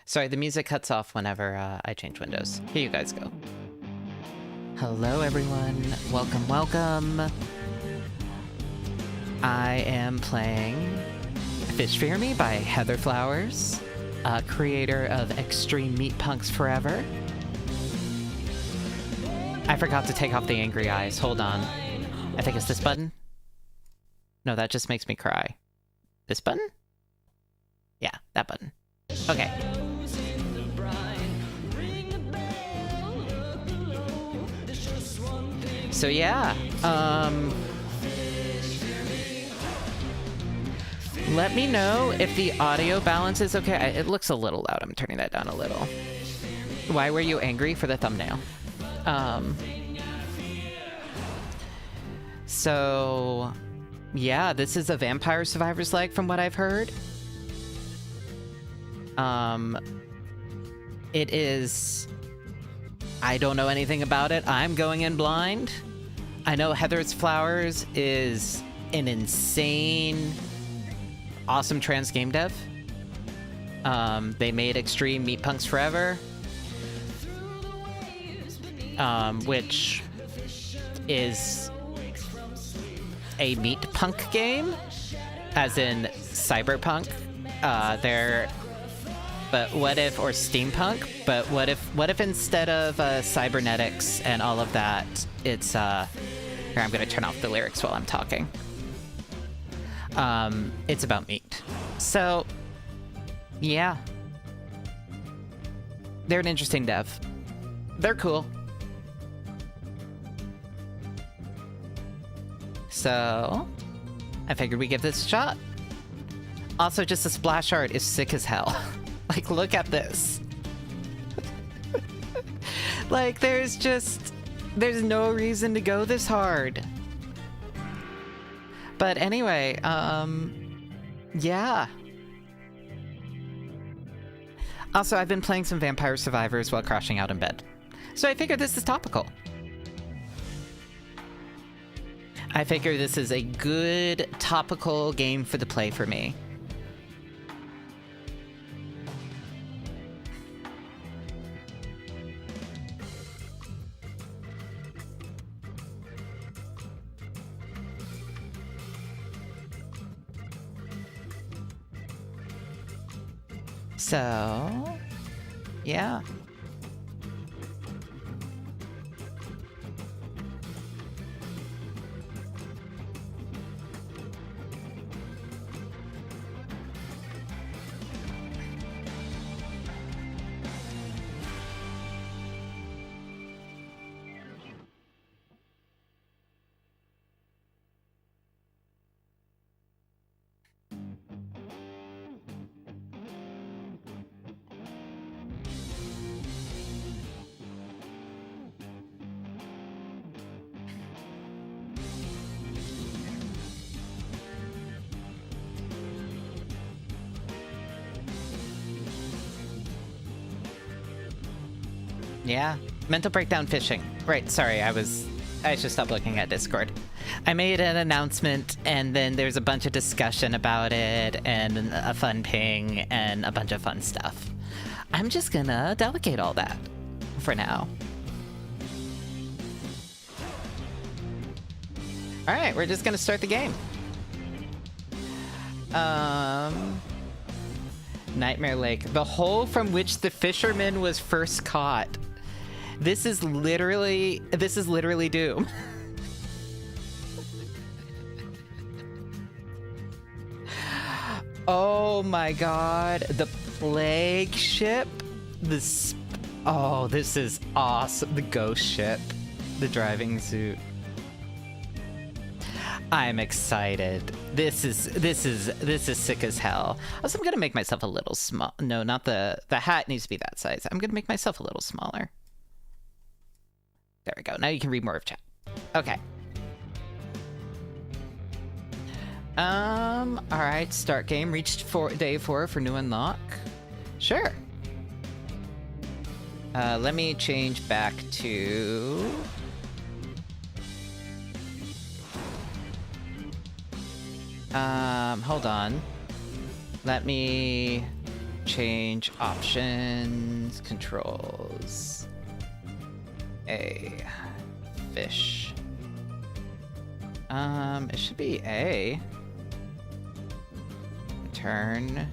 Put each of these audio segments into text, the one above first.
Sorry, the music cuts off whenever I change windows. Here you guys go. Hello, everyone. Welcome, welcome. I am playing Fish Fear Me by Heather Flowers, creator of Extreme Meat Punks Forever. I forgot to take off the angry eyes. Hold on. I think it's this button. No, that just makes me cry. This button? Yeah, that button. Okay. So yeah, let me know if the audio balance is okay. It looks a little loud. I'm turning that down a little. Why were you angry for the thumbnail? So yeah, this is a Vampire Survivor's leg from what I've heard. It is... I don't know anything about it. I'm going in blind. I know Heather's Flowers is an insane, awesome trans game dev. They made Extreme Meat Punks Forever, which is a meat punk game, as in cyberpunk. But what if, or steampunk, but what if instead of cybernetics and all of that, it's, here, I'm gonna turn off the lyrics while I'm talking. It's about meat. So, yeah. They're an interesting dev. They're cool. So, I figured we'd give this a shot. Also, just the splash art is sick as hell. Like, look at this. Like, there's no reason to go this hard. But anyway, yeah. Also, I've been playing some Vampire Survivors while crashing out in bed. So I figured this is topical. I figure this is a good topical game for the play for me. So, yeah. Yeah, mental breakdown fishing. Right, sorry, I should stop looking at Discord. I made an announcement, and then there's a bunch of discussion about it, and a fun ping, and a bunch of fun stuff. I'm just gonna delegate all that for now. Alright, we're just gonna start the game. Nightmare Lake. The hole from which the fisherman was first caught. This is literally Doom. Oh my god. The plague ship. Oh, this is awesome. The ghost ship. The driving suit. I'm excited. This is sick as hell. Also, I'm gonna make myself a little small. No, not the hat needs to be that size. I'm gonna make myself a little smaller. There we go. Now you can read more of chat. Okay. All right. Start game. Reached day 4 for new unlock. Sure. Let me change back to... hold on. Let me change options, controls. A fish. It should be A. Return.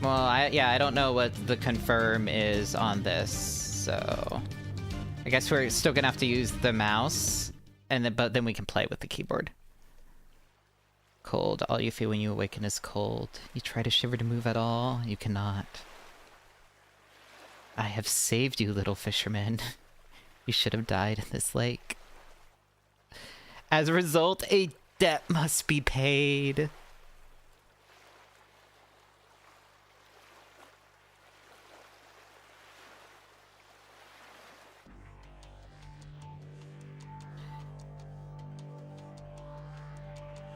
Well, I don't know what the confirm is on this, so I guess we're still gonna have to use the mouse, but then we can play with the keyboard. Cold. All you feel when you awaken is cold. You try to shiver to move at all. You cannot. I have saved you, little fisherman. You should have died in this lake. As a result, a debt must be paid.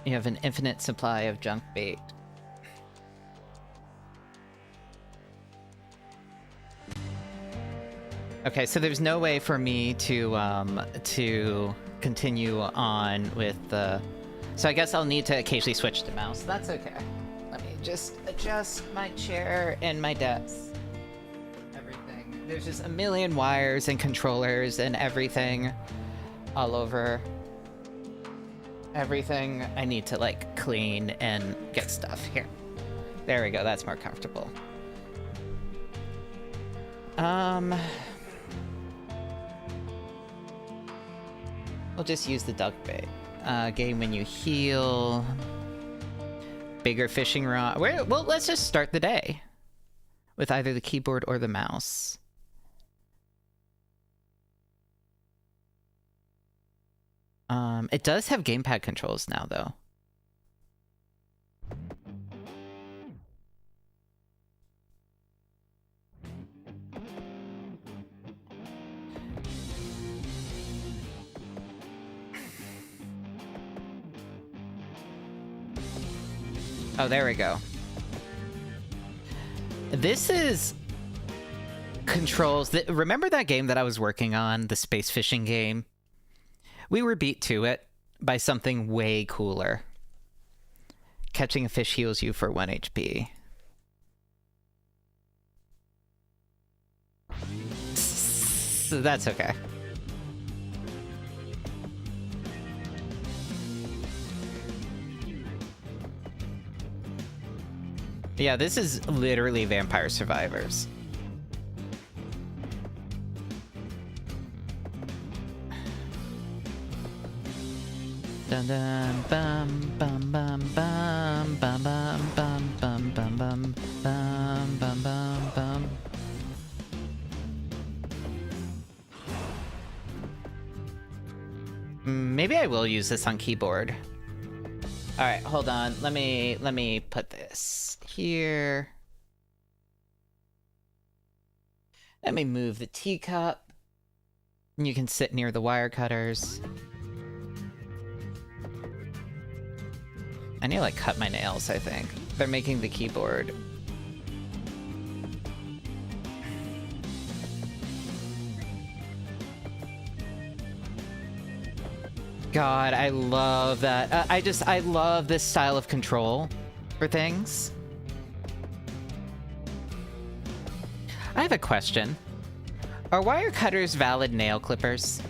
You have an infinite supply of junk bait. Okay, so there's no way for me to continue on with the... So I guess I'll need to occasionally switch to mouse. That's okay. Let me just adjust my chair and my desk. Everything. There's just a million wires and controllers and everything all over. Everything I need to, like, clean and get stuff. Here. There we go, that's more comfortable. We'll just use the duck bait. Game when you heal. Bigger fishing rod. Well, let's just start the day with either the keyboard or the mouse. It does have gamepad controls now, though. Oh, there we go. This is controls that... Remember that game that I was working on, the space fishing game? We were beat to it by something way cooler. Catching a fish heals you for 1 HP. So that's okay. Yeah, this is literally Vampire Survivors. Dun dun bum bum bum bum bum bum bum bum bum bum bum bum bum bum. Maybe I will use this on keyboard. All right, hold on. Let me put this here. Let me move the teacup. You can sit near the wire cutters. I need to, like, cut my nails, I think. They're making the keyboard. God, I love that. I love this style of control for things. I have a question. Are wire cutters valid nail clippers?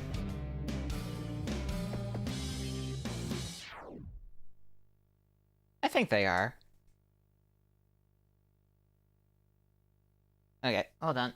I think they are. Okay, hold on.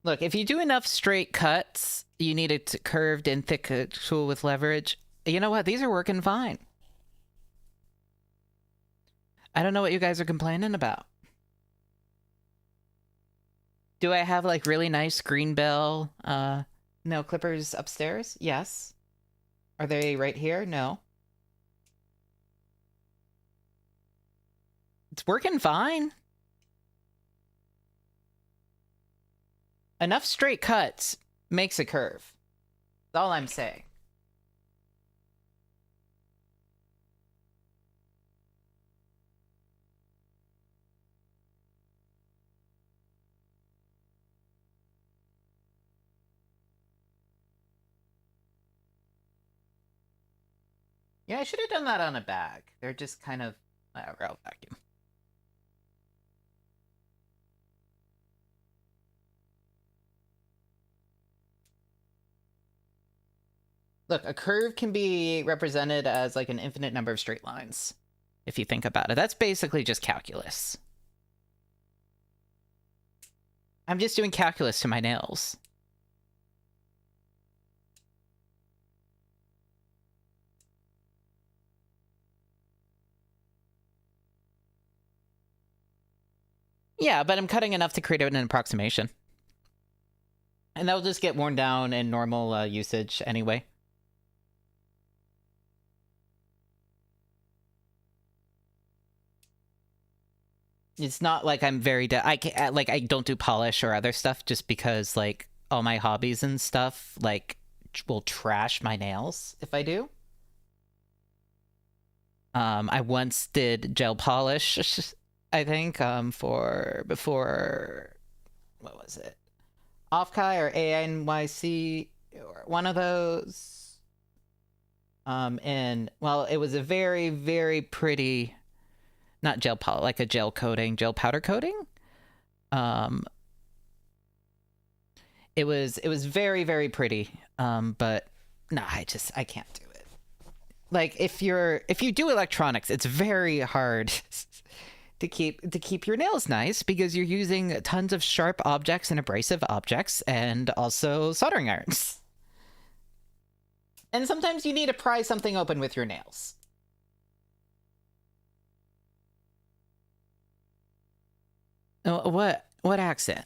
Look, if you do enough straight cuts, you need a curved and thick tool with leverage. You know what? These are working fine. I don't know what you guys are complaining about. Do I have like really nice green bell nail clippers upstairs? Yes. Are they right here? No. It's working fine. Enough straight cuts makes a curve. That's all I'm saying. Yeah, I should have done that on a bag. They're just kind of... I'll vacuum. Look, a curve can be represented as like an infinite number of straight lines, if you think about it. That's basically just calculus. I'm just doing calculus to my nails. Yeah, but I'm cutting enough to create an approximation. And that'll just get worn down in normal usage anyway. It's not like I'm very... I don't do polish or other stuff just because, like, all my hobbies and stuff, like, will trash my nails if I do. I once did gel polish, I think, before... What was it? Offkai or ANYC, or one of those. And, well, it was a very, very pretty... Not gel polish, like a gel coating, gel powder coating. It was very, very pretty. But no, I can't do it. Like if you do electronics, it's very hard to keep your nails nice because you're using tons of sharp objects and abrasive objects and also soldering irons. And sometimes you need to pry something open with your nails. What accent?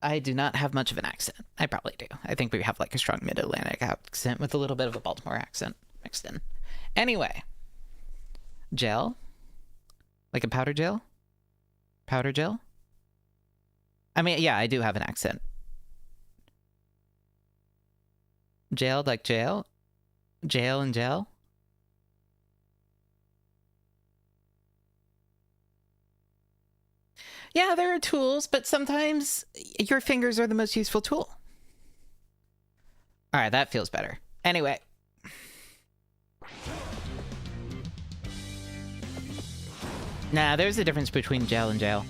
I do not have much of an accent. I probably do. I think we have like a strong mid-Atlantic accent with a little bit of a Baltimore accent mixed in. Anyway. Gel? Like a powder gel? Powder gel? I mean, yeah, I do have an accent. Jail like jail? Jail and gel? Yeah, there are tools, but sometimes your fingers are the most useful tool. All right, that feels better. Anyway. Nah, there's a difference between gel and jail.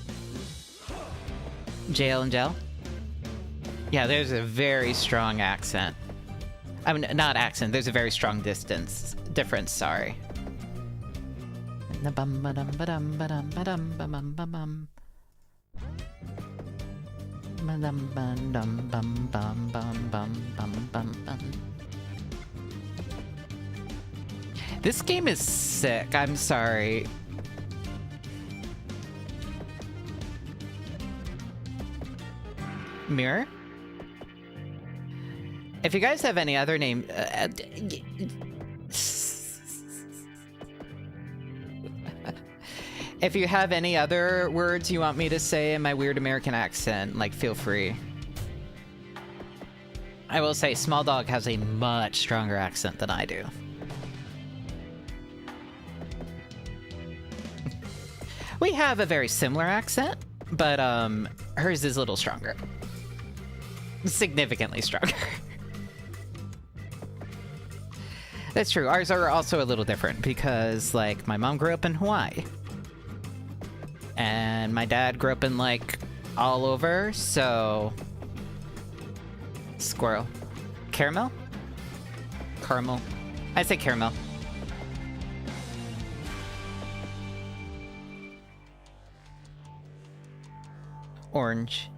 Jail and gel? Yeah, there's a very strong accent. I mean, not accent, there's a very strong difference, sorry. This game is sick, I'm sorry. Mirror? If you guys have any other name... if you have any other words you want me to say in my weird American accent, like, feel free. I will say, Small Dog has a much stronger accent than I do. We have a very similar accent, but hers is a little stronger. Significantly stronger. That's true. Ours are also a little different because, like, my mom grew up in Hawaii. And my dad grew up in, like, all over, so... Squirrel. Caramel? Caramel. I say caramel. Orange.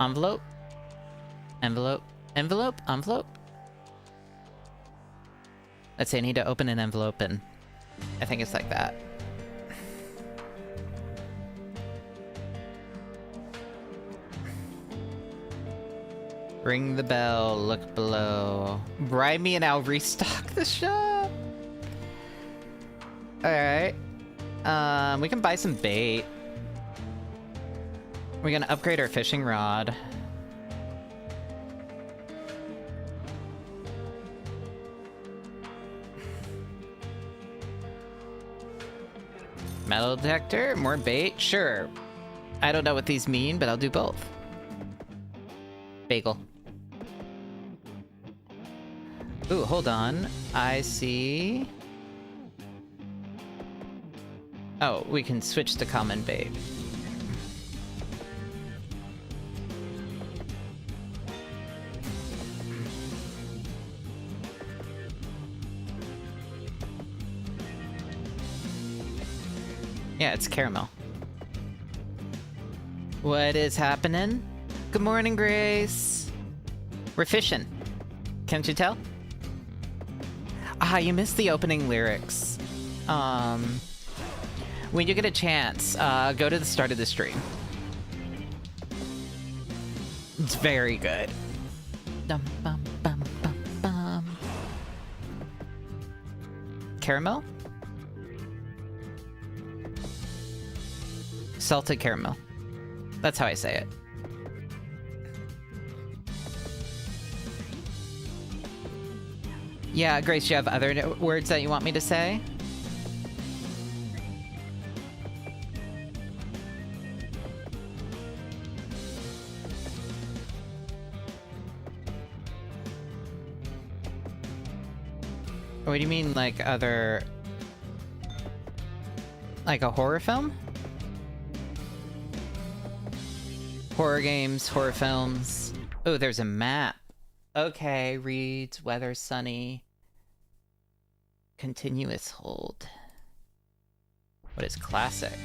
Envelope? Envelope. Envelope? Envelope? Let's say I need to open an envelope, and I think it's like that. Ring the bell, look below. Bribe me and I'll restock the shop. Alright. We can buy some bait. We're gonna upgrade our fishing rod. Metal detector, more bait, sure. I don't know what these mean, but I'll do both. Bagel. Ooh, hold on. I see. Oh, we can switch to common bait. Yeah, it's caramel. What is happening? Good morning, Grace. We're fishing. Can't you tell? Ah, you missed the opening lyrics. When you get a chance, go to the start of the stream. It's very good. Dum, bum, bum, bum, bum. Caramel? Salted caramel. That's how I say it. Yeah, Grace, you have other words that you want me to say? What do you mean, like, other... like a horror film? Horror games, horror films. Oh, there's a map. Okay, reads, weather, sunny. Continuous hold. What is classic?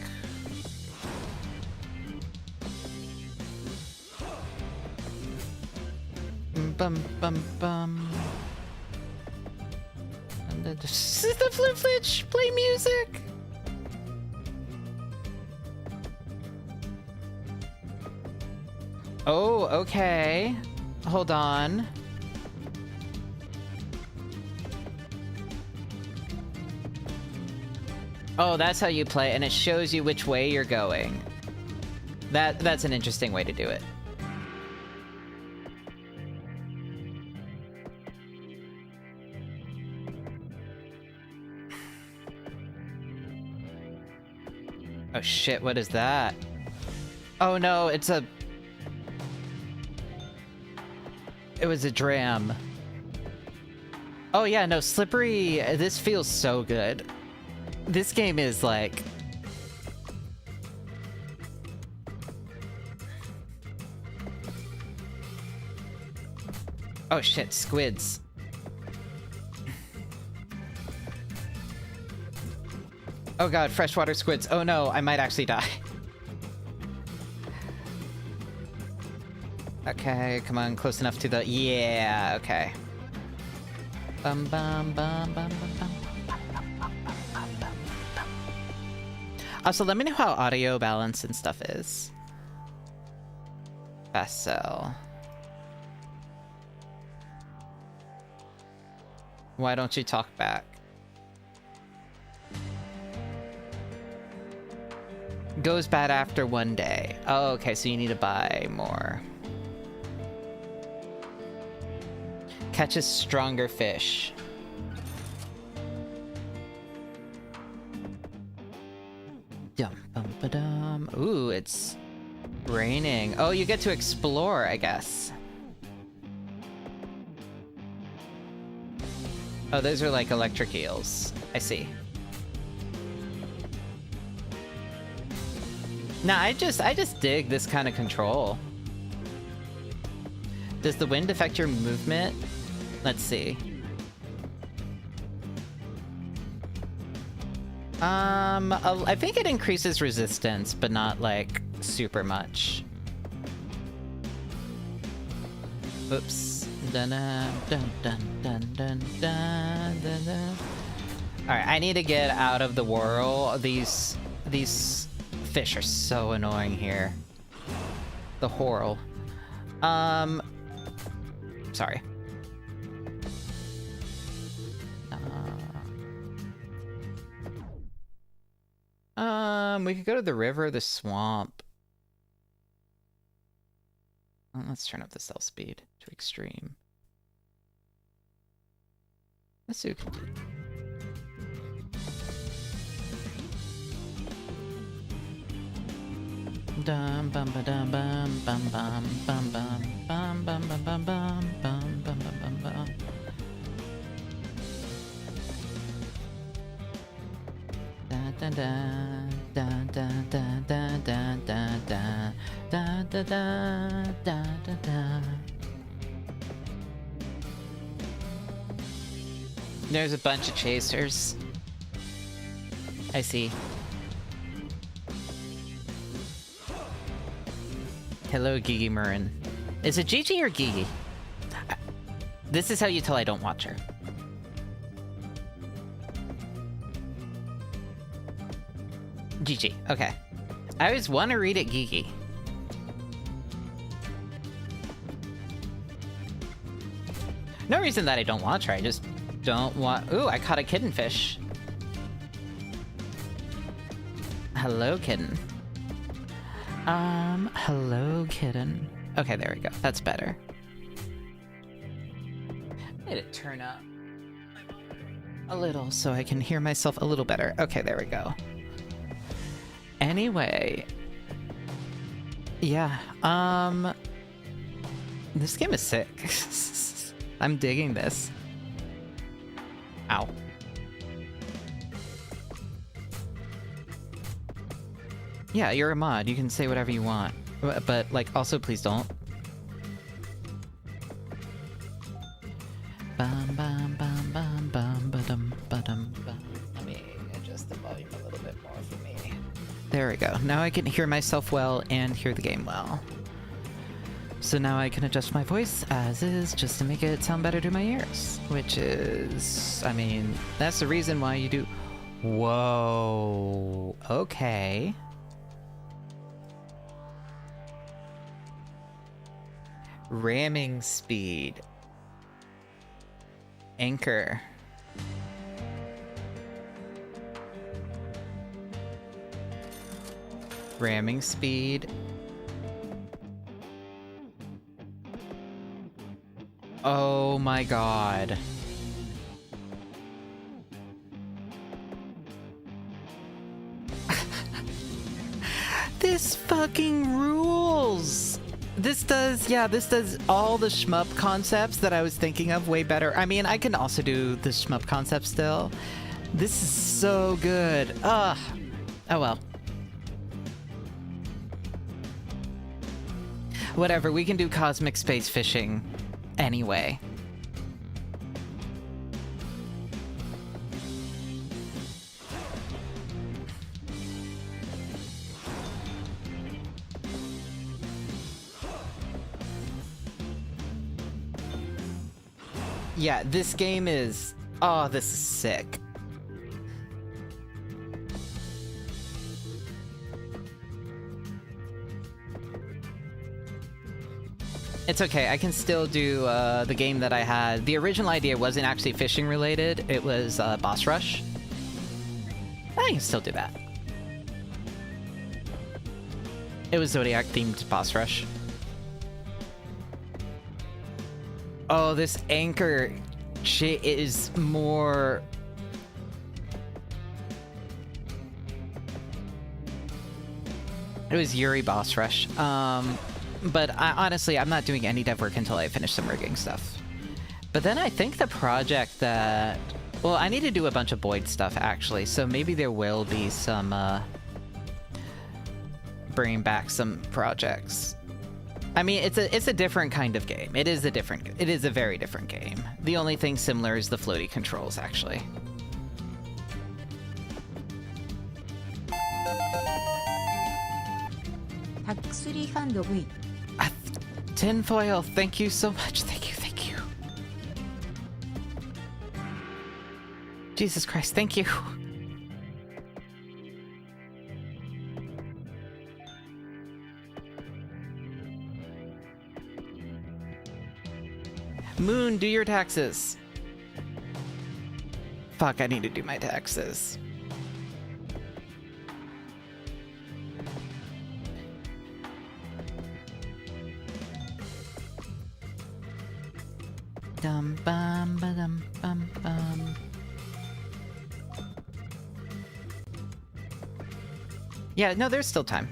Bum bum bum. And the flip flitch, play music. Oh, okay. Hold on. Oh, that's how you play, and it shows you which way you're going. That's an interesting way to do it. Oh shit, what is that? Oh no, it's a... It was a dram. Oh yeah, no, slippery. This feels so good. This game is like... Oh shit, squids. Oh god, freshwater squids. Oh no, I might actually die. Okay, come on, close enough to the... Yeah, okay. Bum bum bum bum bum bum. Also, let me know how audio balance and stuff is. Fast sell. Why don't you talk back? Goes bad after one day. Oh, okay, so you need to buy more. Catches stronger fish. Dum bum ba dum. Ooh, it's raining. Oh, you get to explore, I guess. Oh, those are like electric eels. I see. Nah, I just dig this kind of control. Does the wind affect your movement? Let's see. I think it increases resistance, but not like super much. Oops. Dun dun dun dun dun dun dun dun. All right, I need to get out of the whirl. These fish are so annoying here. The whirl. sorry. We could go to the river or the swamp. Let's turn up the stealth speed to extreme. Let's see. Dum bum ba dum bum bum bum bum bum bum bum bum bum bum bum bum bum bum. Da da da da da da da da da da da da da da da. There's a bunch of chasers. I see. Hello, Gigi Murrin. Is it Gigi or Gigi? This is how you tell I don't watch her. Gigi, okay. I always want to read it Gigi. No reason that I don't watch her, I just don't want... Ooh, I caught a kitten fish. Hello, kitten. Hello, kitten. Okay, there we go. That's better. Made it turn up a little so I can hear myself a little better. Okay, there we go. Anyway. Yeah, this game is sick. I'm digging this. Ow. Yeah, you're a mod. You can say whatever you want. But, like, also please don't. Bum bum bum bum bum ba-dum ba-dum bum. Let me adjust the volume a little bit more for me. There we go. Now I can hear myself well and hear the game well. So now I can adjust my voice as is just to make it sound better to my ears. Which is... I mean, that's the reason why you do... Whoa. Okay. Ramming speed. Anchor. Ramming speed. Oh my god. This fucking rules! This does, yeah, this does all the shmup concepts that I was thinking of way better. I mean, I can also do the shmup concept still. This is so good. Ugh. Oh well. Whatever, we can do cosmic space fishing anyway. Yeah, this game is... Oh, this is sick. It's okay, I can still do the game that I had. The original idea wasn't actually fishing related, it was Boss Rush. I can still do that. It was Zodiac themed Boss Rush. Oh, this anchor shit is more... It was Yuri Boss Rush. But honestly, I'm not doing any dev work until I finish some rigging stuff. But then I think the project that... Well, I need to do a bunch of Boyd stuff, actually, so maybe there will be some, bringing back some projects. I mean, it's a different kind of game. It is a very different game. The only thing similar is the floaty controls, actually. Tinfoil, thank you so much. Thank you, thank you. Jesus Christ, thank you. Moon, do your taxes. Fuck, I need to do my taxes. Dum bum ba dum bum bum. Yeah, no, there's still time.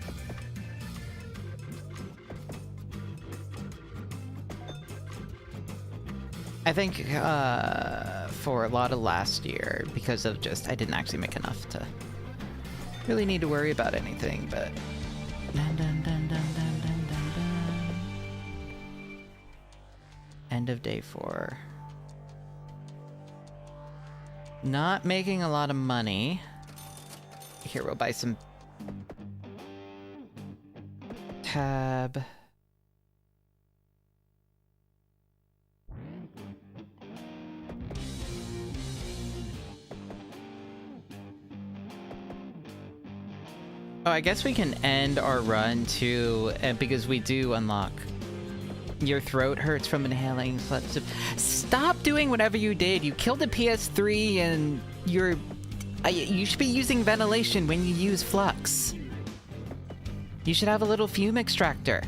I think for a lot of last year, because of just I didn't actually make enough to really need to worry about anything, but dun, dun, dun, dun, dun, dun, dun, dun. End of day 4. Not making a lot of money. Here, we'll buy some tab. Oh, I guess we can end our run too, because we do unlock. Your throat hurts from inhaling. Stop doing whatever you did. You killed a PS3 and you should be using ventilation when you use flux. You should have a little fume extractor.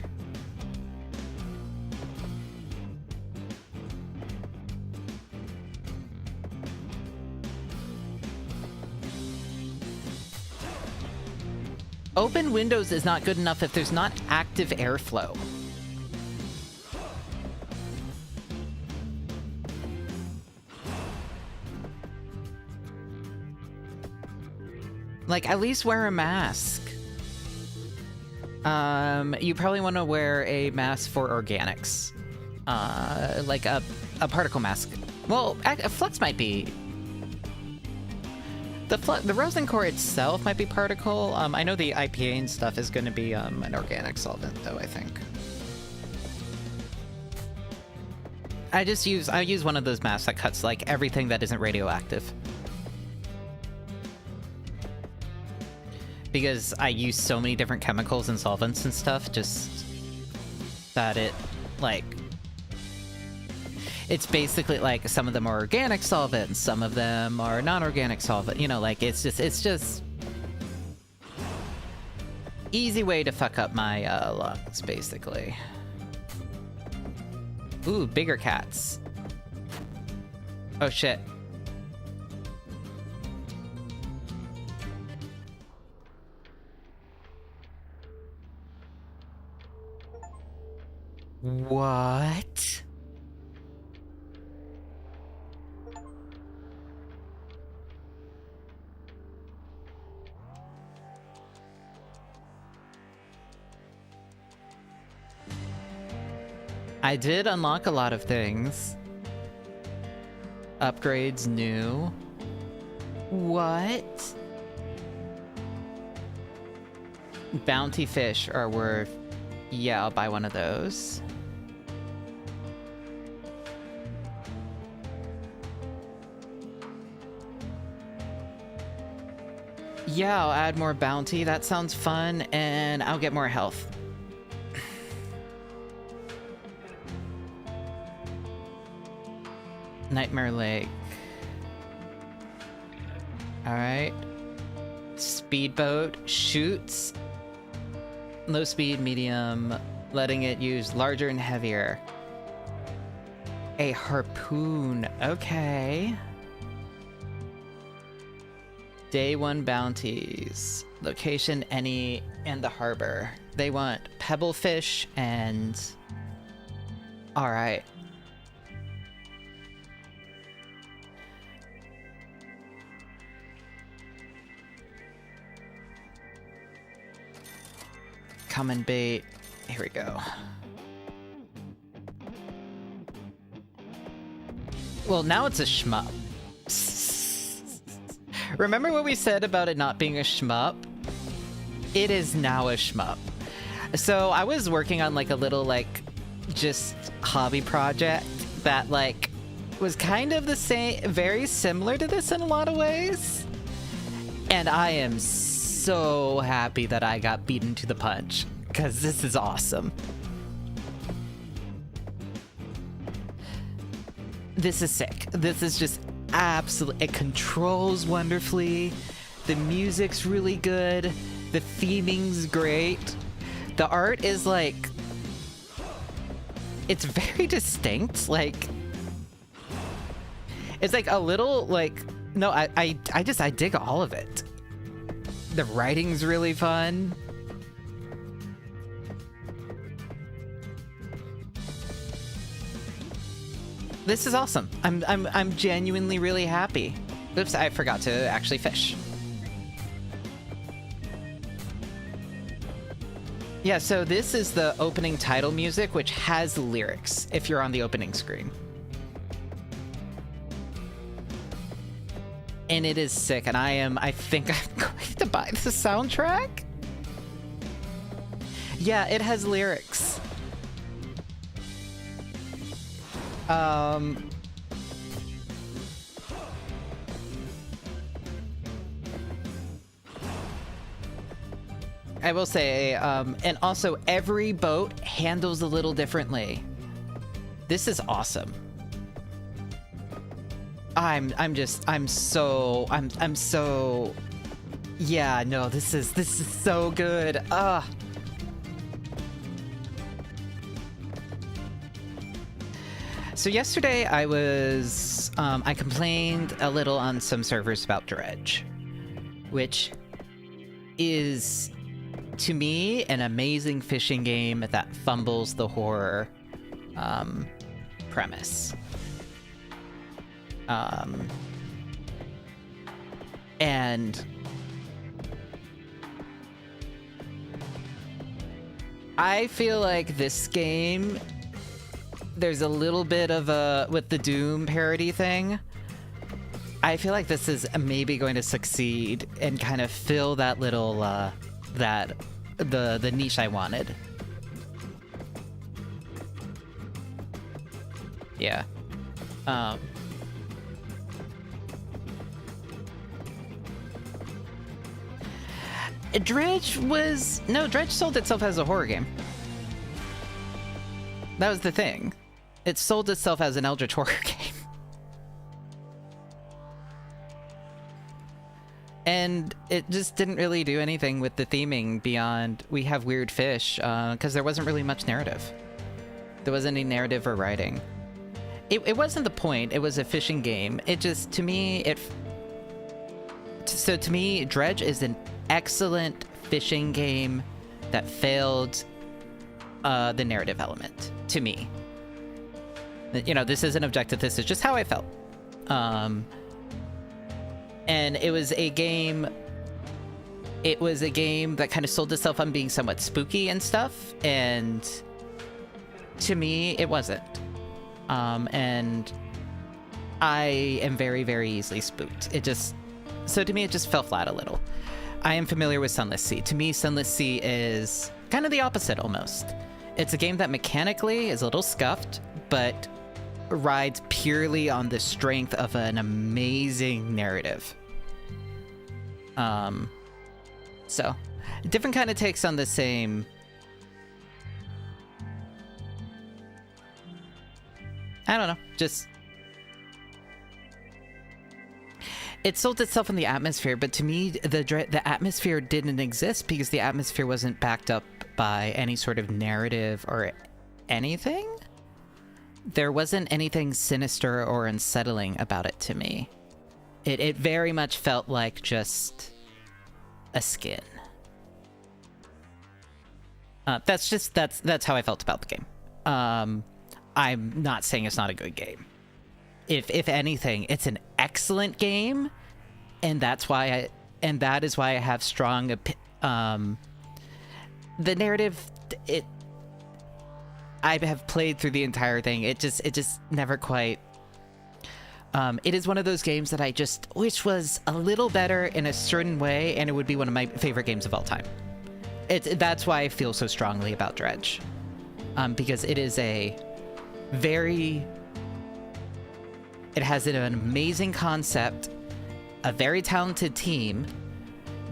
Open windows is not good enough if there's not active airflow. Like, at least wear a mask. You probably want to wear a mask for organics. Like a particle mask. Well, a flux might be. The resin core itself might be particle. I know the IPA and stuff is going to be an organic solvent, though, I think. I use one of those masks that cuts like everything that isn't radioactive. Because I use so many different chemicals and solvents and stuff, just that it, like, it's basically like some of them are organic solvents, some of them are non-organic solvent, you know, like it's just easy way to fuck up my lungs, basically. Ooh, bigger cats. Oh shit. What? I did unlock a lot of things. Upgrades new. What? Bounty fish are worth... Yeah, I'll buy one of those. Yeah, I'll add more bounty. That sounds fun, and I'll get more health. Nightmare Lake. Alright. Speedboat. Shoots. Low speed, medium. Letting it use larger and heavier. A harpoon. Okay. Day 1 bounties. Location, any, and the harbor. They want pebblefish and... Alright. Common bait. Here we go. Well, now it's a shmup. Remember what we said about it not being a shmup? It is now a shmup. So I was working on like a little like just hobby project that like was kind of the same, very similar to this in a lot of ways. And I am so happy that I got beaten to the punch, because this is awesome. This is sick. This is just absolute. It controls wonderfully. The music's really good. The theming's great. The art is like, it's very distinct. Like, it's like a little like, no, I dig all of it. The writing's really fun. This is awesome. I'm genuinely really happy. Oops, I forgot to actually fish. Yeah, so this is the opening title music, which has lyrics if you're on the opening screen. And it is sick, and I think I'm going to buy the soundtrack. Yeah, it has lyrics. I will say, and also every boat handles a little differently. This is awesome. I'm so, yeah, no, this is so good. So yesterday I was, I complained a little on some servers about Dredge, which is, to me, an amazing fishing game that fumbles the horror premise. And I feel like this game, there's a little bit of a, with the Doom parody thing, I feel like this is maybe going to succeed and kind of fill that little, the niche I wanted. Yeah. Dredge sold itself as a horror game. That was the thing. It sold itself as an Eldritch horror game. And it just didn't really do anything with the theming beyond we have weird fish, because there wasn't really much narrative. There wasn't any narrative or writing. It wasn't the point. It was a fishing game. It just, to me, so to me, Dredge is an excellent fishing game that failed the narrative element, to me. You know, this isn't objective, this is just how I felt. And it was a game that kind of sold itself on being somewhat spooky and stuff, and to me, it wasn't. And I am very, very easily spooked. So to me, it just fell flat a little. I am familiar with Sunless Sea. To me, Sunless Sea is kind of the opposite, almost. It's a game that mechanically is a little scuffed, but rides purely on the strength of an amazing narrative. So, different kind of takes on the same... I don't know, just... It sold itself in the atmosphere, but to me, the atmosphere didn't exist because the atmosphere wasn't backed up by any sort of narrative or anything. There wasn't anything sinister or unsettling about it to me. It very much felt like just a skin. That's how I felt about the game. I'm not saying it's not a good game. If anything, it's an excellent game, and that is why I have strong the narrative. I have played through the entire thing. It just never quite. It is one of those games that I just wish was a little better in a certain way, and it would be one of my favorite games of all time. That's why I feel so strongly about Dredge, because it is a very. It has an amazing concept, a very talented team.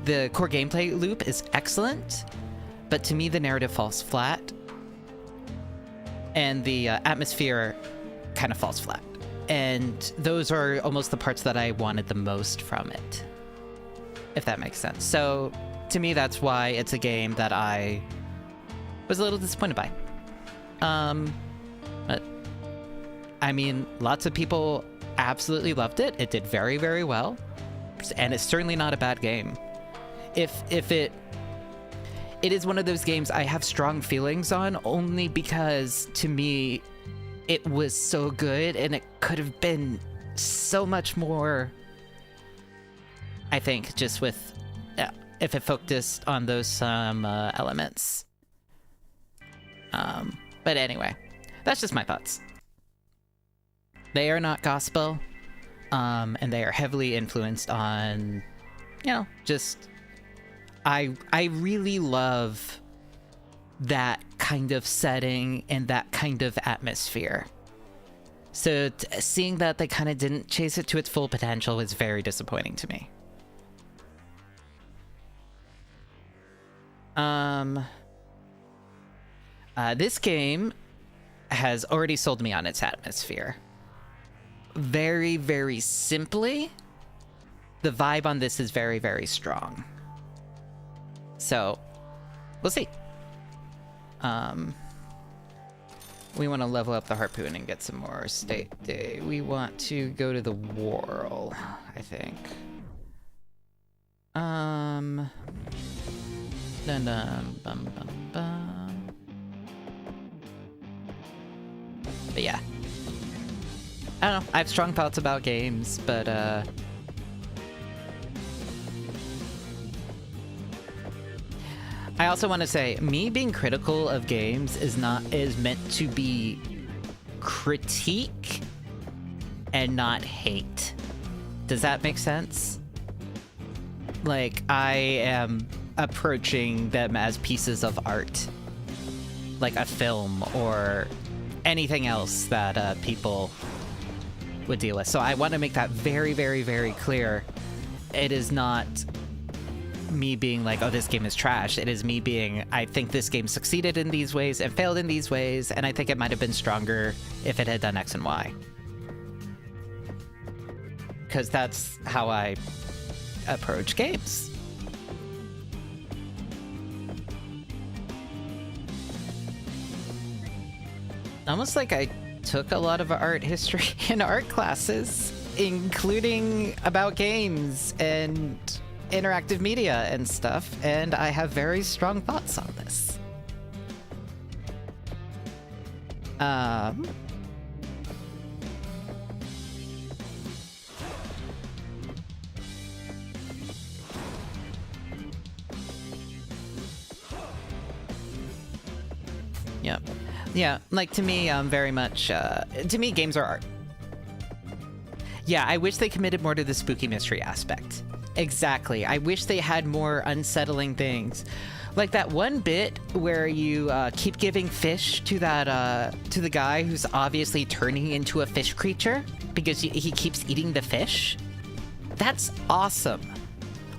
The core gameplay loop is excellent, but to me the narrative falls flat, and the atmosphere kind of falls flat. And those are almost the parts that I wanted the most from it, if that makes sense. So to me, that's why it's a game that I was a little disappointed by. But I mean, lots of people absolutely loved it. It did very, very well, and it's certainly not a bad game. If it is one of those games I have strong feelings on, only because to me it was so good and it could have been so much more, I think, just with if it focused on those elements. But anyway, that's just my thoughts. They are not gospel, and they are heavily influenced on, you know, just I really love that kind of setting and that kind of atmosphere. So seeing that they kind of didn't chase it to its full potential is very disappointing to me. This game has already sold me on its atmosphere. Very, very simply, the vibe on this is very, very strong. So, we'll see. We want to level up the harpoon and get some more state day. We want to go to the whorl, I think. Dun dun bum bum bum. But yeah. I don't know. I have strong thoughts about games, but I also want to say, me being critical of games is meant to be critique and not hate. Does that make sense? Like, I am approaching them as pieces of art, like a film or anything else that people would deal with. So I want to make that very, very, very clear. It is not me being like, oh, this game is trash. It is me being, I think this game succeeded in these ways and failed in these ways, and I think it might have been stronger if it had done X and Y. Because that's how I approach games. Almost like I took a lot of art history in art classes, including about games and interactive media and stuff, and I have very strong thoughts on this. Yep. Yeah, like, to me, very much, to me, games are art. Yeah, I wish they committed more to the spooky mystery aspect. Exactly. I wish they had more unsettling things. Like that one bit where you keep giving fish to that to the guy who's obviously turning into a fish creature because he keeps eating the fish. That's awesome.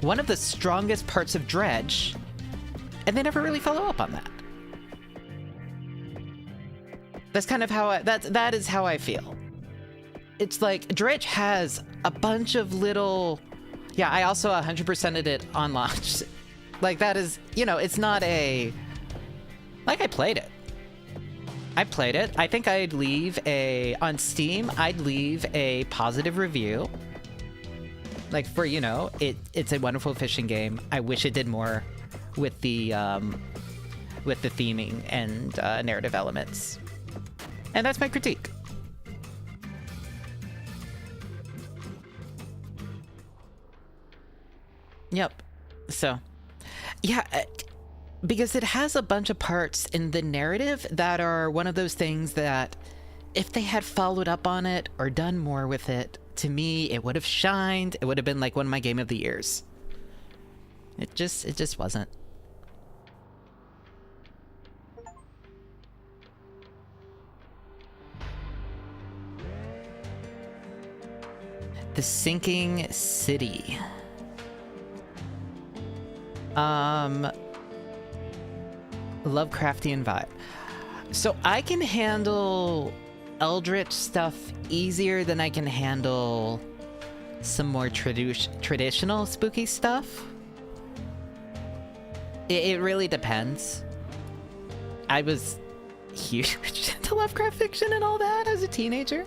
One of the strongest parts of Dredge, and they never really follow up on that. That's kind of how that is how I feel. It's like Dredge has a bunch of little. Yeah, I also 100%ed it on launch. Like, that is, you know, it's not a... Like, I played it. I played it. I think I'd leave on Steam, I'd leave a positive review. Like, for, you know, it's a wonderful fishing game. I wish it did more with the theming and narrative elements. And that's my critique. Yep. So, yeah, because it has a bunch of parts in the narrative that are one of those things that if they had followed up on it or done more with it, to me, it would have shined. It would have been like one of my game of the years. It just wasn't. The Sinking City. Lovecraftian vibe. So I can handle eldritch stuff easier than I can handle some more traditional spooky stuff. It really depends. I was huge into Lovecraft fiction and all that as a teenager.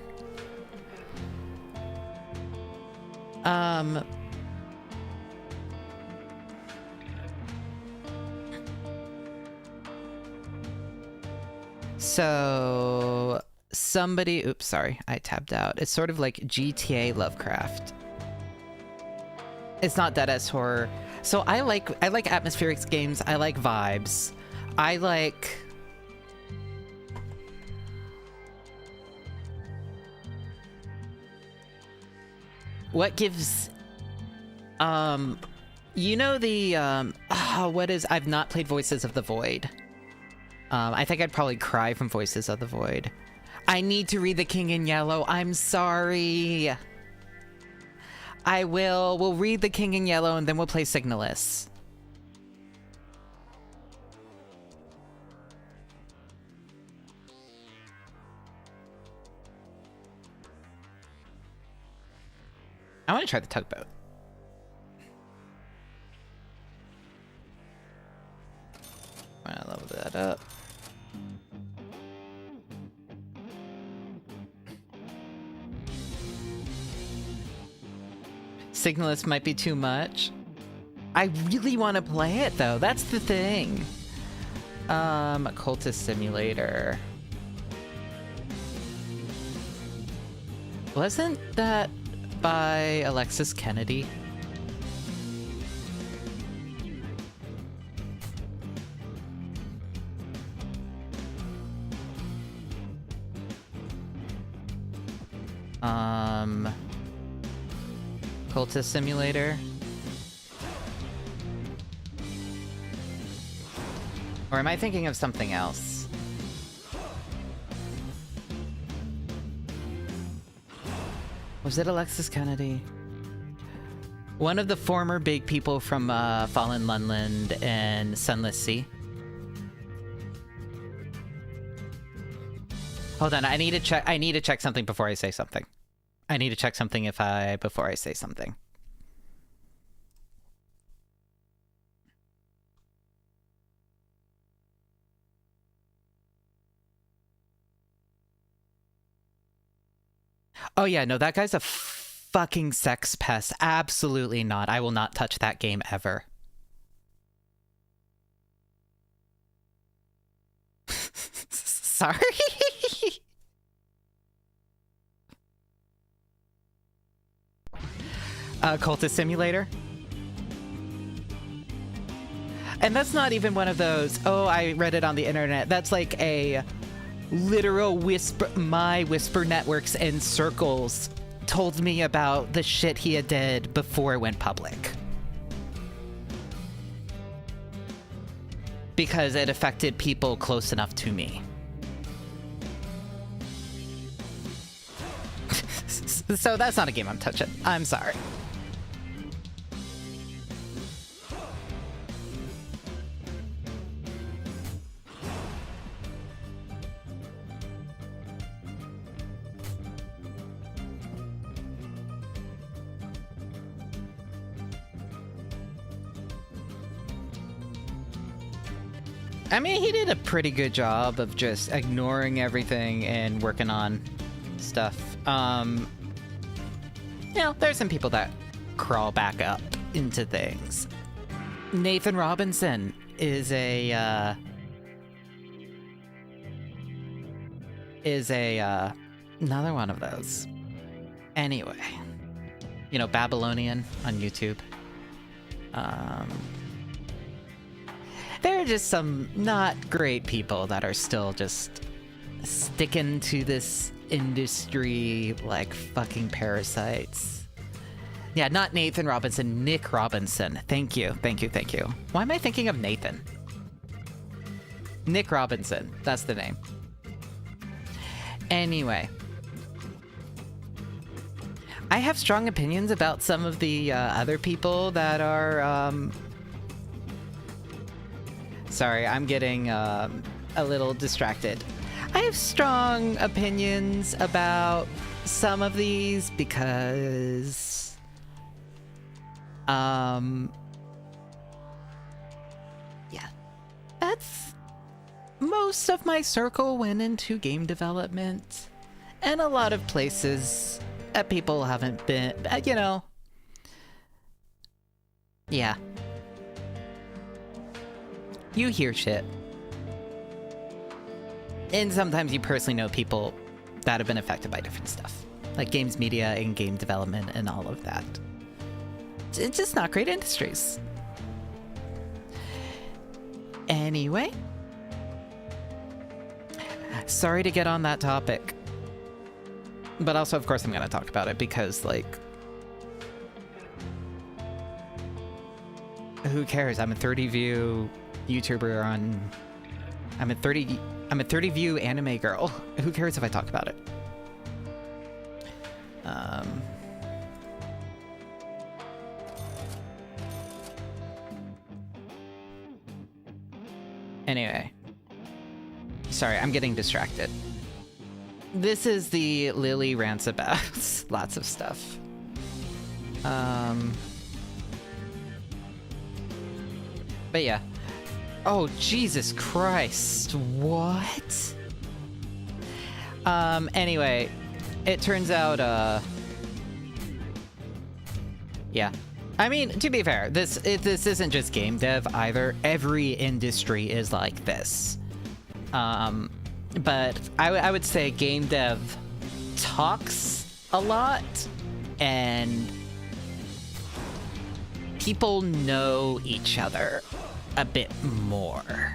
So somebody, oops, sorry, I tabbed out. It's sort of like GTA Lovecraft. It's not dead as horror. So I like atmospheric games. I like vibes. I like what gives you know the what is, I've not played Voices of the Void. I think I'd probably cry from Voices of the Void. I need to read The King in Yellow. I'm sorry. I will. We'll read The King in Yellow and then we'll play Signalis. I want to try the tugboat. I'm gonna level that up. Signalis might be too much. I really want to play it though. That's the thing. Cultist Simulator. Wasn't that by Alexis Kennedy? Cultist Simulator. Or am I thinking of something else? Was it Alexis Kennedy? One of the former big people from Fallen Lunland and Sunless Sea. Hold on, I need to check something before I say something. I need to check something before I say something. Oh yeah, no, that guy's a fucking sex pest. Absolutely not. I will not touch that game ever. Sorry. Cultist Simulator. And that's not even one of those, oh, I read it on the internet. That's like a literal whisper, my whisper networks and circles told me about the shit he had did before it went public. Because it affected people close enough to me. So that's not a game I'm touching. I'm sorry. I mean, he did a pretty good job of just ignoring everything and working on stuff. You know, there's some people that crawl back up into things. Nathan Robinson is another one of those. Anyway, you know, Babylonian on YouTube. There are just some not great people that are still just sticking to this industry like fucking parasites. Yeah, not Nathan Robinson, Nick Robinson. Thank you, thank you, thank you. Why am I thinking of Nathan? Nick Robinson, that's the name. Anyway. I have strong opinions about some of the other people that are, Sorry, I'm getting a little distracted. I have strong opinions about some of these because yeah, that's most of my circle went into game development, and a lot of places that people haven't been, you know, yeah, you hear shit. And sometimes you personally know people that have been affected by different stuff, like games media and game development and all of that. It's just not great industries. Anyway, sorry to get on that topic, but also, of course, I'm going to talk about it because, like, who cares? I'm a 30 view YouTuber on... I'm a 30 view anime girl. Who cares if I talk about it? Anyway. Sorry, I'm getting distracted. This is the Lily rants about lots of stuff. But yeah. Oh, Jesus Christ. What? Anyway, it turns out, yeah. I mean, to be fair, this isn't just game dev either. Every industry is like this. But I would say game dev talks a lot, and people know each other a bit more.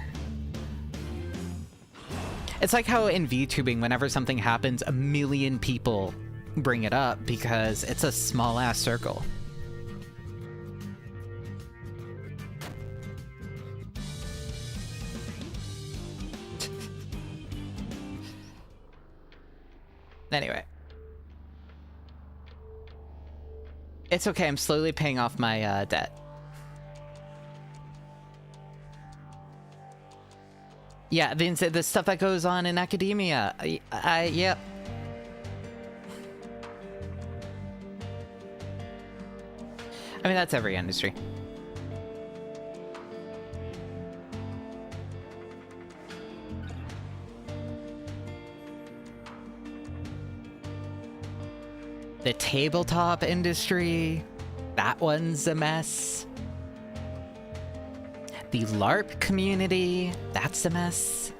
It's like how in VTubing, whenever something happens, a million people bring it up because it's a small-ass circle. Anyway. It's okay, I'm slowly paying off my debt. Yeah, the stuff that goes on in academia. Yep. I mean, that's every industry. The tabletop industry, that one's a mess. The LARP community, that's a mess.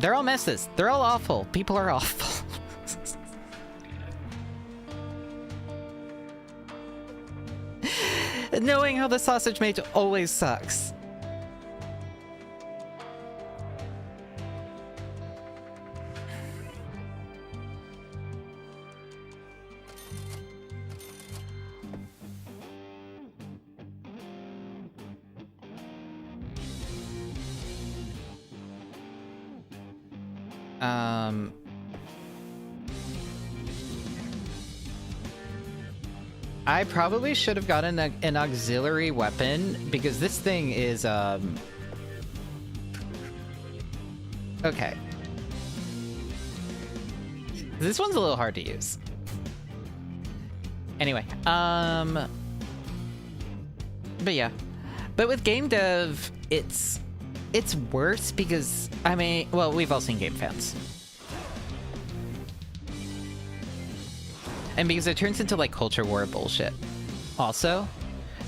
They're all messes. They're all awful. People are awful. Knowing how the sausage mage always sucks. I probably should have gotten an auxiliary weapon because this thing is okay. This one's a little hard to use. Anyway, but yeah. But with game dev, it's worse because, I mean, well, we've all seen game fans. And because it turns into, like, culture war bullshit. Also,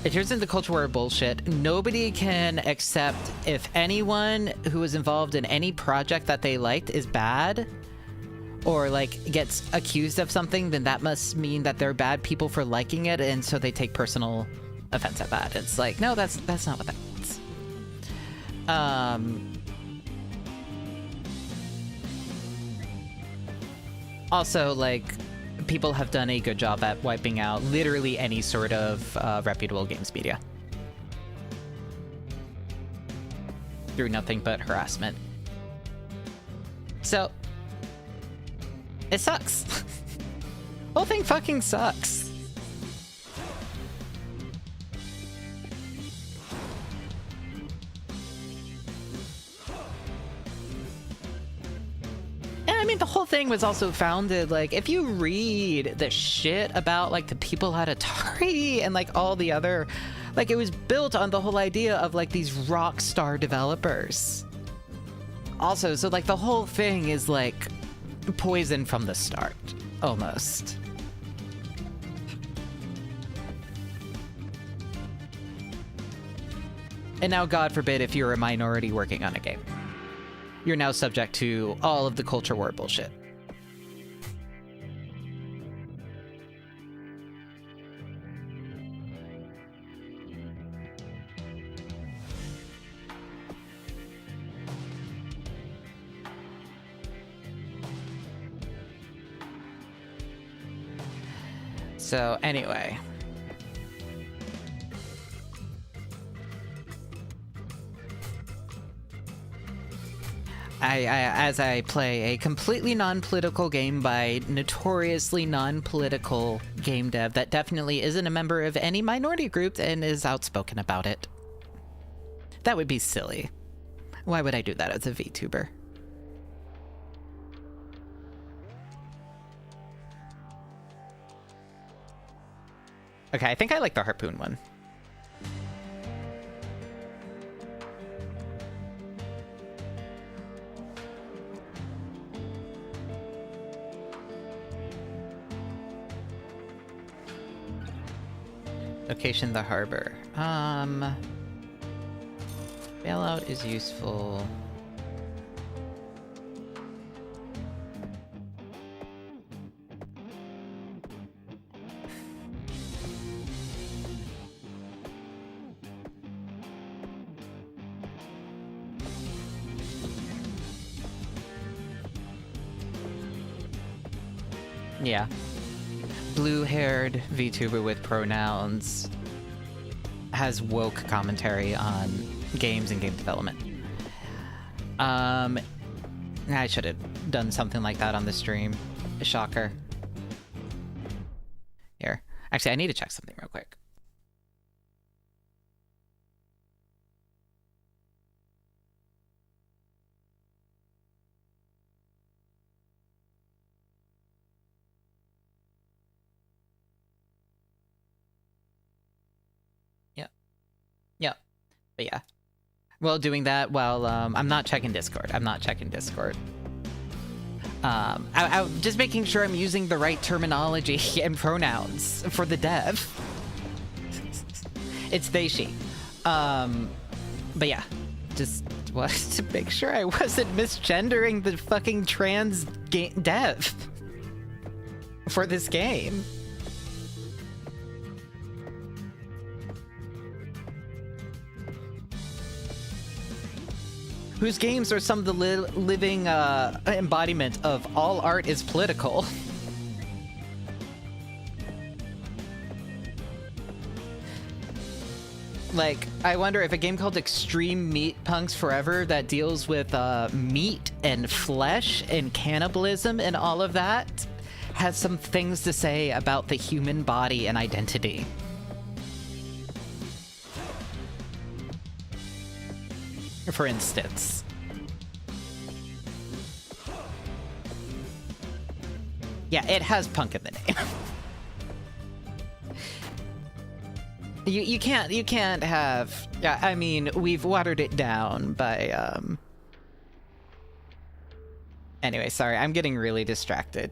it turns into culture war bullshit. Nobody can accept if anyone who was involved in any project that they liked is bad, or, like, gets accused of something, then that must mean that they're bad people for liking it, and so they take personal offense at that. It's like, no, that's not what that means. Also, like, people have done a good job at wiping out literally any sort of reputable games media through nothing but harassment. So, it sucks. Whole thing fucking sucks. I mean, the whole thing was also founded, like, if you read the shit about, like, the people at Atari and, like, all the other, like, it was built on the whole idea of, like, these rock star developers. Also, so, like, the whole thing is, like, poison from the start, almost. And now, God forbid, if you're a minority working on a game, you're now subject to all of the culture war bullshit. So, anyway. As I play a completely non-political game by notoriously non-political game dev that definitely isn't a member of any minority group and is outspoken about it. That would be silly. Why would I do that as a VTuber? Okay, I think I like the harpoon one. Location, the harbor. Bailout is useful. Yeah. Blue-haired VTuber with pronouns has woke commentary on games and game development. I should have done something like that on the stream. Shocker. Here. Actually, I need to check something real quick. Yeah. But yeah. Well, doing that while I'm not checking Discord. I'm just making sure I'm using the right terminology and pronouns for the dev. It's they, she. But yeah. Just wanted to make sure I wasn't misgendering the fucking trans dev for this game. Whose games are some of the living embodiment of all art is political. Like, I wonder if a game called Extreme Meat Punks Forever that deals with meat and flesh and cannibalism and all of that has some things to say about the human body and identity. For instance. Yeah, it has punk in the name. You can't have... Yeah, I mean, we've watered it down by, Anyway, sorry, I'm getting really distracted.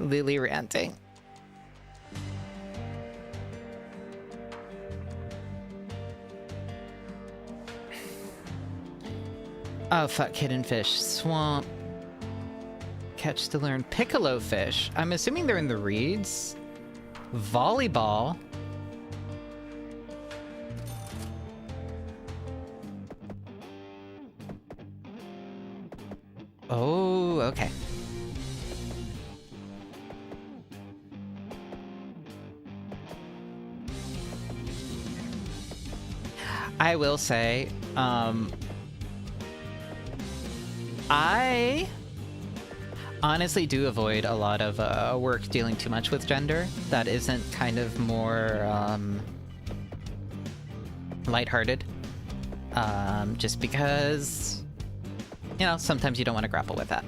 Lily ranting. Oh fuck, hidden fish. Swamp. Catch to learn. Piccolo fish. I'm assuming they're in the reeds. Volleyball. Oh, okay. I will say, I honestly do avoid a lot of work dealing too much with gender that isn't kind of more lighthearted. Just because, you know, sometimes you don't want to grapple with that.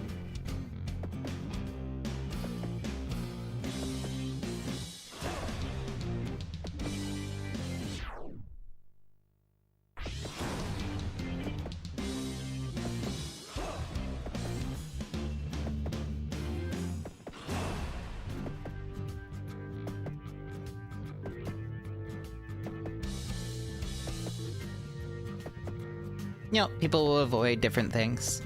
You know, people will avoid different things.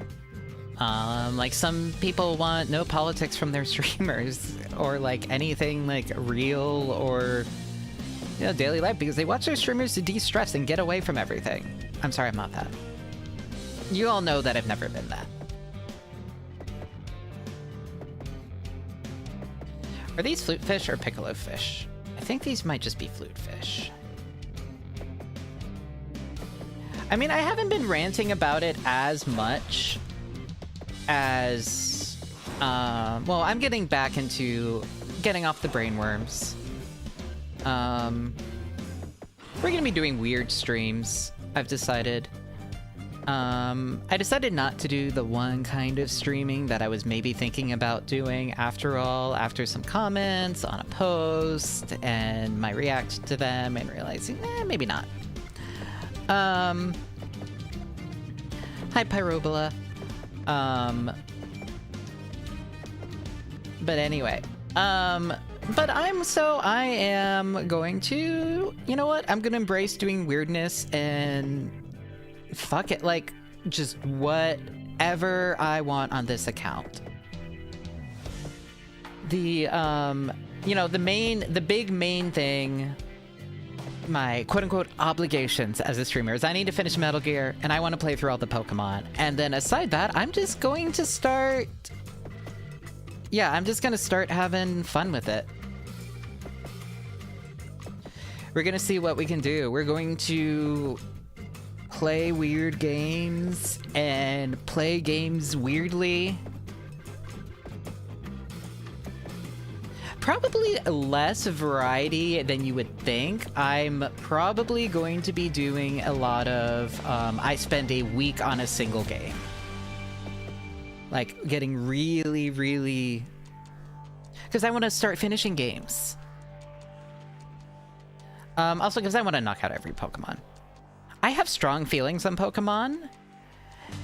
Like some people want no politics from their streamers, or like anything like real or, you know, daily life, because they watch their streamers to de-stress and get away from everything. I'm sorry, I'm not that. You all know that I've never been that. Are these flute fish or piccolo fish? I think these might just be flute fish. I mean, I haven't been ranting about it as much as, well, I'm getting back into getting off the brainworms. We're gonna be doing weird streams, I've decided. I decided not to do the one kind of streaming that I was maybe thinking about doing after all, after some comments on a post and my reaction to them and realizing, maybe not. Hi, Pyrobola. But anyway, but I am going to, you know what? I'm gonna embrace doing weirdness and fuck it, like, just whatever I want on this account. The, you know, the big main thing, my quote-unquote obligations as a streamer is I need to finish Metal Gear, and I want to play through all the Pokemon. And then aside that, I'm just going to start... Yeah, I'm just going to start having fun with it. We're going to see what we can do. We're going to play weird games and play games weirdly. Probably less variety than you would think. I'm probably going to be doing a lot of, I spend a week on a single game. Like, getting really, really... Because I want to start finishing games. Also, because I want to knock out every Pokemon. I have strong feelings on Pokemon.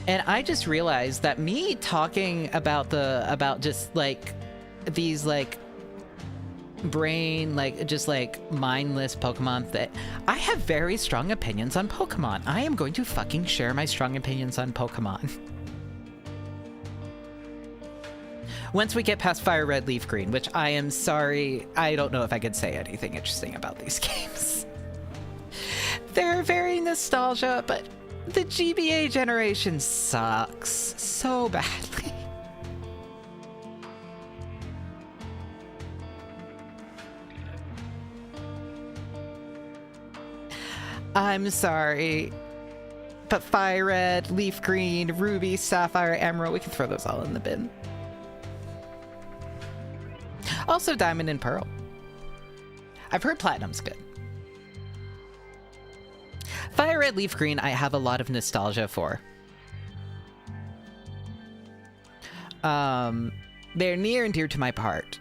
And I just realized that me talking about just, like, these, like, brain, like, just like mindless Pokemon, that I have very strong opinions on Pokemon. I am going to fucking share my strong opinions on Pokemon. Once we get past Fire Red, Leaf Green, which I am sorry, I don't know if I could say anything interesting about these games. They're very nostalgia, but the GBA generation sucks so badly. I'm sorry, but Fire Red, Leaf Green, Ruby, Sapphire, Emerald, we can throw those all in the bin. Also Diamond and Pearl. I've heard Platinum's good. Fire Red, Leaf Green, I have a lot of nostalgia for. They're near and dear to my heart.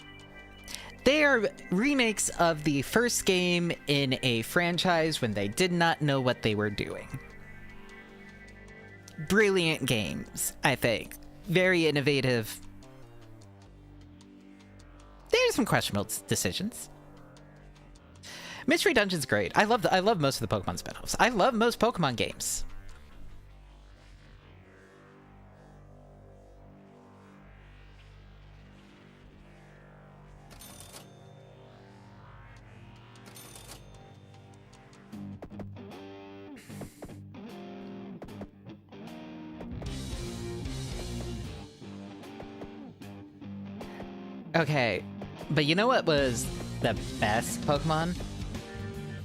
They are remakes of the first game in a franchise when they did not know what they were doing. Brilliant games, I think. Very innovative. There's some questionable decisions. Mystery Dungeon's great. I love most of the Pokemon spin-offs. I love most Pokemon games. Okay, but you know what was the best Pokemon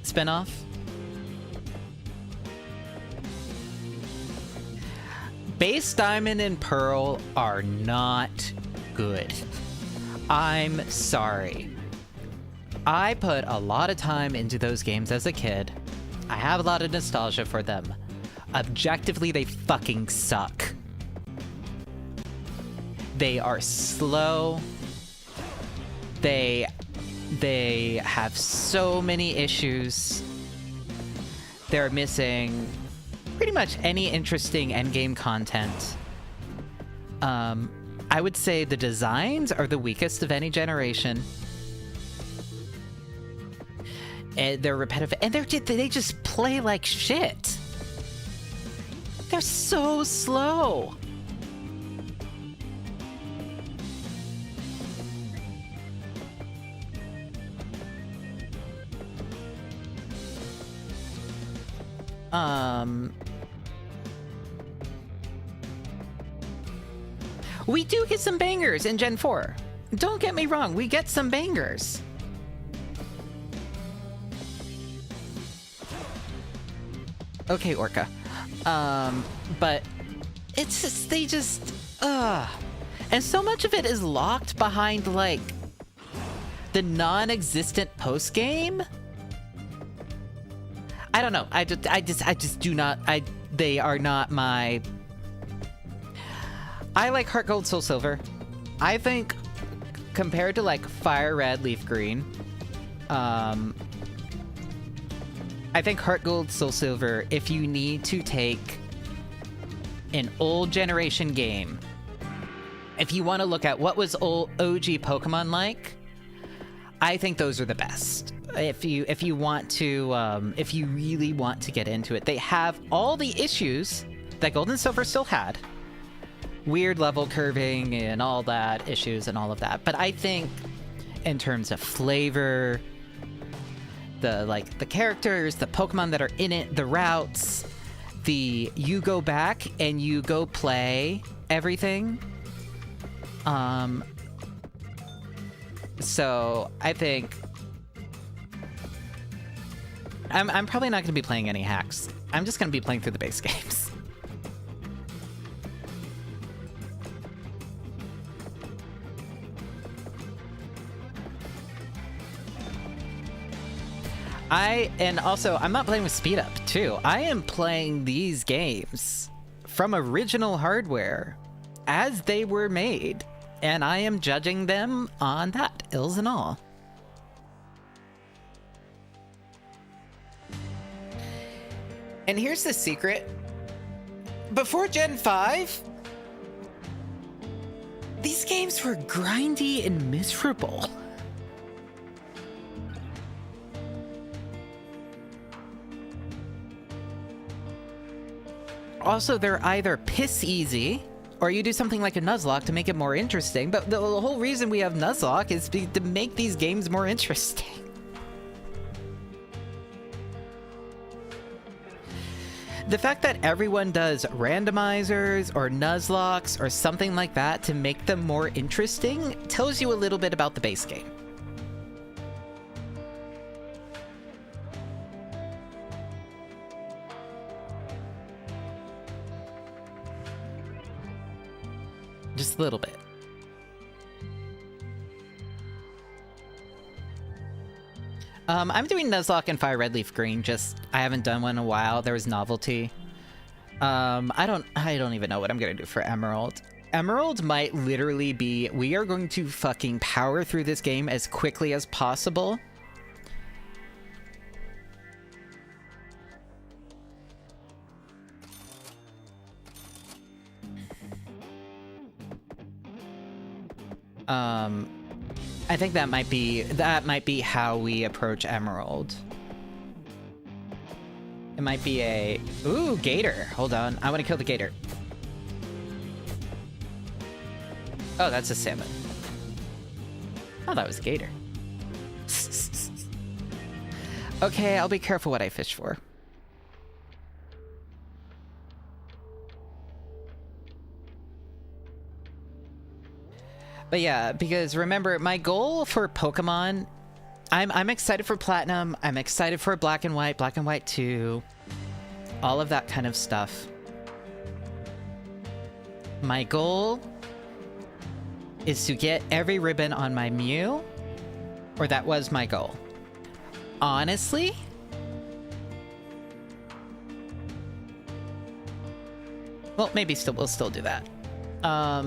spinoff? Base Diamond and Pearl are not good. I'm sorry. I put a lot of time into those games as a kid. I have a lot of nostalgia for them. Objectively, they fucking suck. They are slow. They have so many issues. They're missing pretty much any interesting endgame content. I would say the designs are the weakest of any generation. And they're repetitive, and they just play like shit. They're so slow. We do get some bangers in Gen 4. Don't get me wrong, we get some bangers. Okay, Orca. But it's just, they just, And so much of it is locked behind, like, the non-existent post-game. I don't know. I just do not, they are not my... I like Heart Gold, Soul Silver. I think, compared to, like, Fire Red, Leaf Green, I think Heart Gold, Soul Silver, if you need to take an old generation game, if you want to look at what was old OG Pokemon like, I think those are the best. If you want to, if you really want to get into it, they have all the issues that Gold and Silver still had. Weird level curving and all that issues and all of that. But I think in terms of flavor, the characters, the Pokemon that are in it, the routes, you go back and you go play everything. So I think I'm probably not going to be playing any hacks. I'm just going to be playing through the base games. And also, I'm not playing with speed up, too. I am playing these games from original hardware as they were made, and I am judging them on that, ills and all. And here's the secret. Before Gen 5, these games were grindy and miserable. Also, they're either piss easy, or you do something like a Nuzlocke to make it more interesting, but the whole reason we have Nuzlocke is to make these games more interesting. The fact that everyone does randomizers or Nuzlocks or something like that to make them more interesting tells you a little bit about the base game. Just a little bit. I'm doing Nuzlocke and Fire Red Leaf Green, just I haven't done one in a while. There was novelty. I don't even know what I'm gonna do for Emerald. Emerald might literally be, we are going to fucking power through this game as quickly as possible. I think that might be how we approach Emerald. It might be a... Ooh, gator. Hold on. I want to kill the gator. Oh, that's a salmon. Oh, that was a gator. Okay, I'll be careful what I fish for. But yeah, because remember, my goal for Pokemon, I'm excited for Platinum, I'm excited for Black and White 2, all of that kind of stuff. My goal is to get every ribbon on my Mew, or that was my goal. Honestly, Well, maybe we'll still do that. I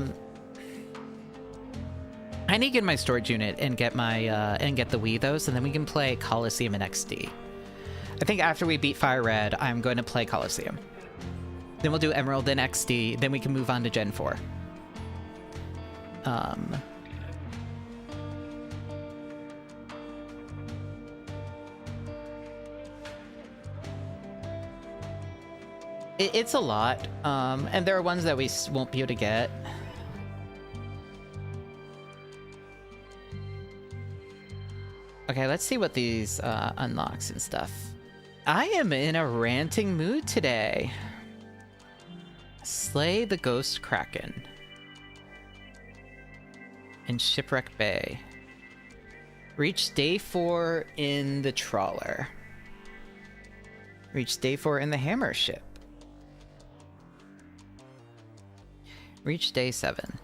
need to get my storage unit and get my and get the Wii though, so then we can play Coliseum and XD. I think after we beat Fire Red, I'm going to play Coliseum. Then we'll do Emerald and XD. Then we can move on to Gen 4. It's a lot, and there are ones that we won't be able to get. Okay, let's see what these unlocks and stuff. I am in a ranting mood today. Slay the Ghost Kraken. In Shipwreck Bay. Reach day 4 in the trawler. Reach day 4 in the hammer ship. Reach day 7.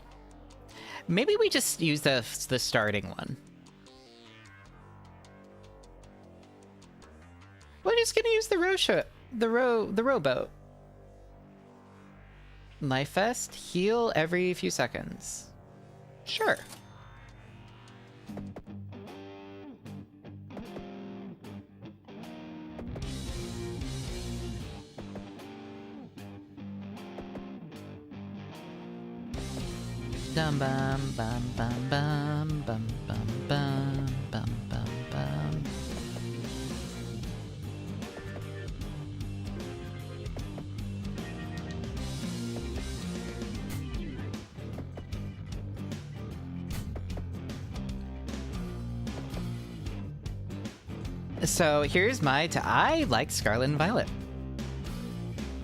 Maybe we just use the starting one. We're just gonna use the rowboat. Life Vest, heal every few seconds. Sure. Dum bum bum bum bum bum bum bum bum bum bum. So here's I liked Scarlet and Violet.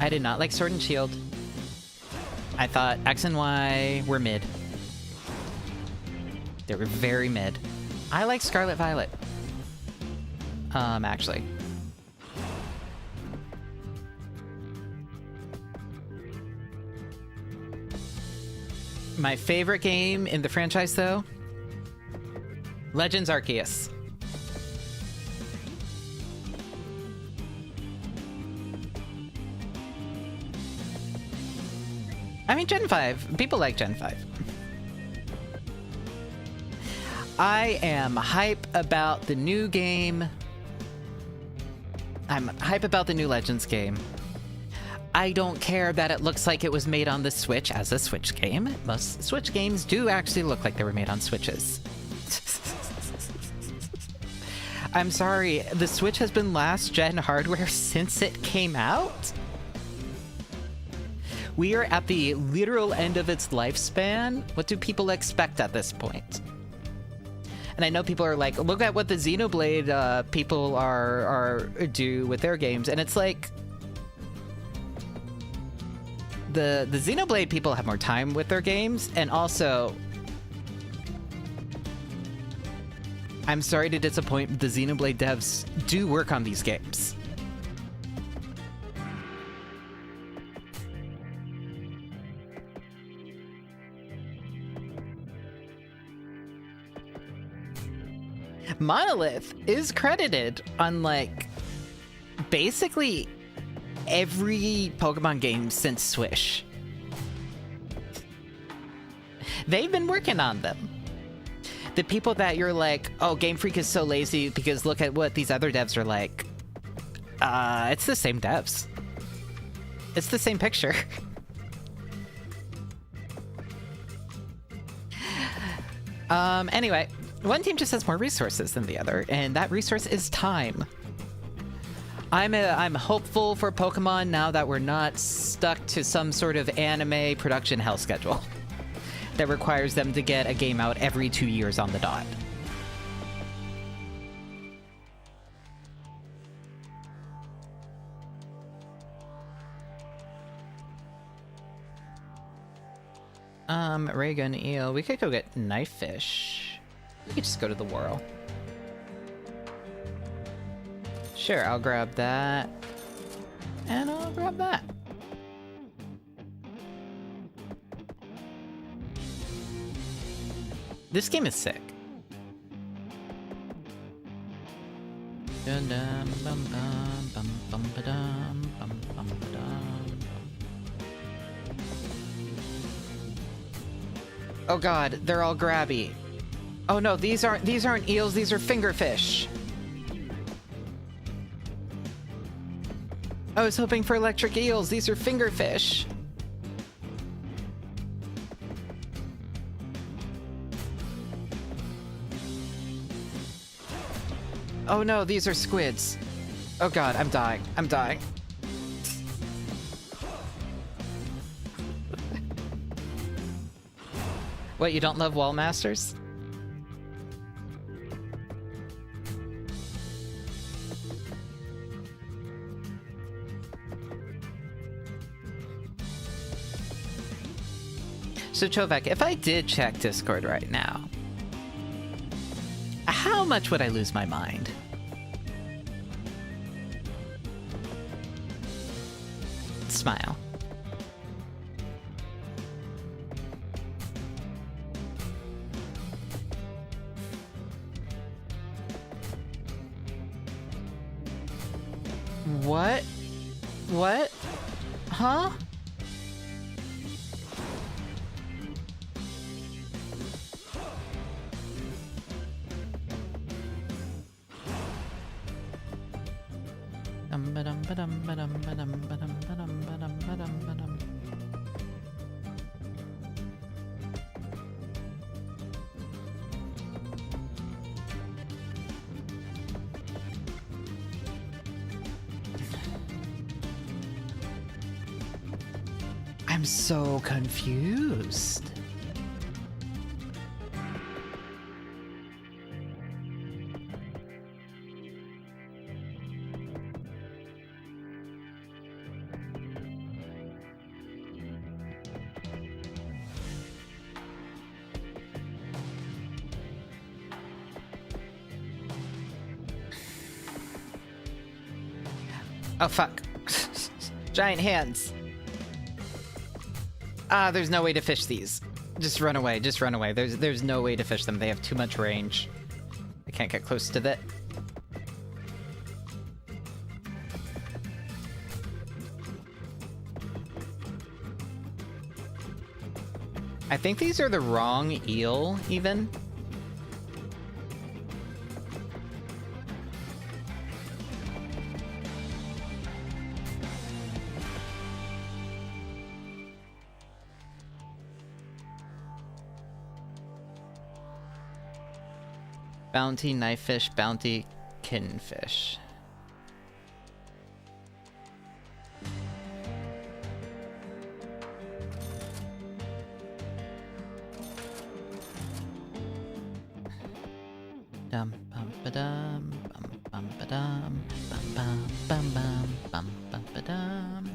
I did not like Sword and Shield. I thought X and Y were mid. They were very mid. I like Scarlet Violet. Actually. My favorite game in the franchise, though? Legends Arceus. I mean, Gen 5. People like Gen 5. I am hype about the new game. I'm hype about the new Legends game. I don't care that it looks like it was made on the Switch as a Switch game. Most Switch games do actually look like they were made on Switches. I'm sorry, the Switch has been last gen hardware since it came out? We are at the literal end of its lifespan. What do people expect at this point? And I know people are like, look at what the Xenoblade people are do with their games, and it's like the Xenoblade people have more time with their games, and also I'm sorry to disappoint, the Xenoblade devs do work on these games. Monolith is credited on, like, basically every Pokemon game since Swish. They've been working on them. The people that you're like, oh, Game Freak is so lazy because look at what these other devs are like. It's the same devs. It's the same picture. Anyway. One team just has more resources than the other, and that resource is time. I'm hopeful for Pokemon now that we're not stuck to some sort of anime production hell schedule that requires them to get a game out every 2 years on the dot. Ray Gun Eel. We could go get Knife Fish. We could just go to the Whirl. Sure, I'll grab that. And I'll grab that. This game is sick. Dun dun bum bum bum bum ba dum bum bum ba dum. Oh god, they're all grabby. Oh no, these aren't eels, these are fingerfish. I was hoping for electric eels, these are fingerfish. Oh no, these are squids. Oh god, I'm dying. I'm dying. What, you don't love wall masters? So Chovek, if I did check Discord right now, how much would I lose my mind? Smile. What? What? Huh? I'm so confused. Oh fuck. Giant hands. Ah, there's no way to fish these. Just run away, just run away. There's no way to fish them. They have too much range. I can't get close to that. I think these are the wrong eel, even. Bounty knife fish, bounty kinfish. Dum bum ba dum bum ba dum bum bum bum bum bum ba dum.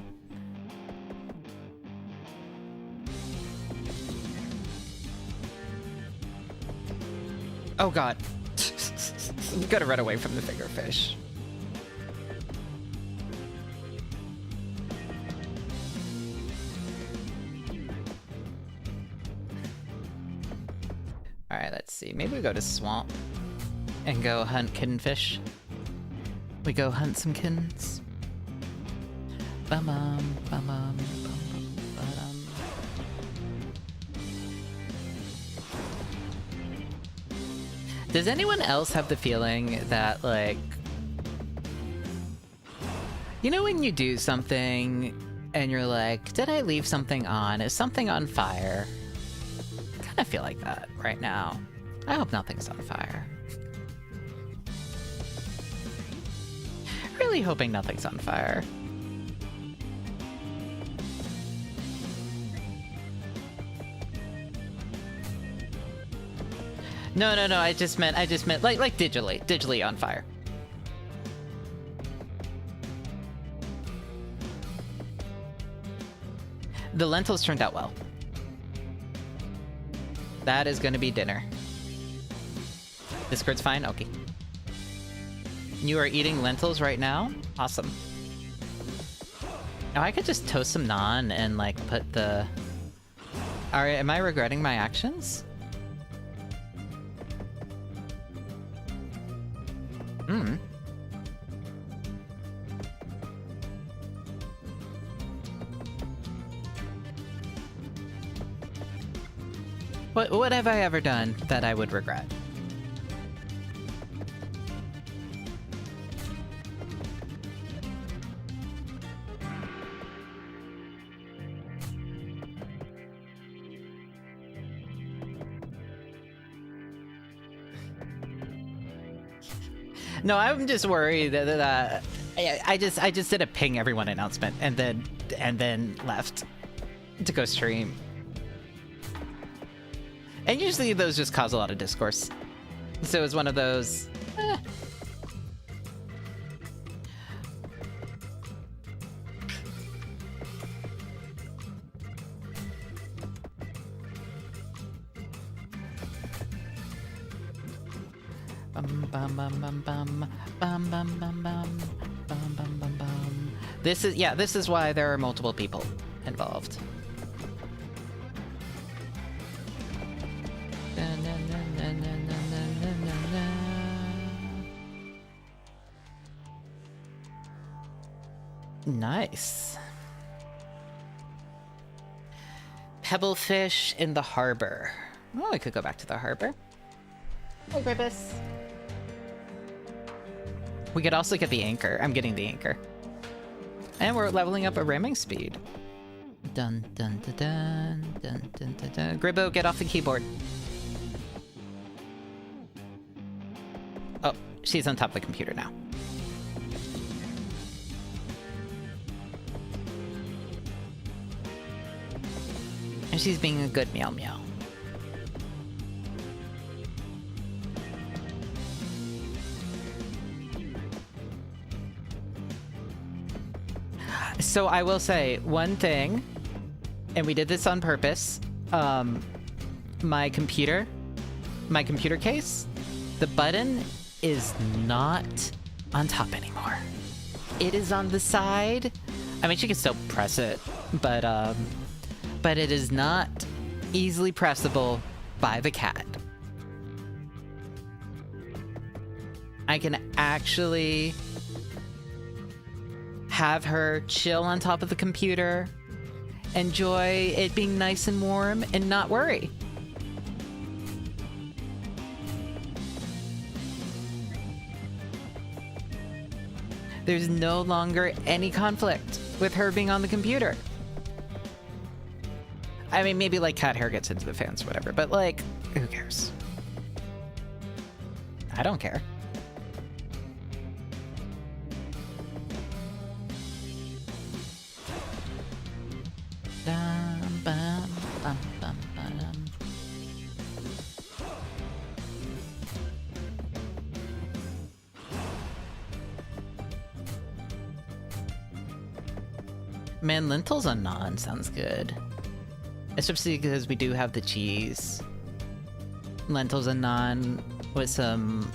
Oh god. You gotta run away from the fingerfish. Alright, let's see. Maybe we go to swamp and go hunt kinfish. We go hunt some kins. Bum-bum, bum-bum, bum-bum, ba-dum. Does anyone else have the feeling that, like, you know when you do something and you're like, did I leave something on? Is something on fire? I kind of feel like that right now. I hope nothing's on fire. Really hoping nothing's on fire. No, I just meant like digitally on fire. The lentils turned out well. That is gonna be dinner. Discord's fine? Okay. You are eating lentils right now? Awesome. Now I could just toast some naan and like put the... Alright, am I regretting my actions? Hmm. What have I ever done that I would regret? No, I'm just worried that I just did a ping everyone announcement and then left to go stream. And usually those just cause a lot of discourse. So it's one of those. This is why there are multiple people involved. Nice. Pebblefish in the harbor. Oh, we could go back to the harbor. Hey, Gribus. We could also get the anchor. I'm getting the anchor. And we're leveling up a ramming speed. Dun dun dun dun dun dun dun dun. Gribbo, get off the keyboard. Oh, she's on top of the computer now. And she's being a good meow meow. So I will say one thing, and we did this on purpose. My computer case, the button is not on top anymore. It is on the side. I mean, she can still press it, but it is not easily pressable by the cat. I can actually have her chill on top of the computer, enjoy it being nice and warm, and not worry. There's no longer any conflict with her being on the computer. I mean, maybe like cat hair gets into the fans or whatever, but like, who cares? I don't care. Man, lentils on naan sounds good. Especially because we do have the cheese. Lentils and naan with some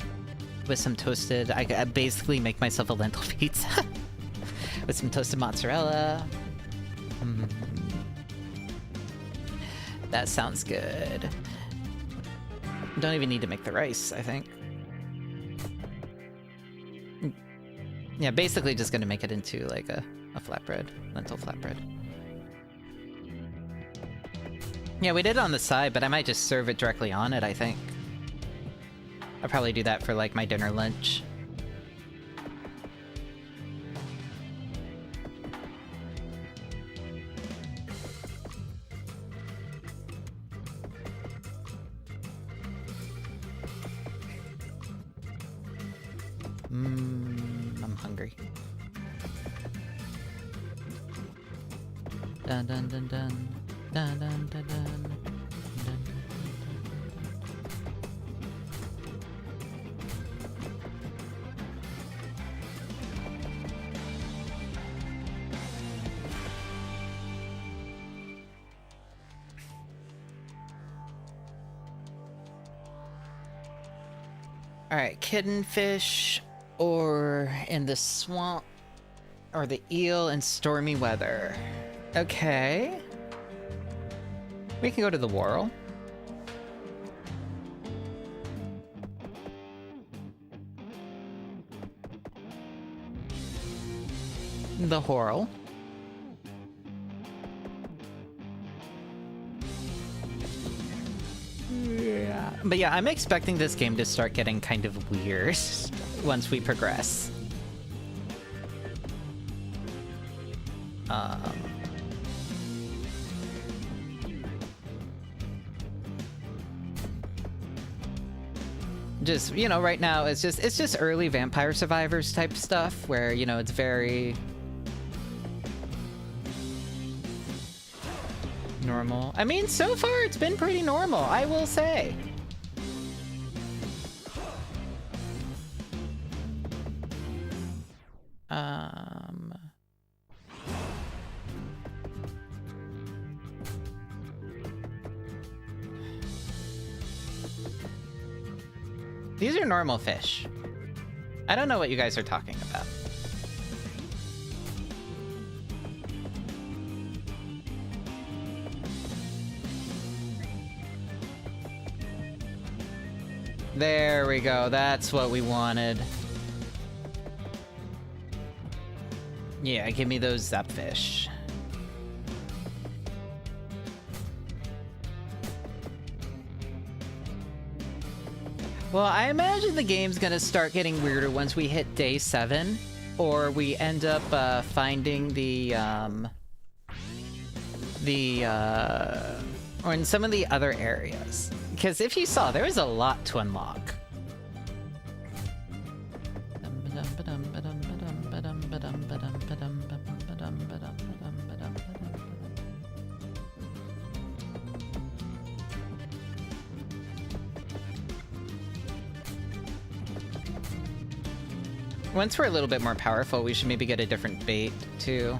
toasted. I basically make myself a lentil pizza with some toasted mozzarella. That sounds good. Don't even need to make the rice, I think. Yeah, basically just gonna make it into like a flatbread, lentil flatbread. Yeah, we did it on the side, but I might just serve it directly on it, I think. I'll probably do that for like my dinner lunch. I'm hungry. Dun dun dun dun. Dun, dun, dun, dun. Dun. All right, kittenfish or in the swamp or the eel in stormy weather. Okay. We can go to the Whorl. The Whorl. But yeah, I'm expecting this game to start getting kind of weird once we progress. Just, you know, right now it's just early Vampire Survivors type stuff where, you know, it's very normal. I mean, so far it's been pretty normal, I will say. These are normal fish. I don't know what you guys are talking about. There we go. That's what we wanted. Yeah, give me those zapfish. Well, I imagine the game's gonna start getting weirder once we hit day 7, or we end up finding or in some of the other areas. Because if you saw, there was a lot to unlock. Once we're a little bit more powerful, we should maybe get a different bait, too.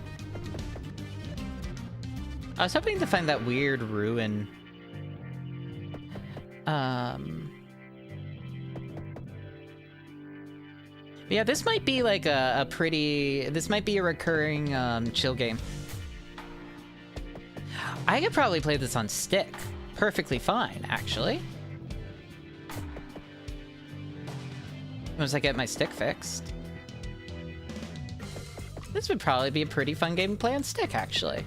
I was hoping to find that weird ruin. Yeah, this might be like a pretty... This might be a recurring chill game. I could probably play this on stick. Perfectly fine, actually. Once I get my stick fixed. This would probably be a pretty fun game to play on stick, actually.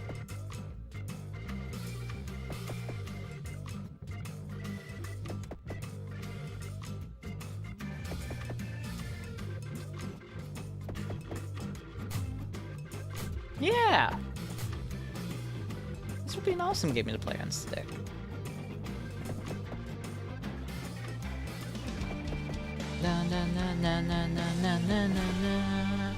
Yeah! This would be an awesome game to play on stick. Na na na na na na na na na.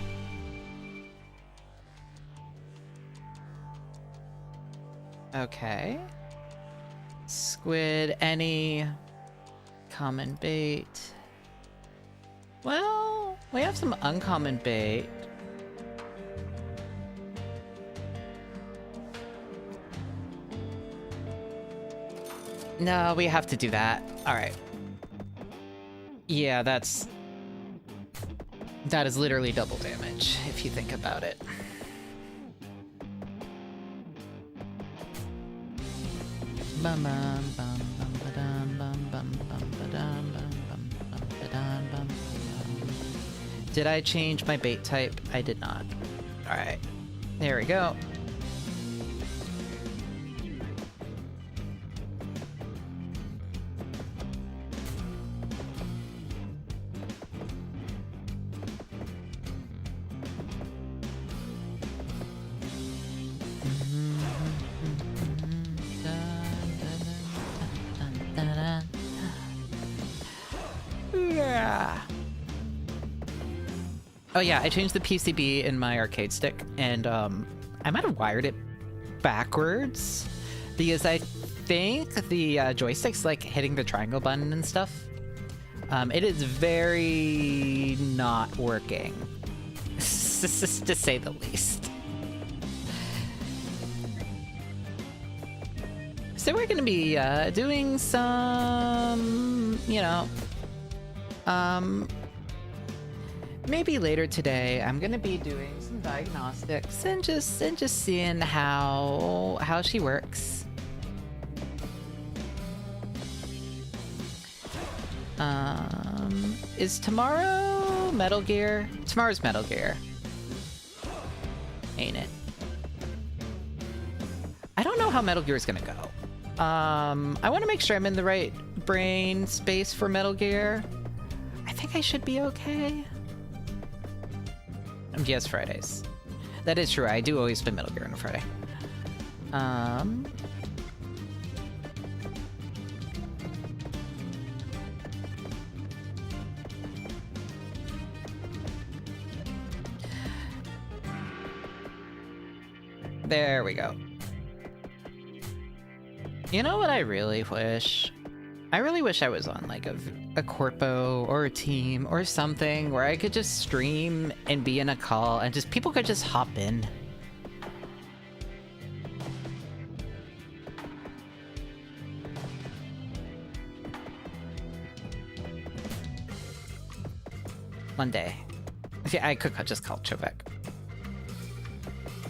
Okay. Squid, any common bait? Well, we have some uncommon bait. No, we have to do that. All right. Yeah, that is literally double damage, if you think about it. Bum bum bum bum ba-dum bum bum bum ba-dum bum bum bum ba-dum bum bum. Did I change my bait type? I did not. All right. There we go. Oh yeah, I changed the PCB in my arcade stick, and I might have wired it backwards because I think the joystick's like hitting the triangle button and stuff. It is very not working, to say the least. So we're gonna be doing some, you know, maybe later today, I'm gonna be doing some diagnostics and just seeing how she works. Is tomorrow Metal Gear? Tomorrow's Metal Gear, ain't it? I don't know how Metal Gear is gonna go. I want to make sure I'm in the right brain space for Metal Gear, I think I should be okay. Yes, Fridays. That is true. I do always play Metal Gear on a Friday. There we go. You know what I really wish? I really wish I was on like a corpo or a team or something where I could just stream and be in a call and just people could just hop in. One day. Yeah, I could just call Chovek.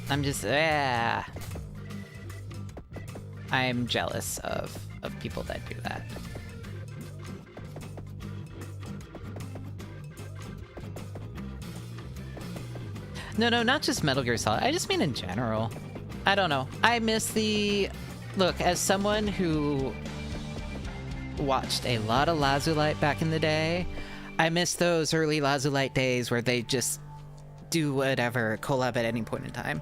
I'm just, I'm jealous of people that do that. No, not just Metal Gear Solid. I just mean in general. I don't know. I miss the... Look, as someone who watched a lot of Lazulite back in the day, I miss those early Lazulite days where they just do whatever, collab at any point in time.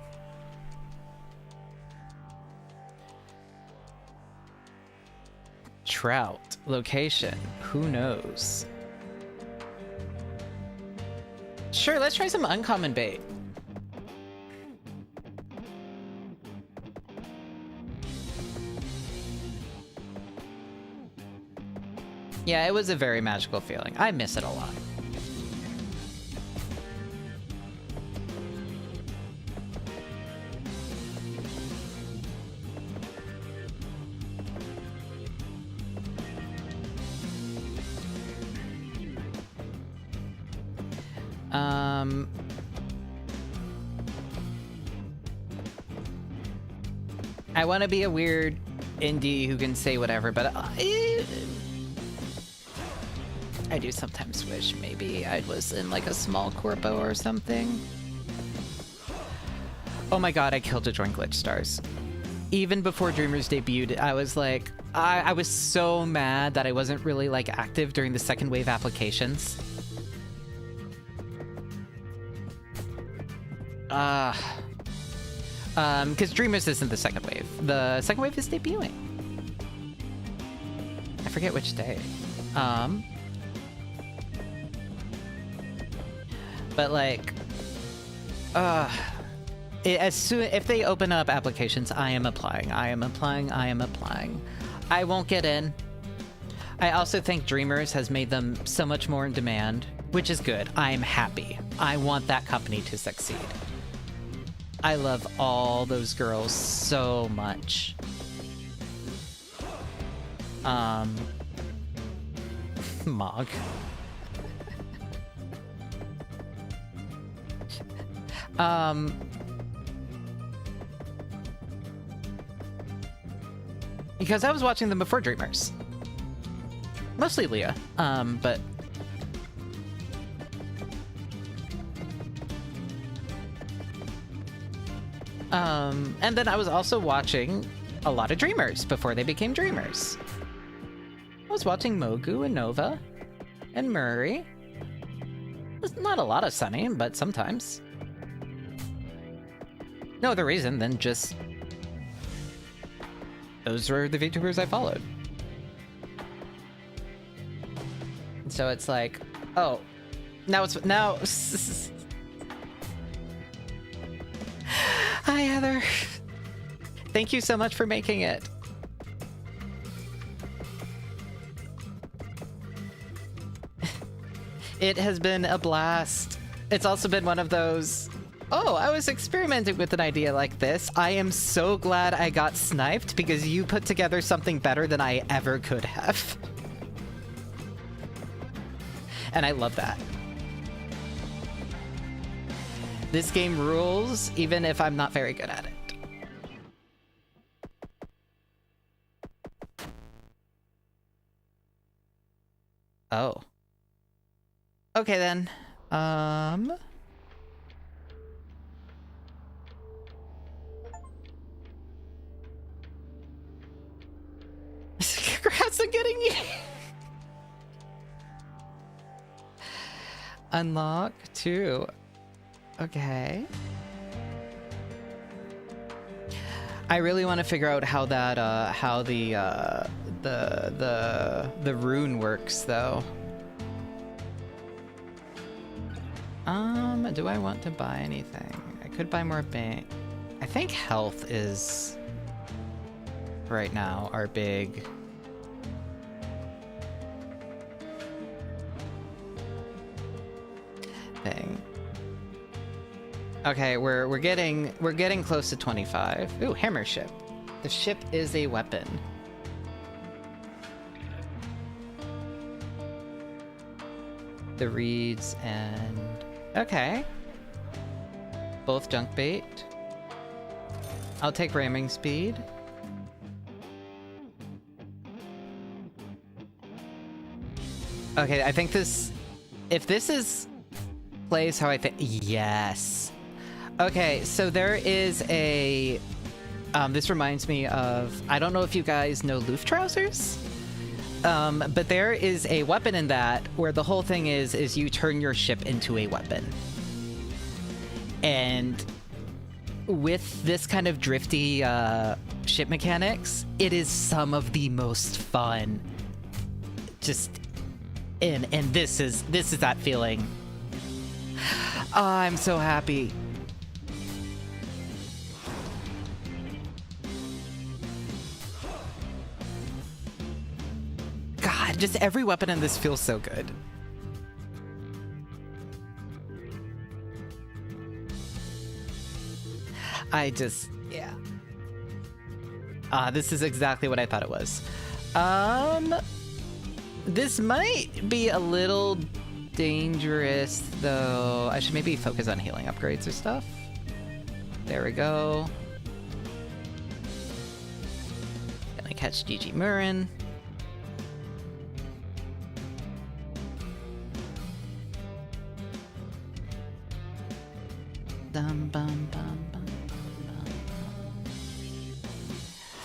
Trout. Location. Who knows? Sure, let's try some uncommon bait. Yeah, it was a very magical feeling. I miss it a lot. I want to be a weird indie who can say whatever, but I do sometimes wish maybe I was in like a small corpo or something. Oh my god, I killed to join Glitch Stars. Even before Dreamers debuted, I was like, I was so mad that I wasn't really like active during the second wave applications. Because Dreamers isn't the second wave. The second wave is debuting. I forget which day. But like, as soon if they open up applications, I am applying. I am applying. I am applying. I won't get in. I also think Dreamers has made them so much more in demand, which is good. I am happy. I want that company to succeed. I love all those girls so much. Mog. Because I was watching them before Dreamers. Mostly Leah, but... and then I was also watching a lot of Dreamers before they became Dreamers. I was watching Mogu and Nova and Murray. There's not a lot of Sunny, but sometimes. No other reason than just... those were the VTubers I followed. So it's like, oh, now it's... now... Hi, Heather. Thank you so much for making it. It has been a blast. It's also been one of those, oh, I was experimenting with an idea like this. I am so glad I got sniped because you put together something better than I ever could have. And I love that. This game rules, even if I'm not very good at it. Oh. Okay then. Congrats on getting you. Unlock 2. Okay. I really want to figure out how that how the rune works though. Do I want to buy anything? I could buy more bank. I think health is right now our big thing. Okay, we're getting close to 25. Ooh, hammer ship. The ship is a weapon. The reeds and okay. Both junk bait. I'll take ramming speed. Okay, I think this, if this is plays how I think, yes. Okay, so there is a, this reminds me of, I don't know if you guys know Loof Trousers? But there is a weapon in that where the whole thing is you turn your ship into a weapon. And with this kind of drifty ship mechanics, it is some of the most fun. Just, and this is that feeling. Oh, I'm so happy. God, just every weapon in this feels so good. Yeah. This is exactly what I thought it was. This might be a little dangerous, though. I should maybe focus on healing upgrades or stuff. There we go. Gonna catch GG Murren. Dum bum bum bum.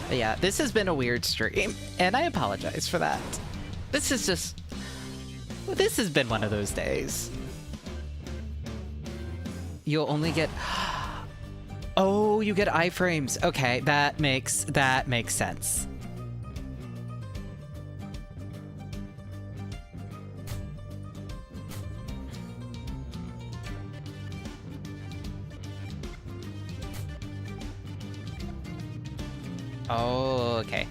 But yeah, this has been a weird stream, and I apologize for that. This is just... This has been one of those days. You'll only get... Oh, you get iframes. Okay, that makes sense. Oh, okay.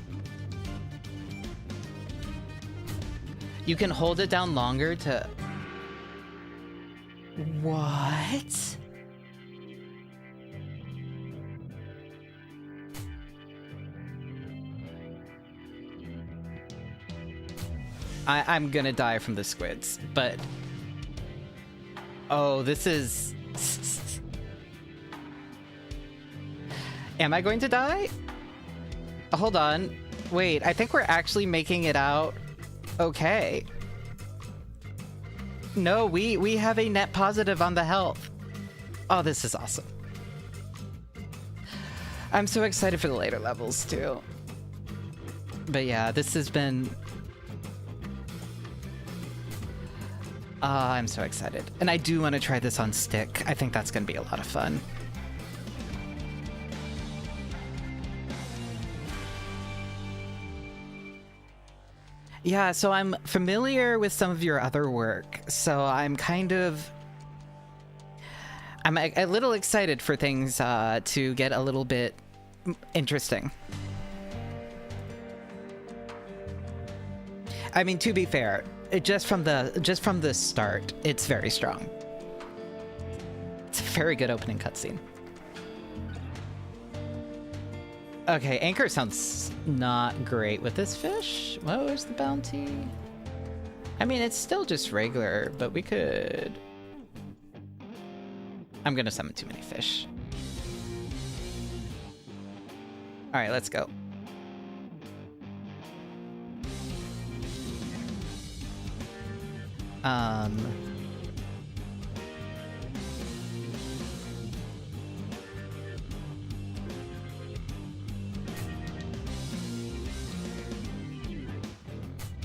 You can hold it down longer to... What? I'm gonna die from the squids, but... Oh, this is... Am I going to die? Hold on. Wait, I think we're actually making it out okay. No, we have a net positive on the health. Oh, this is awesome. I'm so excited for the later levels, too. But yeah, this has been... I'm so excited. And I do want to try this on stick. I think that's going to be a lot of fun. Yeah, so I'm familiar with some of your other work, so I'm kind of... I'm a little excited for things to get a little bit interesting. I mean, to be fair, just from the start, it's very strong. It's a very good opening cutscene. Okay, anchor sounds not great with this fish. What was the bounty? I mean, it's still just regular, but we could... I'm gonna summon too many fish. Alright, let's go.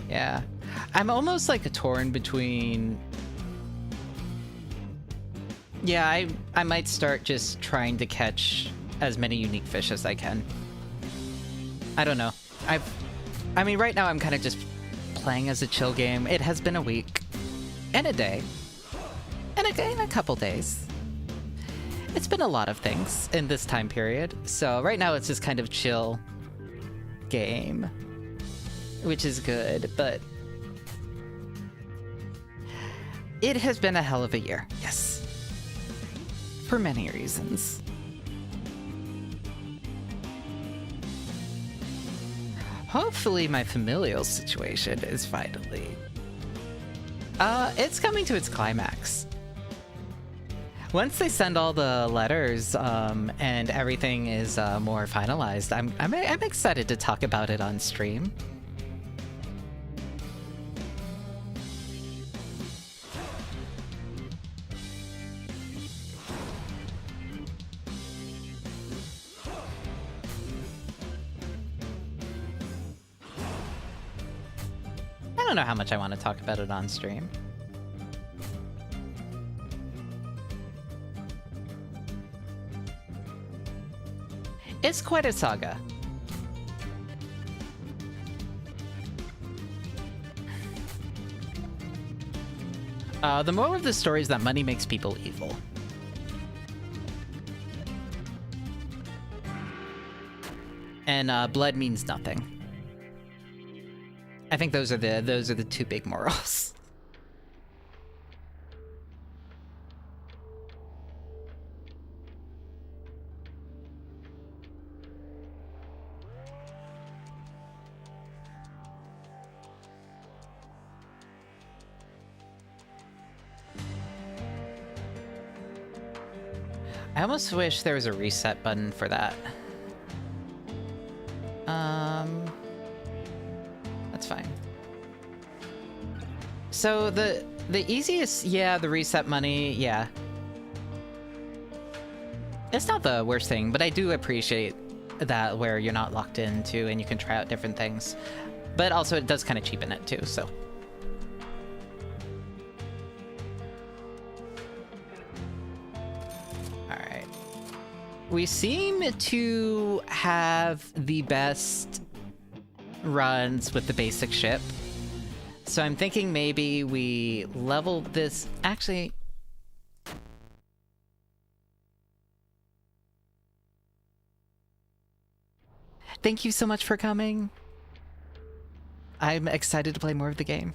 Yeah. I'm almost like torn between Yeah, I might start just trying to catch as many unique fish as I can. I don't know. I mean, right now I'm kind of just playing as a chill game. It has been a week. And a day. And a couple days. It's been a lot of things in this time period. So right now it's just kind of chill game. Which is good, but... it has been a hell of a year, yes. For many reasons. Hopefully my familial situation is finally... it's coming to its climax. Once they send all the letters, and everything is more finalized, I'm excited to talk about it on stream. I don't know how much I want to talk about it on stream. It's quite a saga. The moral of the story is that money makes people evil. And blood means nothing. I think those are the two big morals. I almost wish there was a reset button for that. That's fine. So the easiest, yeah, the reset money, yeah. It's not the worst thing, but I do appreciate that where you're not locked into and you can try out different things. But also it does kind of cheapen it too, so. Alright. We seem to have the best runs with the basic ship. So I'm thinking maybe we level this... Actually... Thank you so much for coming. I'm excited to play more of the game.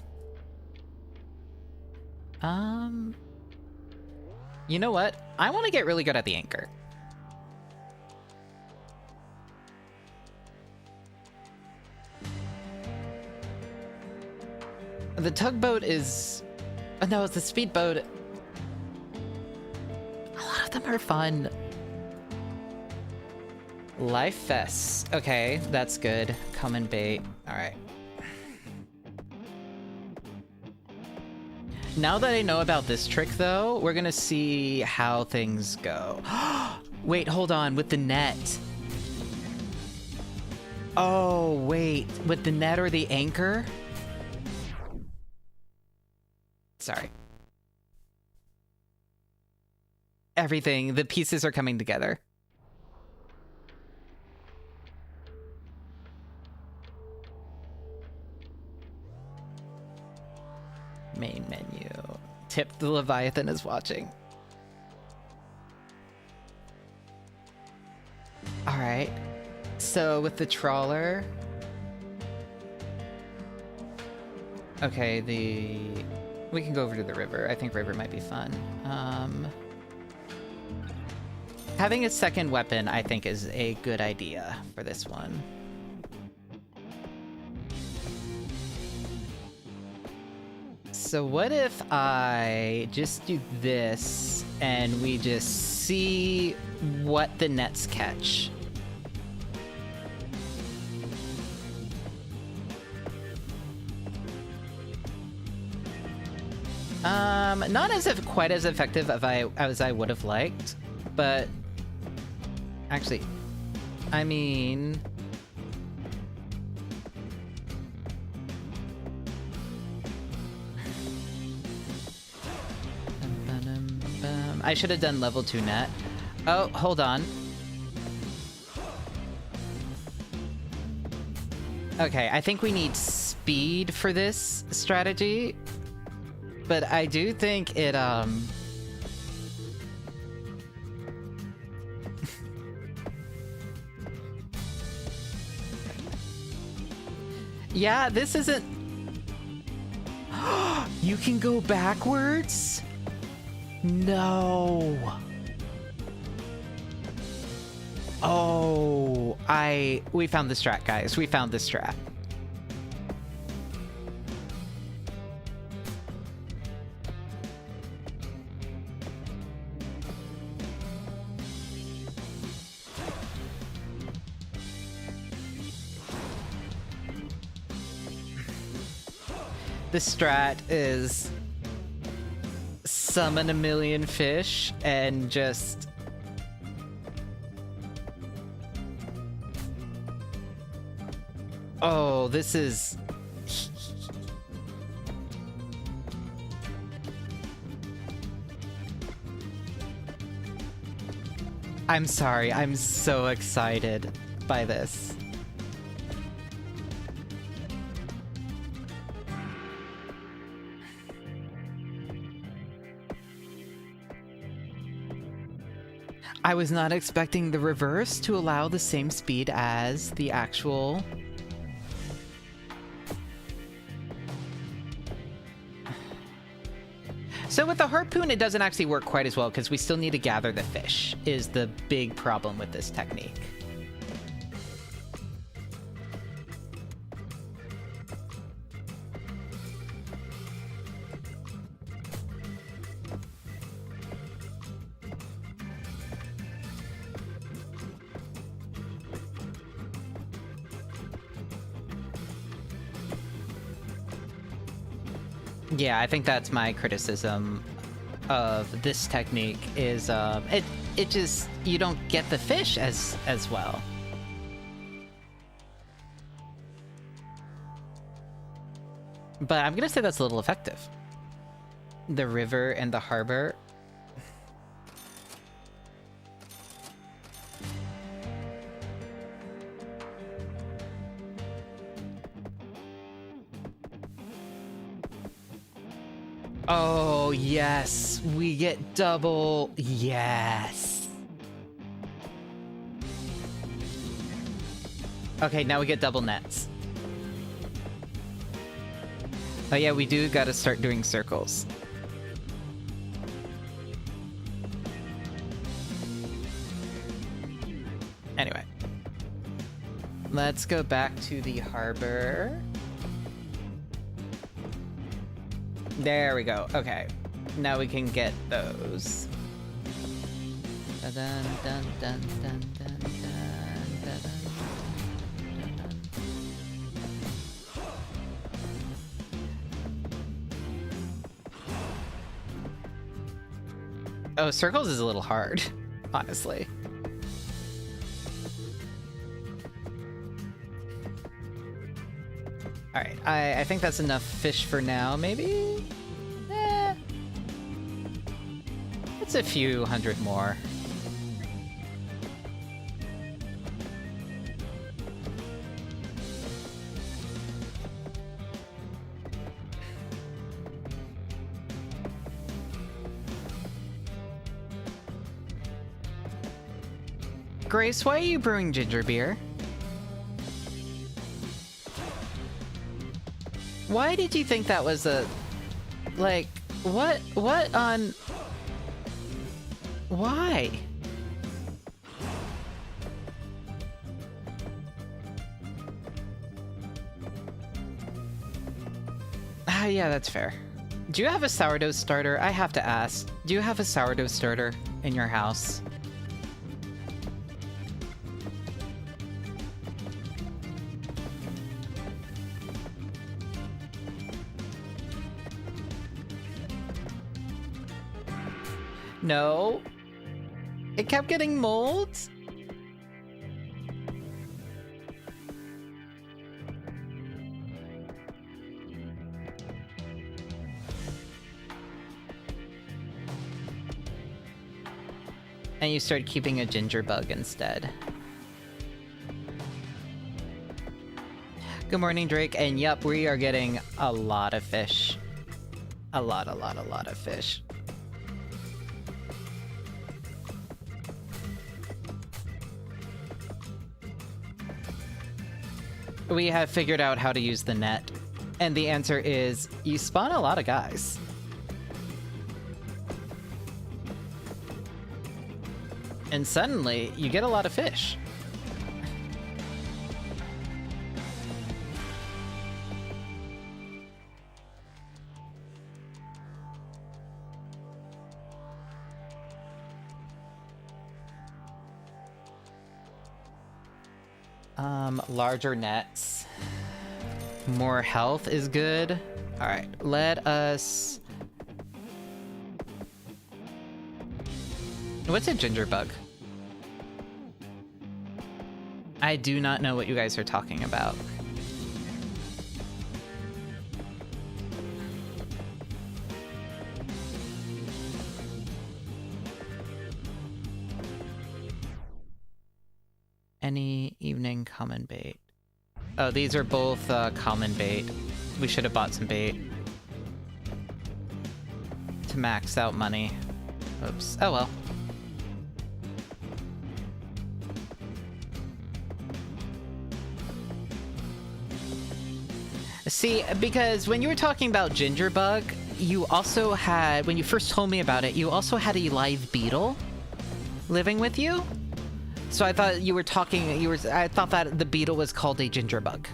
You know what? I want to get really good at the anchor. The tugboat is... Oh, no, it's the speedboat. A lot of them are fun. Life vests. Okay, that's good. Common bait. Alright. Now that I know about this trick, though, we're gonna see how things go. Wait, hold on. With the net. Oh, wait. With the net or the anchor? Sorry. Everything. The pieces are coming together. Main menu. Tip the Leviathan is watching. Alright. So with the trawler... Okay, we can go over to the river. I think river might be fun. Having a second weapon, I think, is a good idea for this one. So what if I just do this and we just see what the nets catch? Not as if quite as effective as I would have liked, but actually, I mean, I should have done level 2 net. Oh, hold on. Okay, I think we need speed for this strategy. But I do think it, yeah, this isn't... You can go backwards? No. Oh, we found the strat, guys. We found the strat. The strat is summon a million fish and just... Oh, this is... I'm sorry, I'm so excited by this. I was not expecting the reverse to allow the same speed as the actual... So with the harpoon, it doesn't actually work quite as well because we still need to gather the fish, is the big problem with this technique. Yeah, I think that's my criticism of this technique is it just, you don't get the fish as well. But I'm gonna say that's a little effective. The river and the harbor. Oh, yes. We get double. Yes. Okay, now we get double nets. Oh yeah, we do gotta start doing circles. Anyway. Let's go back to the harbor. There we go. Okay. Now we can get those. Dun, dun, dun, dun, dun, dun, dun, dun. Oh, circles is a little hard, honestly. Alright, I think that's enough fish for now, maybe? It's a few hundred more. Grace, why are you brewing ginger beer? Why did you think that was a... Like, what on... Why? Ah, yeah, that's fair. Do you have a sourdough starter? I have to ask. Do you have a sourdough starter in your house? No. It kept getting mold? And you start keeping a ginger bug instead. Good morning, Drake. And yep, we are getting a lot of fish. A lot of fish. We have figured out how to use the net. And the answer is, you spawn a lot of guys. And suddenly, you get a lot of fish. Larger nets. More health is good. Alright, let us... What's a ginger bug? I do not know what you guys are talking about. Any evening common bait. Oh, these are both common bait. We should have bought some bait. To max out money. Oops. Oh well. See, because when you were talking about ginger bug, you also had, when you first told me about it, you also had a live beetle living with you. So I thought you were talking, I thought that the beetle was called a ginger bug.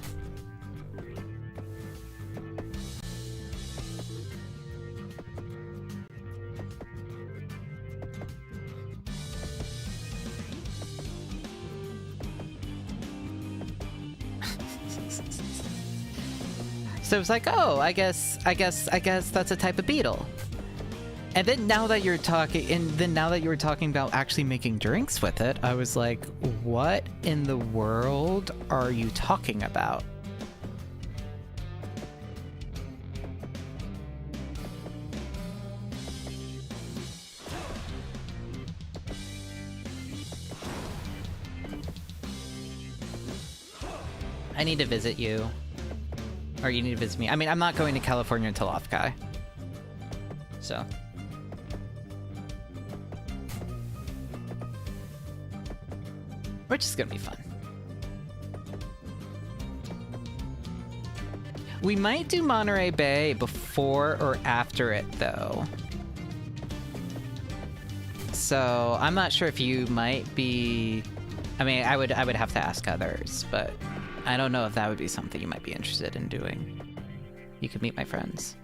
So it was like, oh, I guess that's a type of beetle. And then now that you're talking, you were talking about actually making drinks with it, I was like, what in the world are you talking about? I need to visit you. Or you need to visit me. I mean, I'm not going to California until off-Kai. So. Which is gonna be fun. We might do Monterey Bay before or after it, though. So, I'm not sure if you might be... I mean, I would have to ask others, but... I don't know if that would be something you might be interested in doing. You could meet my friends.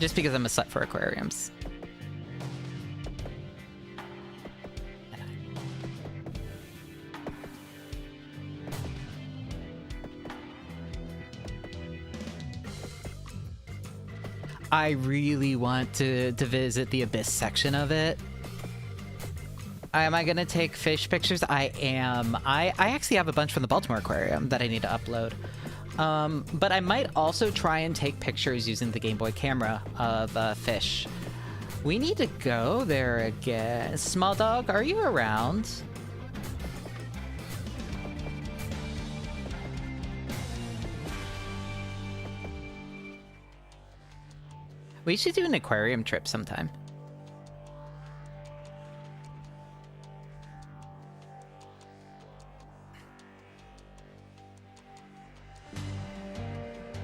Just because I'm a slut for aquariums. I really want to visit the Abyss section of it. Am I gonna take fish pictures? I am. I actually have a bunch from the Baltimore Aquarium that I need to upload. But I might also try and take pictures using the Game Boy camera of fish. We need to go there again. Small dog, are you around? We should do an aquarium trip sometime.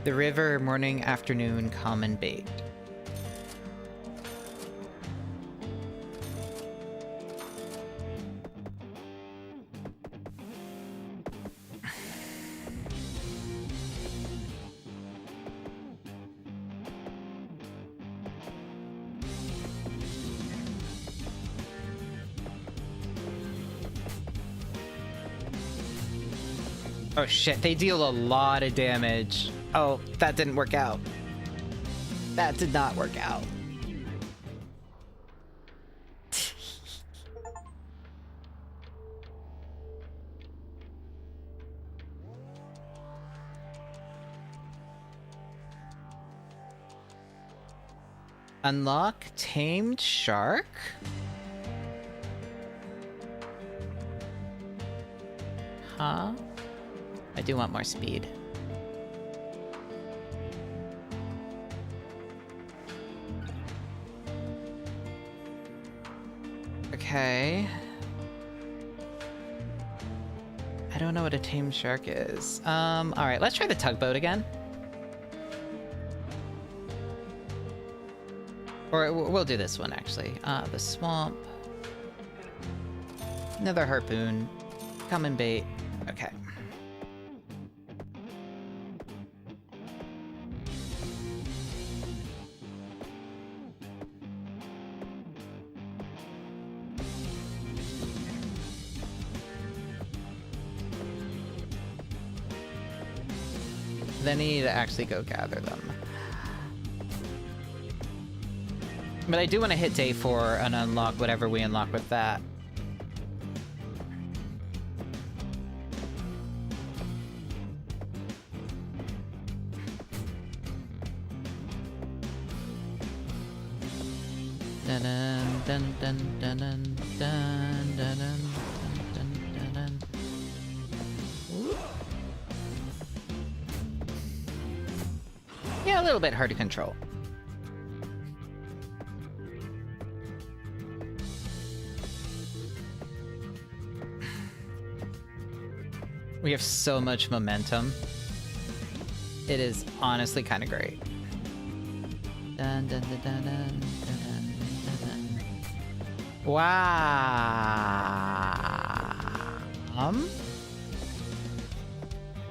The river, morning, afternoon, common bait. Oh shit, they deal a lot of damage. Oh, that didn't work out. That did not work out. Unlock tamed shark? Huh? I do want more speed. Okay. I don't know what a tamed shark is. Alright, let's try the tugboat again. Or we'll do this one, actually. The swamp. Another harpoon. Common bait. Okay. Then I need to actually go gather them. But I do want to hit day 4 and unlock whatever we unlock with that. Dun dun dun dun dun dun dun dun dun dun dun. Yeah, a little bit hard to control. We have so much momentum. It is honestly kind of great. Dun, dun, dun, dun, dun, dun, dun, dun. Wow.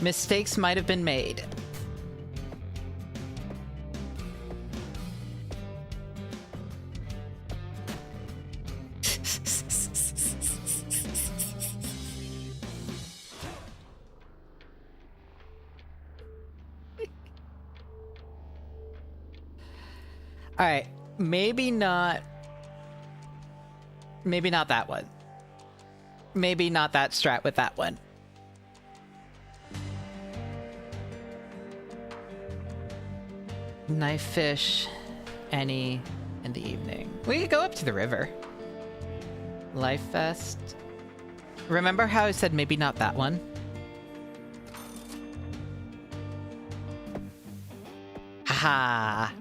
Mistakes might have been made. Alright, maybe not that one. Maybe not that strat with that one. Knife fish, any in the evening. We could go up to the river. Life vest. Remember how I said maybe not that one? Haha.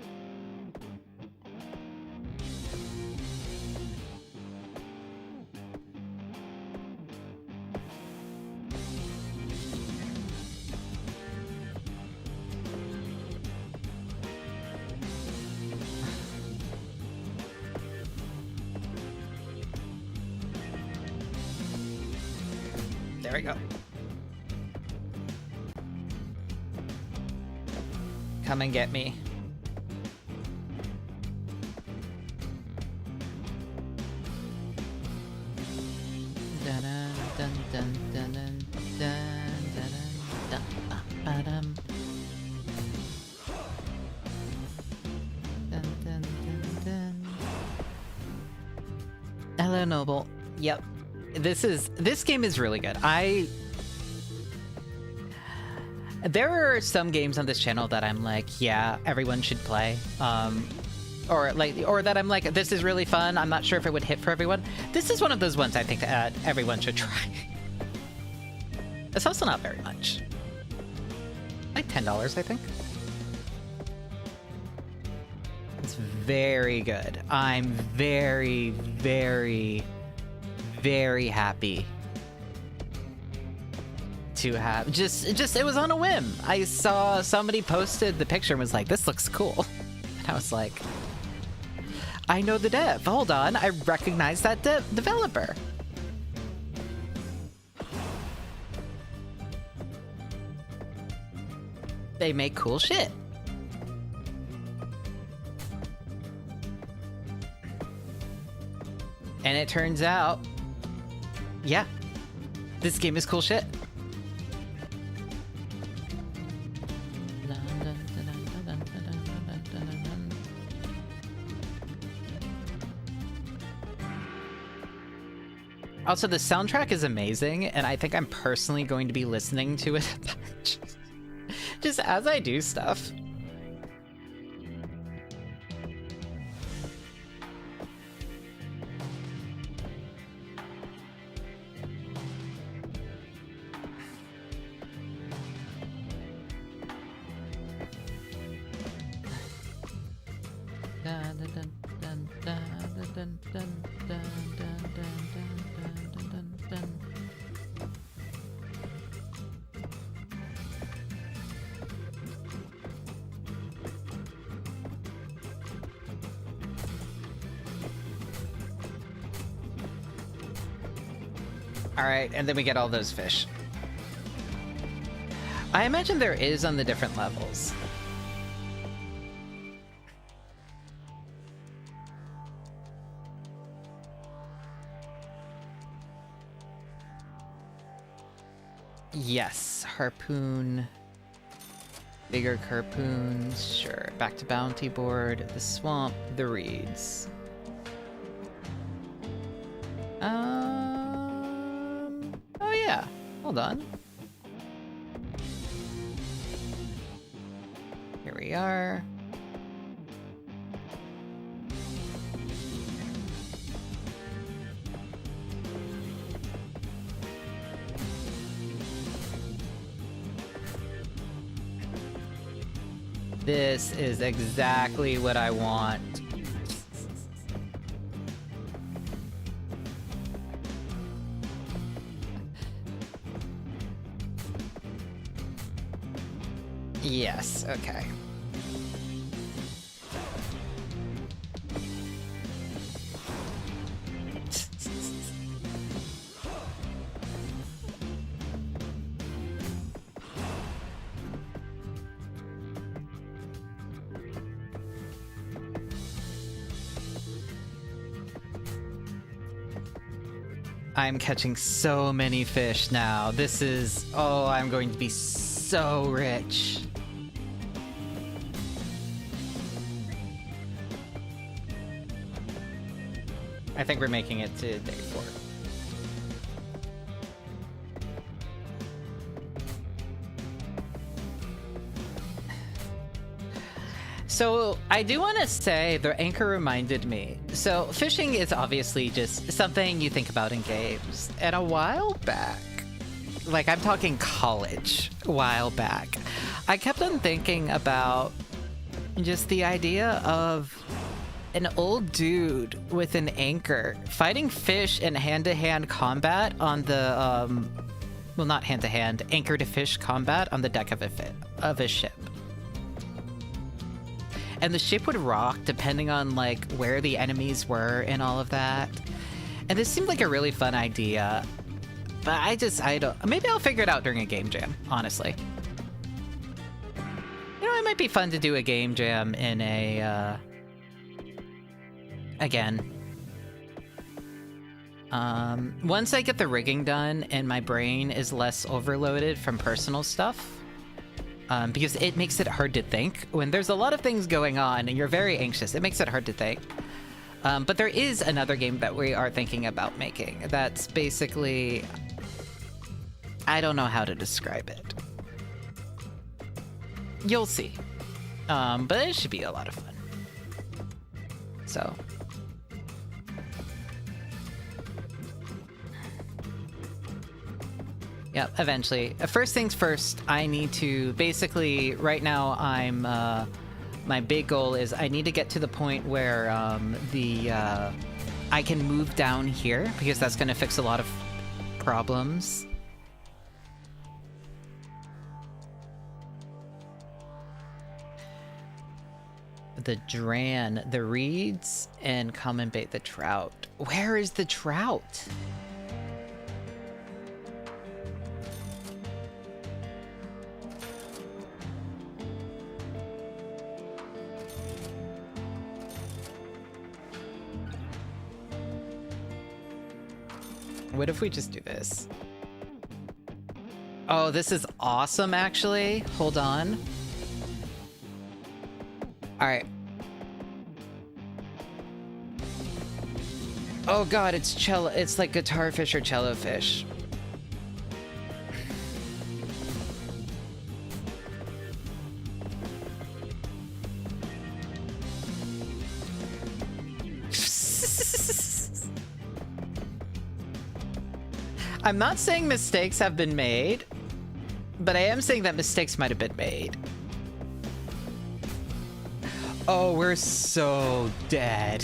There we go. Come and get me. Dun dun dun dun dun dun dun dun dun dun dun dun. Hello, Noble. Yep. This game is really good. There are some games on this channel that I'm like, yeah, everyone should play. Or that I'm like, this is really fun. I'm not sure if it would hit for everyone. This is one of those ones I think everyone should try. It's also not very much. Like $10, I think. It's very good. I'm very, very, very happy to have just it was on a whim. I saw somebody posted the picture and was like, this looks cool. And I was like, I know the dev. Hold on, I recognize that developer. They make cool shit. And it turns out, yeah, this game is cool shit. Also, the soundtrack is amazing, and I think I'm personally going to be listening to it just as I do stuff. Alright, and then we get all those fish. I imagine there is on the different levels. Yes, harpoon. Bigger harpoons, sure. Back to bounty board, the swamp, the reeds. Oh yeah, hold on. Here we are. This is exactly what I want. Yes, okay. I'm catching so many fish now. This is... oh, I'm going to be so rich. I think we're making it to day 4. So I do want to say the anchor reminded me. So fishing is obviously just something you think about in games. And a while back, like I'm talking college, a while back, I kept on thinking about just the idea of an old dude with an anchor fighting fish in hand-to-hand combat on the, well, not hand-to-hand, anchor-to-fish combat on the deck of a ship. And the ship would rock depending on, like, where the enemies were and all of that. And this seemed like a really fun idea. But I don't... maybe I'll figure it out during a game jam, honestly. You know, it might be fun to do a game jam in a, again. Once I get the rigging done and my brain is less overloaded from personal stuff, because it makes it hard to think. When there's a lot of things going on and you're very anxious, it makes it hard to think. But there is another game that we are thinking about making that's basically... I don't know how to describe it. You'll see. But it should be a lot of fun. So... yeah, eventually. First things first, I need to basically, right now I'm, my big goal is I need to get to the point where I can move down here, because that's going to fix a lot of problems. The Dran, the reeds, and come and bait the trout. Where is the trout? What if we just do this? Oh, this is awesome, actually. Hold on. All right. Oh god, it's cello. It's like guitar fish or cello fish. I'm not saying mistakes have been made, but I am saying that mistakes might have been made. Oh, we're so dead.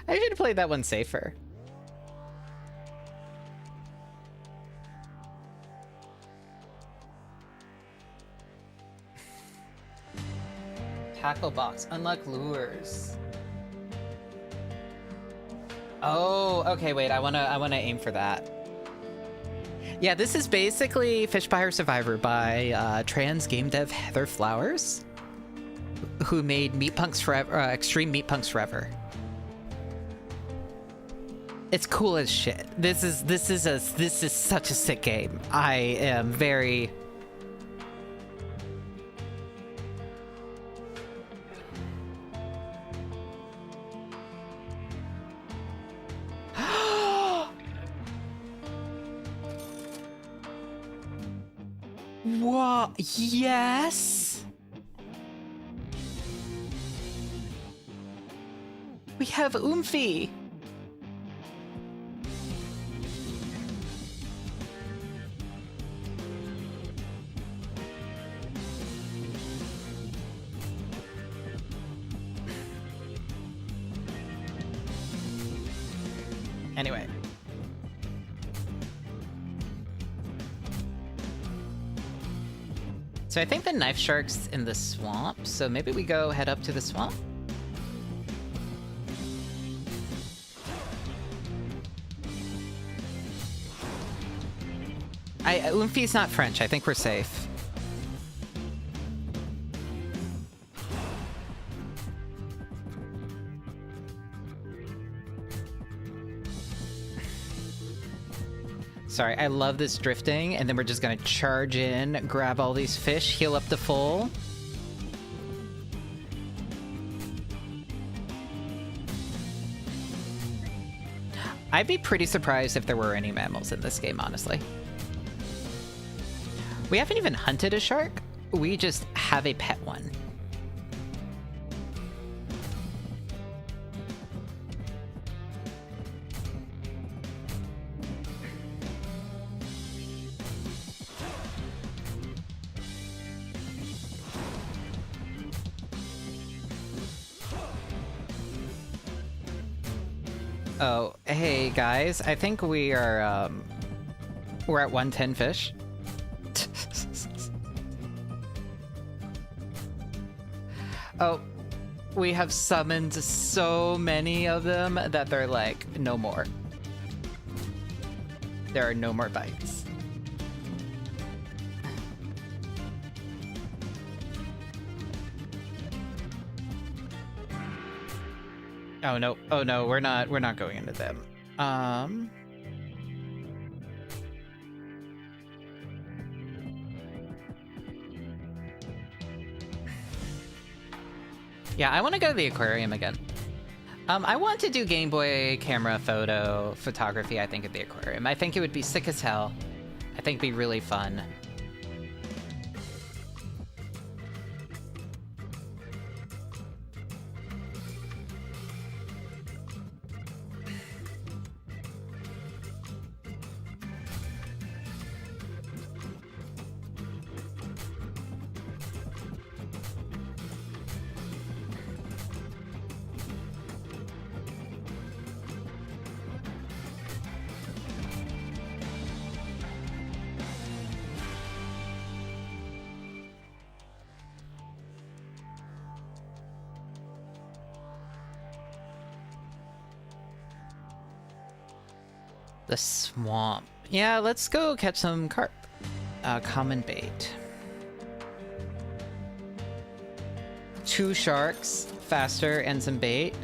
I should have played that one safer. tackle box. Unlock lures. Oh, okay, wait, I wanna aim for that. Yeah, this is basically Fish Buyer Survivor by trans game dev Heather Flowers, who made Meat Punks Forever, Extreme Meat Punks Forever. It's cool as shit. This is such a sick game. I am very... What? Yes? We have Oomphy. Anyway. So I think the knife shark's in the swamp, so maybe we go head up to the swamp? Oomphy's not French, I think we're safe. Sorry, I love this drifting, and then we're just gonna charge in, grab all these fish, heal up to full. I'd be pretty surprised if there were any mammals in this game, honestly. We haven't even hunted a shark, we just have a pet one. Oh, hey guys, I think we are, we're at 110 fish. Oh, we have summoned so many of them that they're like, no more. There are no more bites. Oh no, we're not going into them. Yeah, I want to go to the aquarium again. I want to do Game Boy camera photography, I think, at the aquarium. I think it would be sick as hell. I think it'd be really fun. The swamp. Yeah, let's go catch some carp. Common bait. 2 sharks, faster, and some bait.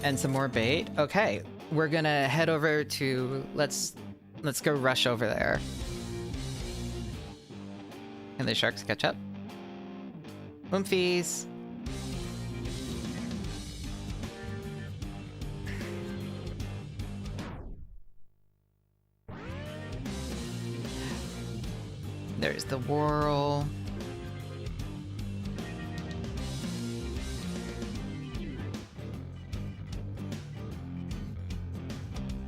And some more bait. Okay, we're gonna head over to... Let's go rush over there. Can the sharks catch up? Oomphies. There's the whirl.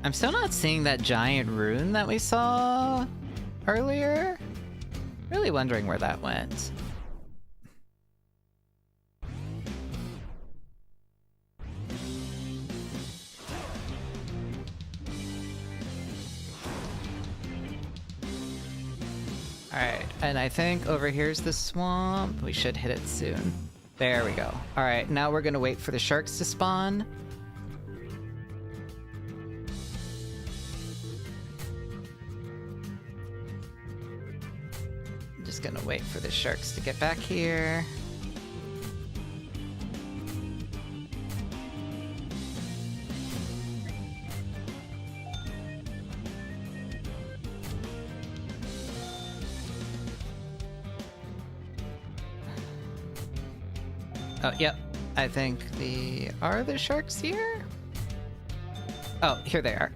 I'm still not seeing that giant rune that we saw earlier. Really wondering where that went. Alright, and I think over here's the swamp. We should hit it soon. There we go. Alright, now we're gonna wait for the sharks to spawn. I'm just gonna wait for the sharks to get back here. Oh, yep. I think are the sharks here? Oh, here they are.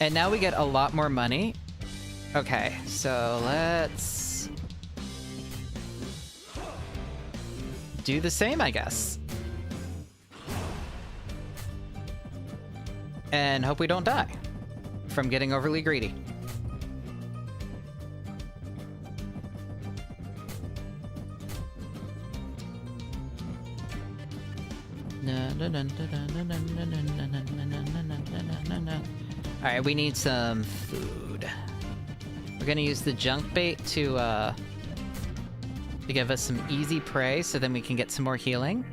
And now we get a lot more money. Okay, so let's do the same, I guess. And hope we don't die from getting overly greedy. Alright, we need some food. We're gonna use the junk bait to give us some easy prey so then we can get some more healing.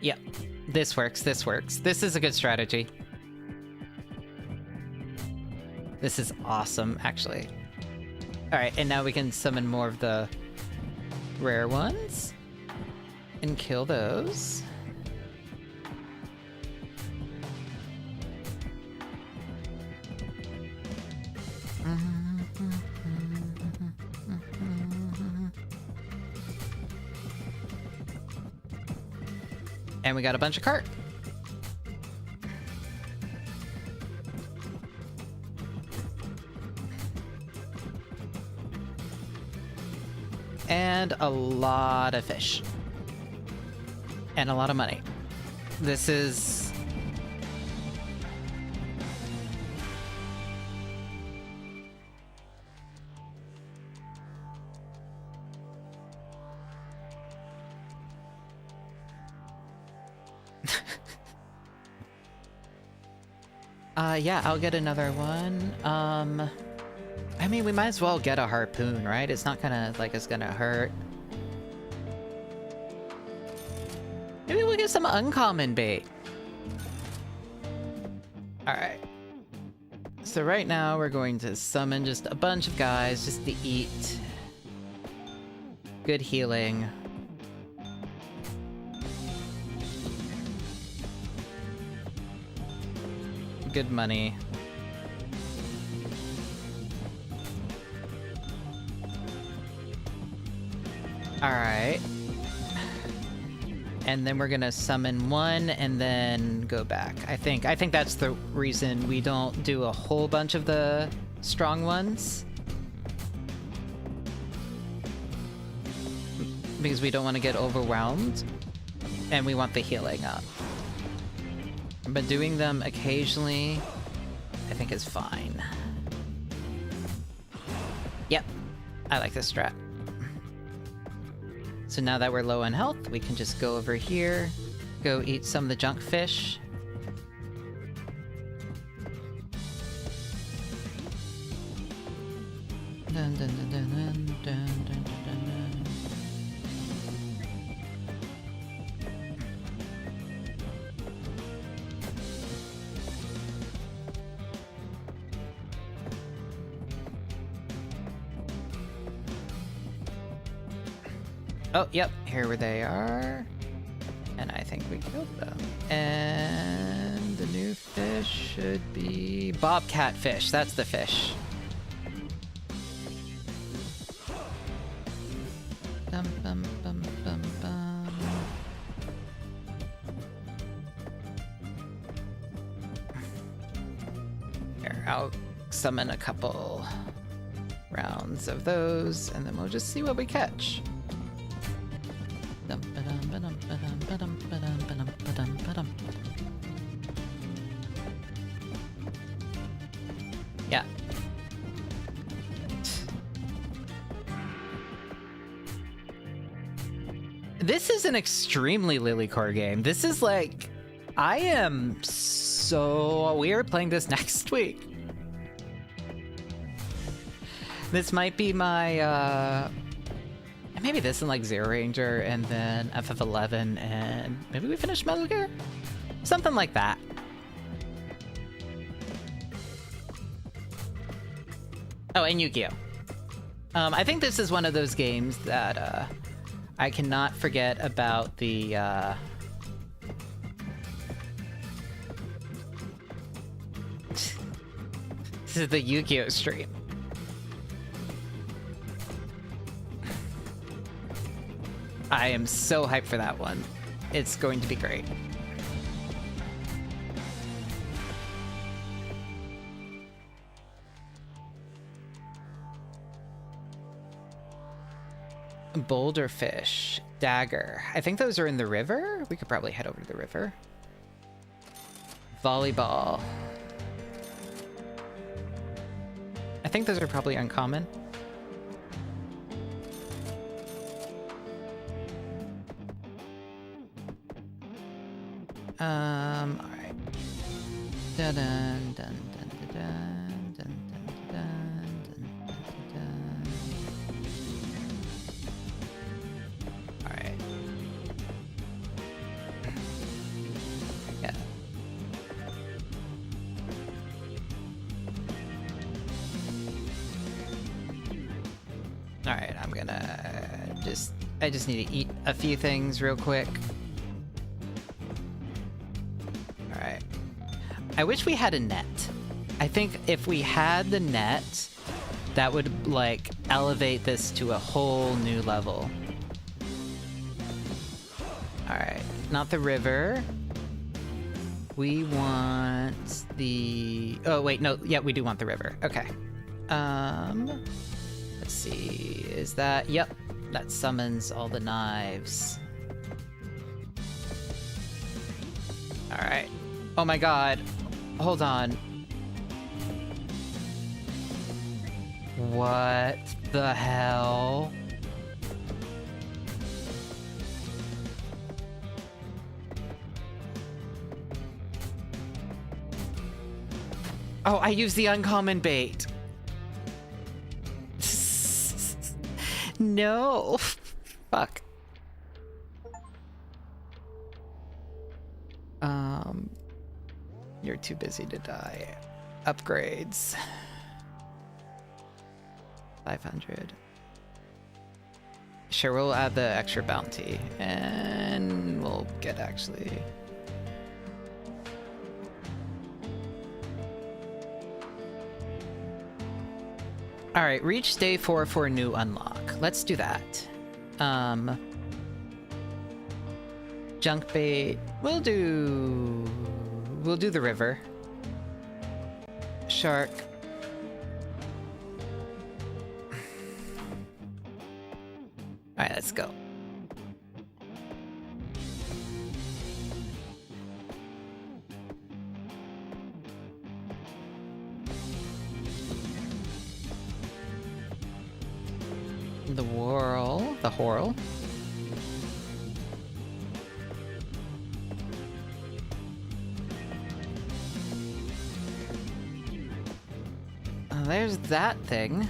Yep, this works, this works. This is a good strategy. This is awesome, actually. Alright, and now we can summon more of the rare ones and kill those. And we got a bunch of cart. And a lot of fish. And a lot of money. This is... yeah, I'll get another one. I mean, we might as well get a harpoon, right? It's not gonna, like, it's gonna hurt. Maybe we'll get some uncommon bait. Alright. So right now, we're going to summon just a bunch of guys just to eat. Good healing. Good money. Alright. And then we're gonna summon one and then go back. I think that's the reason we don't do a whole bunch of the strong ones. Because we don't want to get overwhelmed. And we want the healing up. But doing them occasionally, I think is fine. Yep, I like this strat. So now that we're low on health, we can just go over here, go eat some of the junk fish. Dun, dun, dun, dun, dun, dun, dun, dun, dun. Oh, yep, here where they are. And I think we killed them. And the new fish should be bobcat fish. That's the fish. Bum, bum, bum, bum, bum. Here, I'll summon a couple rounds of those, and then we'll just see what we catch. Yeah. This is an extremely Lilycore game. This is like... I am so... We are playing this next week. This might be my, maybe this in like Zero Ranger and then FF11 and maybe we finish Metal Gear? Something like that. Oh, and Yu-Gi-Oh! I think this is one of those games that, I cannot forget about the, This is the Yu-Gi-Oh! Stream. I am so hyped for that one. It's going to be great. Boulderfish, dagger. I think those are in the river. We could probably head over to the river. Volleyball. I think those are probably uncommon. All right. Dun dun dun dun dun dun dun dun dun. All right. Yeah. All right. I'm gonna I just need to eat a few things real quick. I wish we had a net. I think if we had the net, that would, like, elevate this to a whole new level. Alright, not the river. We want the... Oh, wait, no, yeah, we do want the river. Okay. Let's see, is that... Yep, that summons all the knives. Alright. Oh my god. Hold on. What the hell? Oh, I used the uncommon bait. No. Fuck. You're too busy to die. Upgrades. 500. Sure, we'll add the extra bounty. And we'll get actually... Alright, reach day 4 for a new unlock. Let's do that. Junk bait. We'll do the river. Shark. Alright, let's go. The whirl. The whirl. There's that thing.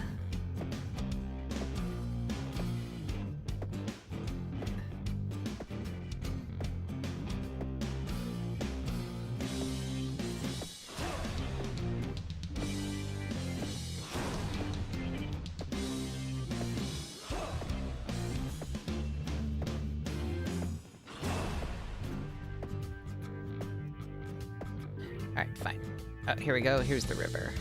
All right, fine. Oh, here we go. Here's the river.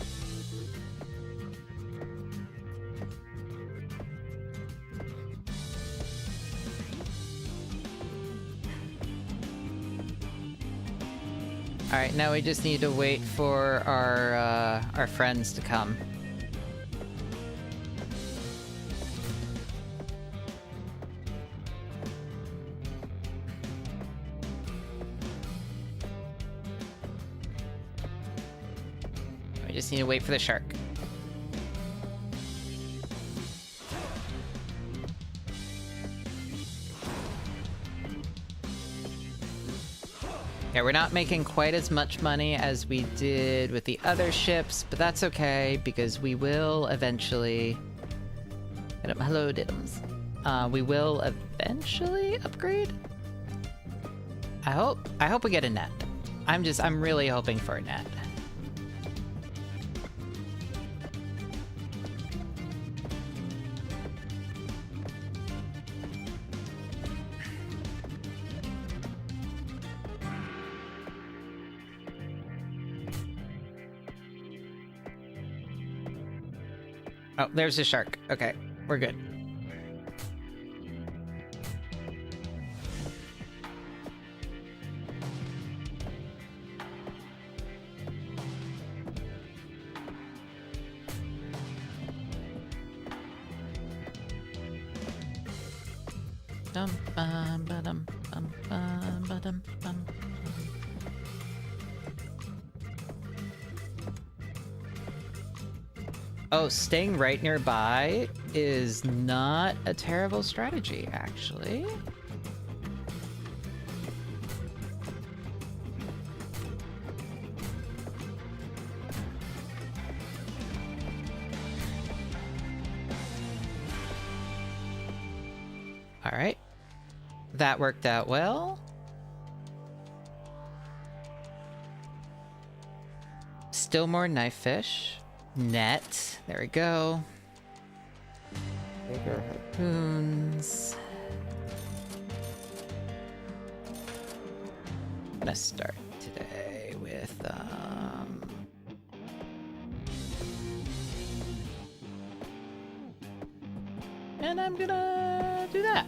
All right, now we just need to wait for our friends to come. We just need to wait for the shark. Yeah, we're not making quite as much money as we did with the other ships, but that's okay because we will eventually Hello, Diddums. We will eventually upgrade. I hope we get a net. I'm really hoping for a net. Oh, there's a shark. Okay, we're good. Oh, staying right nearby is not a terrible strategy, actually. All right. That worked out well. Still more knife fish. Net. There we go. Bigger harpoons. I'm gonna start today with and I'm gonna do that.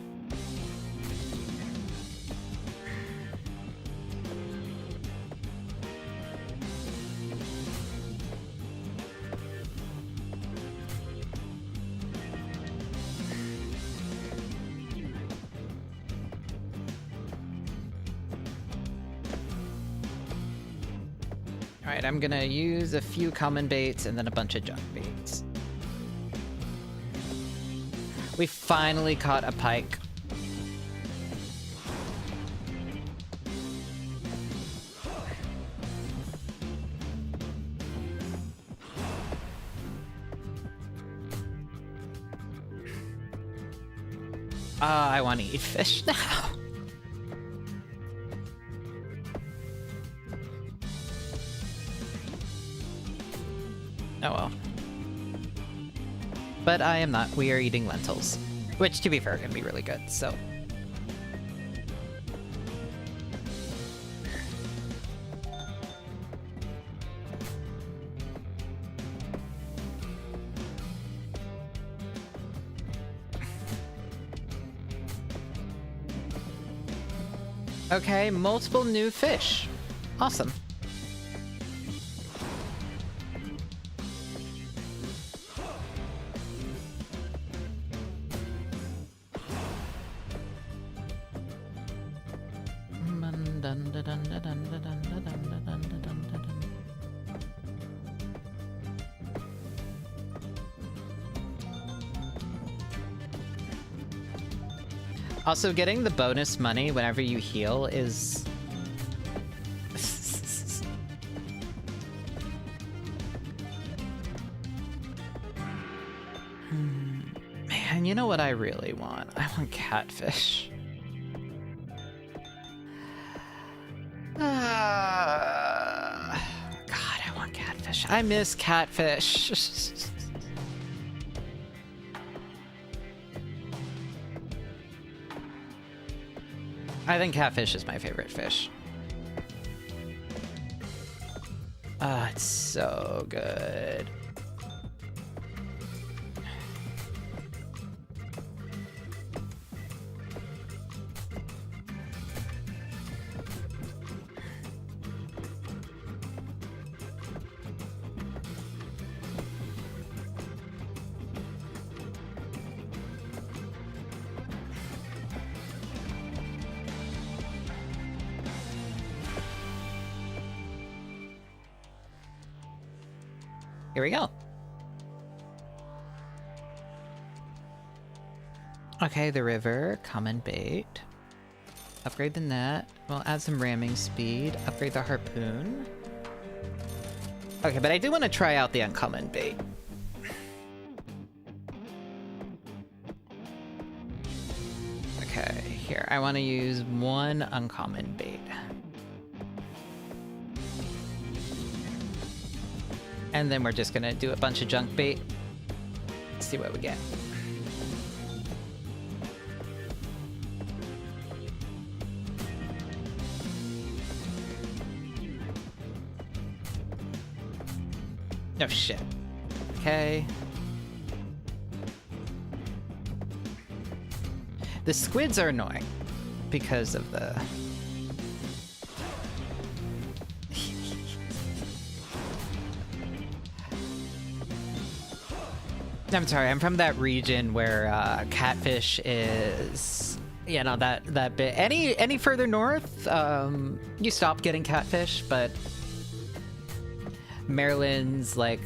Alright, I'm gonna use a few common baits and then a bunch of junk baits. We finally caught a pike. I want to eat fish now. Oh well. But I am not. We are eating lentils. Which, to be fair, can be really good, so. Okay, multiple new fish. Awesome. Also, getting the bonus money whenever you heal is... Man, you know what I really want? I want catfish. God, I want catfish. I miss catfish. I think catfish is my favorite fish. Ah, it's so good. Here we go. Okay, the river, common bait. Upgrade the net. We'll add some ramming speed. Upgrade the harpoon. Okay, but I do want to try out the uncommon bait. Okay, here. I want to use one uncommon bait. And then we're just gonna do a bunch of junk bait. See what we get. Oh shit. Okay. The squids are annoying because of the... I'm sorry, I'm from that region where catfish is, you know, that bit. Any further north, you stop getting catfish, but Maryland still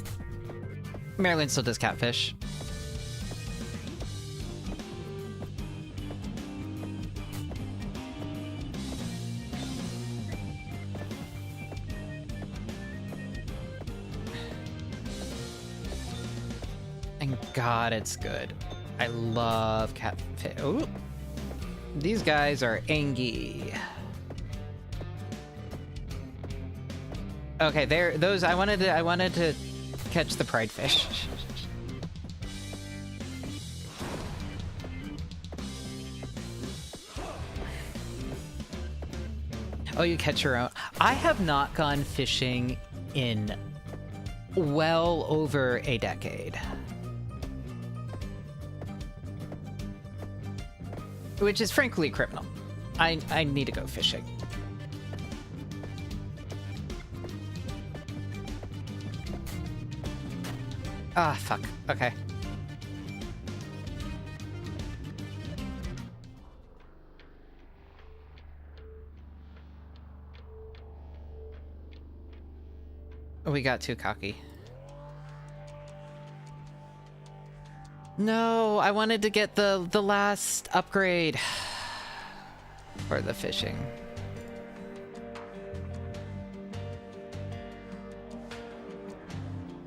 does catfish. And God, it's good. I love catfish. Ooh. These guys are angy. Okay, those I wanted to catch the pride fish. Oh, you catch your own. I have not gone fishing in well over a decade. Which is frankly criminal. I need to go fishing. Ah, fuck. Okay. We got too cocky. No, I wanted to get the last upgrade for the fishing.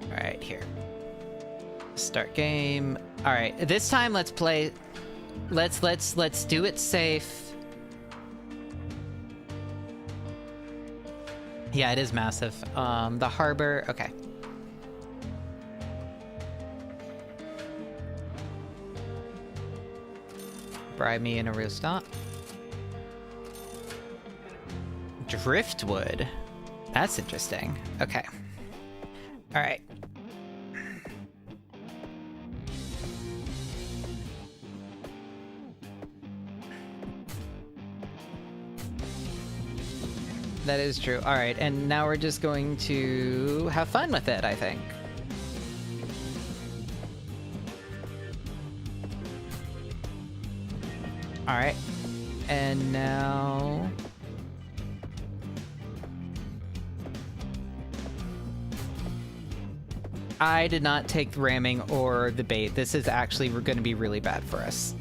All right, here. Start game. All right, this time let's play. Let's do it safe. Yeah, it is massive. The harbor. Okay. Bribe me in a real stop. Driftwood. That's interesting. Okay. All right. That is true. All right, and now we're just going to have fun with it, I think. All right, and now... I did not take the ramming or the bait. This is actually going to be really bad for us.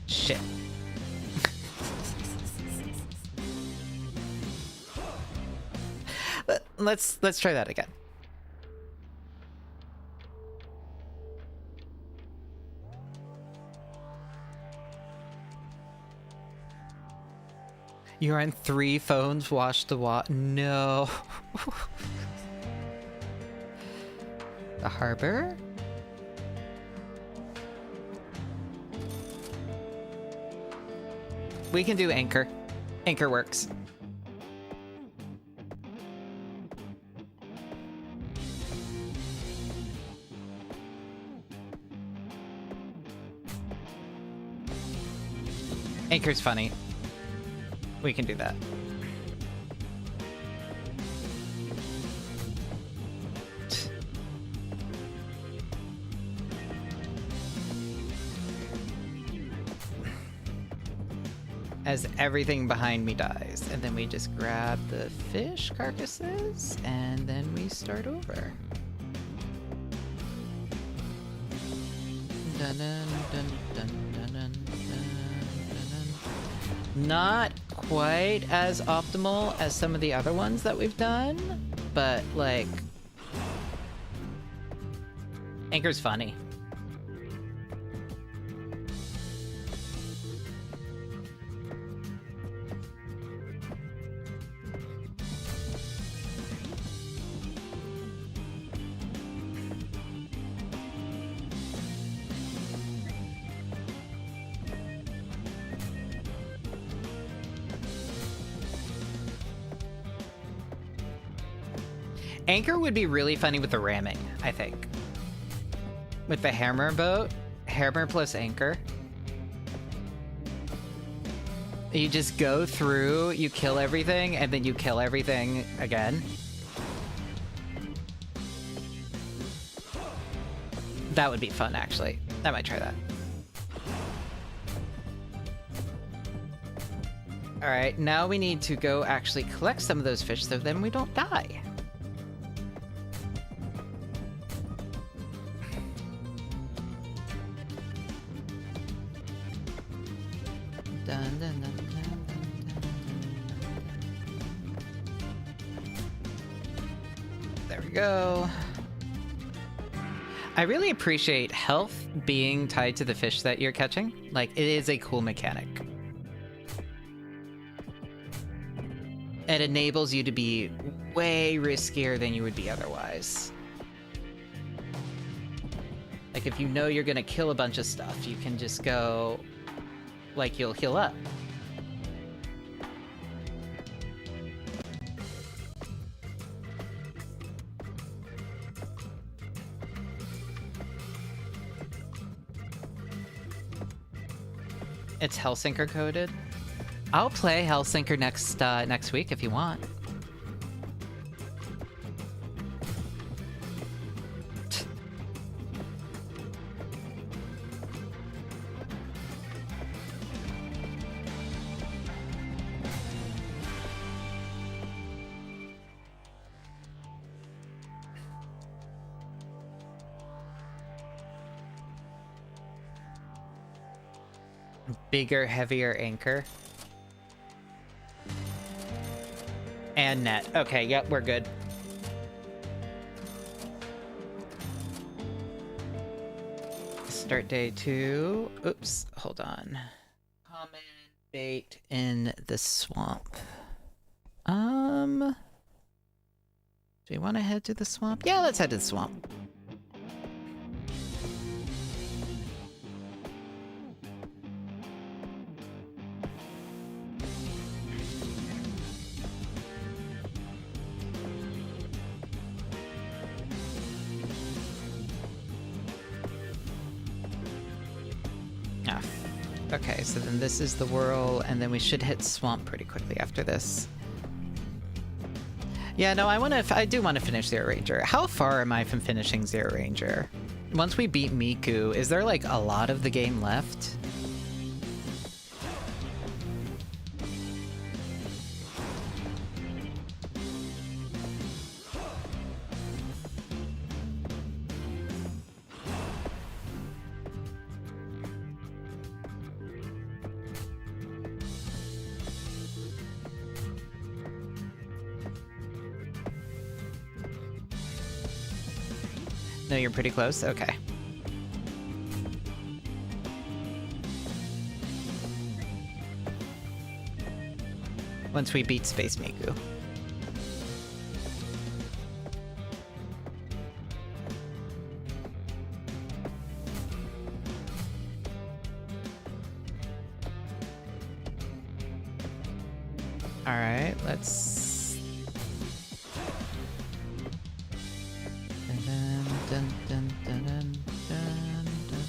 Shit. Let's try that again. You're on 3 phones, wash the no. The harbor? We can do anchor. Anchor works. Anchor's funny. We can do that. As everything behind me dies. And then we just grab the fish carcasses and then we start over. Dun, dun, dun, dun, dun, dun, dun, dun. Not quite as optimal as some of the other ones that we've done, but like anchor's funny. Anchor would be really funny with the ramming, I think. With the hammer boat, hammer plus anchor. You just go through, you kill everything, and then you kill everything again. That would be fun, actually. I might try that. All right, now we need to go actually collect some of those fish so then we don't die. Dun, dun, dun, dun, dun, dun. There we go. I really appreciate health being tied to the fish that you're catching. Like, it is a cool mechanic. It enables you to be way riskier than you would be otherwise. Like, if you know you're gonna kill a bunch of stuff, you can just go, like, you'll heal up. It's Hellsinker coded. I'll play Hellsinker next week if you want. Bigger, heavier anchor. And net. Okay, yep, we're good. Start day 2. Oops, hold on. Common bait in the swamp. Do you want to head to the swamp? Yeah, let's head to the swamp. Okay, so then this is the whirl, and then we should hit swamp pretty quickly after this. Yeah, no, I do want to finish Zero Ranger. How far am I from finishing Zero Ranger? Once we beat Miku, is there like a lot of the game left? No, you're pretty close? Okay. Once we beat Space Miku. Alright, let's... Dun, dun, dun, dun, dun, dun.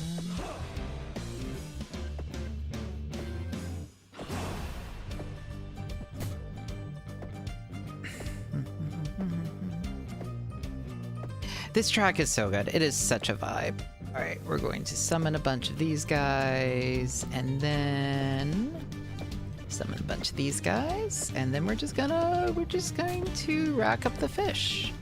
This track is so good. It is such a vibe. All right, we're going to summon a bunch of these guys, and then summon a bunch of these guys, and then we're just going to rack up the fish.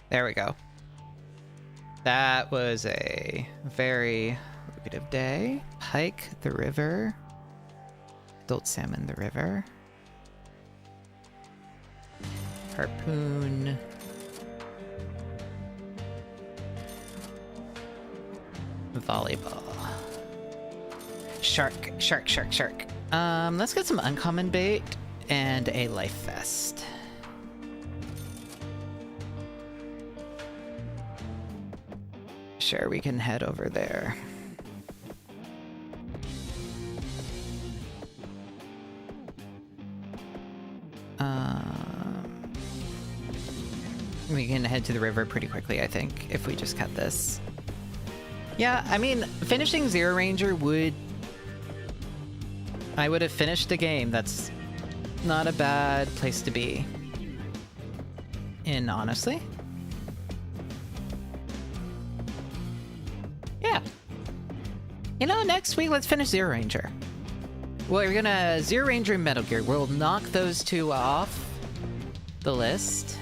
There we go. That was a very lucrative day. Pike the river. Adult salmon the river. Harpoon. Volleyball. Shark, shark, shark, shark. Let's get some uncommon bait and a life vest. Sure, we can head over there. We can head to the river pretty quickly, I think, if we just cut this. Yeah, I mean, finishing Zero Ranger would... I would have finished the game. That's not a bad place to be in, honestly. Yeah. You know, next week, let's finish Zero Ranger. Well, we're gonna Zero Ranger and Metal Gear. We'll knock those two off the list.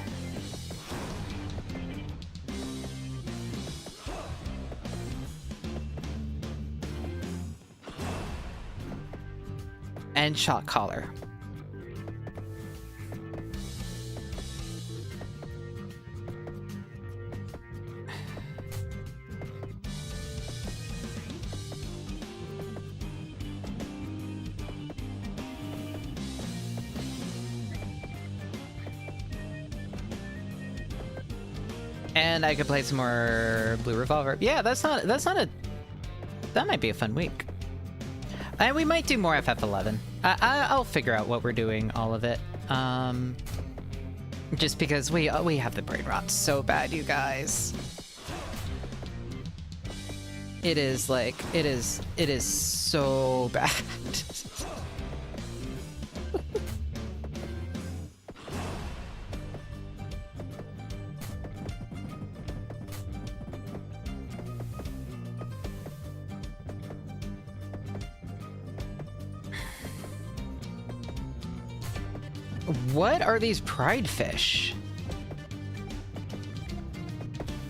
And Shot Caller. And I could play some more Blue Revolver. Yeah, that might be a fun week. And we might do more FF11. I'll figure out what we're doing, all of it. Just because we have the brain rot so bad, you guys. It is like, it is so bad. What are these pride fish?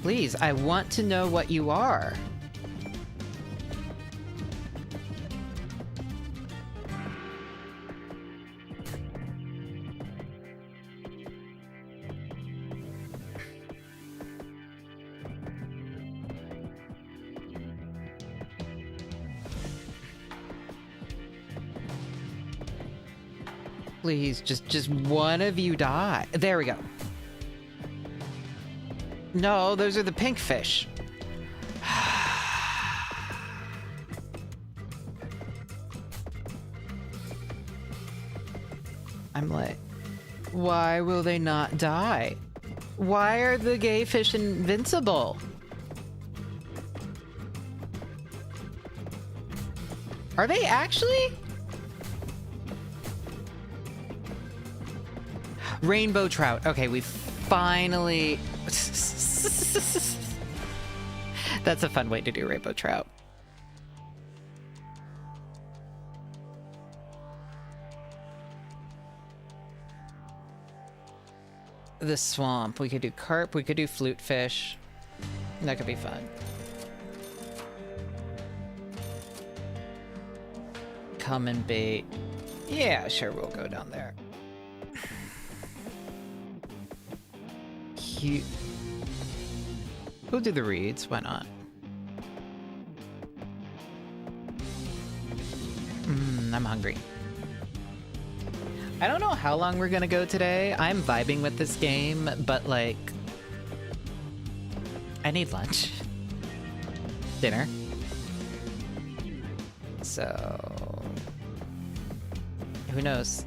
Please, I want to know what you are. Please, just one of you die. There we go. No, those are the pink fish. I'm like, why will they not die? Why are the gay fish invincible? Are they actually? Rainbow trout. Okay, we finally... That's a fun way to do rainbow trout. The swamp. We could do carp. We could do flute fish. That could be fun. Common bait. Yeah, sure, we'll go down there. We'll do the reeds, why not? I'm hungry. I don't know how long we're gonna go today. I'm vibing with this game, but like... I need lunch. Dinner. So... who knows?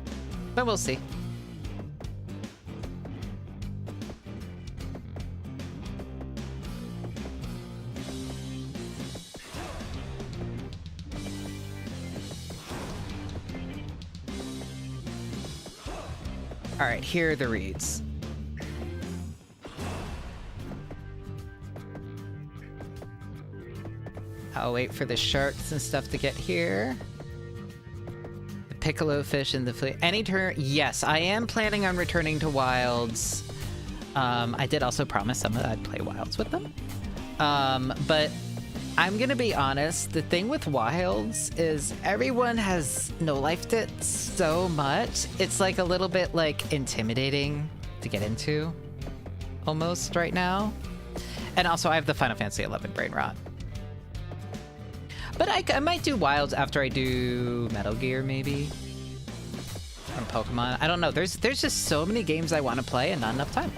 But we'll see. All right, here are the reeds. I'll wait for the sharks and stuff to get here. The piccolo fish and the flea. Any turn? Yes, I am planning on returning to Wilds I did also promise some that I'd play Wilds with them. But I'm gonna be honest, the thing with Wilds is everyone has no-lifed it so much. It's like a little bit like intimidating to get into almost right now. And also I have the Final Fantasy XI brain rot. But I might do Wilds after I do Metal Gear maybe. Or Pokemon. I don't know. There's just so many games I want to play and not enough time.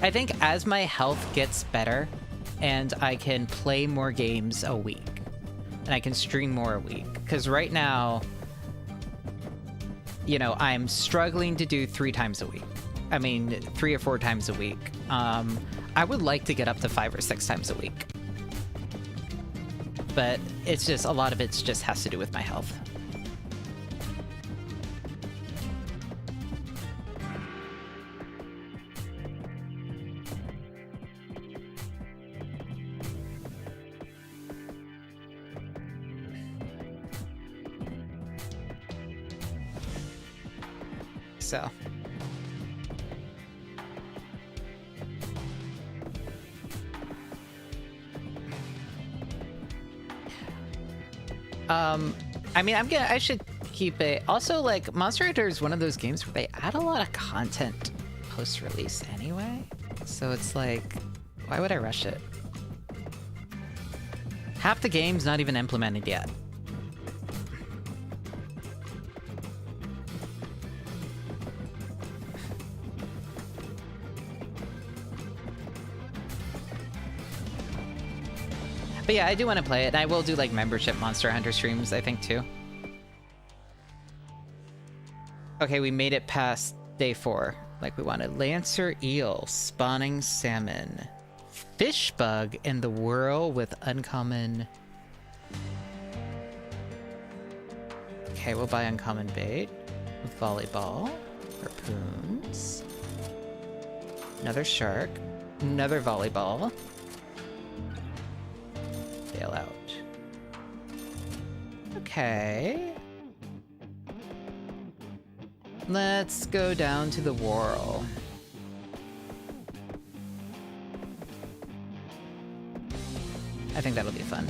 I think as my health gets better and I can play more games a week and I can stream more a week, because right now, you know, I'm struggling to do 3 times a week. I mean, 3 or 4 times a week. I would like to get up to 5 or 6 times a week. But it's just, a lot of it just has to do with my health. So. I mean, I should keep it. Also, like, Monster Hunter is one of those games where they add a lot of content post-release anyway. So it's like, why would I rush it? Half the game's not even implemented yet. But yeah, I do want to play it, and I will do like membership Monster Hunter streams, I think, too. Okay, we made it past day 4. Like we wanted. Lancer eel, spawning salmon, fish bug in the whirl with uncommon. Okay, we'll buy uncommon bait with volleyball, harpoons, another shark, another volleyball. Bail out. Okay. Let's go down to the whirl. I think that'll be fun.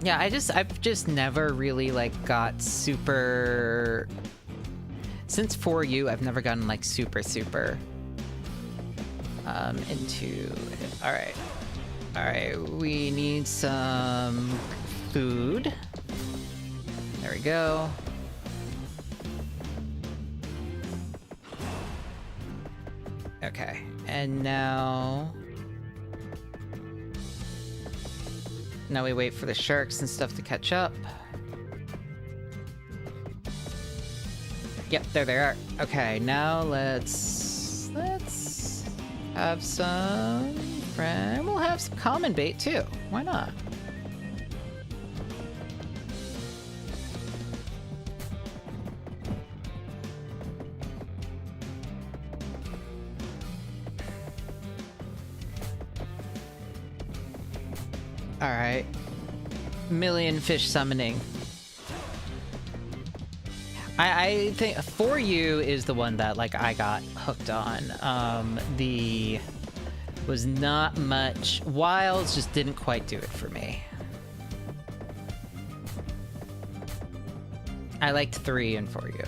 Yeah, I've just never really like got super. Since 4U, I've never gotten like super into it. All right, we need some food. There we go. Okay, and now we wait for the sharks and stuff to catch up. Yep, there they are. Okay, now let's have some friend. We'll have some common bait too. Why not? All right. Million fish summoning. I think 4U is the one that like I got hooked on. The was not much. Wilds just didn't quite do it for me. I liked 3 and 4U.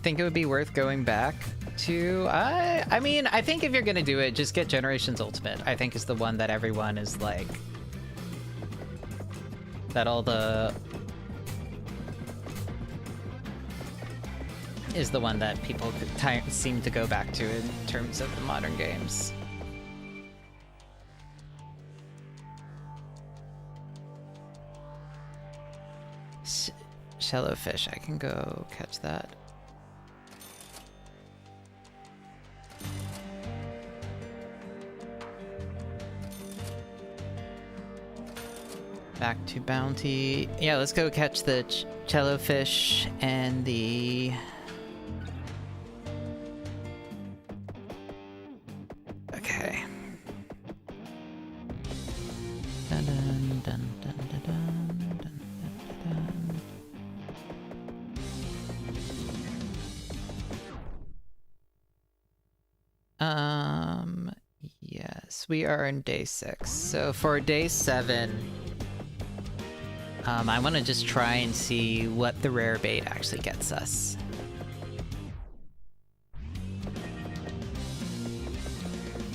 think it would be worth going back to. I mean, I think if you're gonna do it, just get Generations Ultimate. I think is the one that everyone is like, that all the is the one that people seem to go back to in terms of the modern games. Shellowfish, I can go catch that. Back to bounty. Yeah, let's go catch the shellowfish and the... Okay. Dun, dun, dun, dun, dun, dun, dun, dun. Yes, we are in day 6. So for day 7, I want to just try and see what the rare bait actually gets us.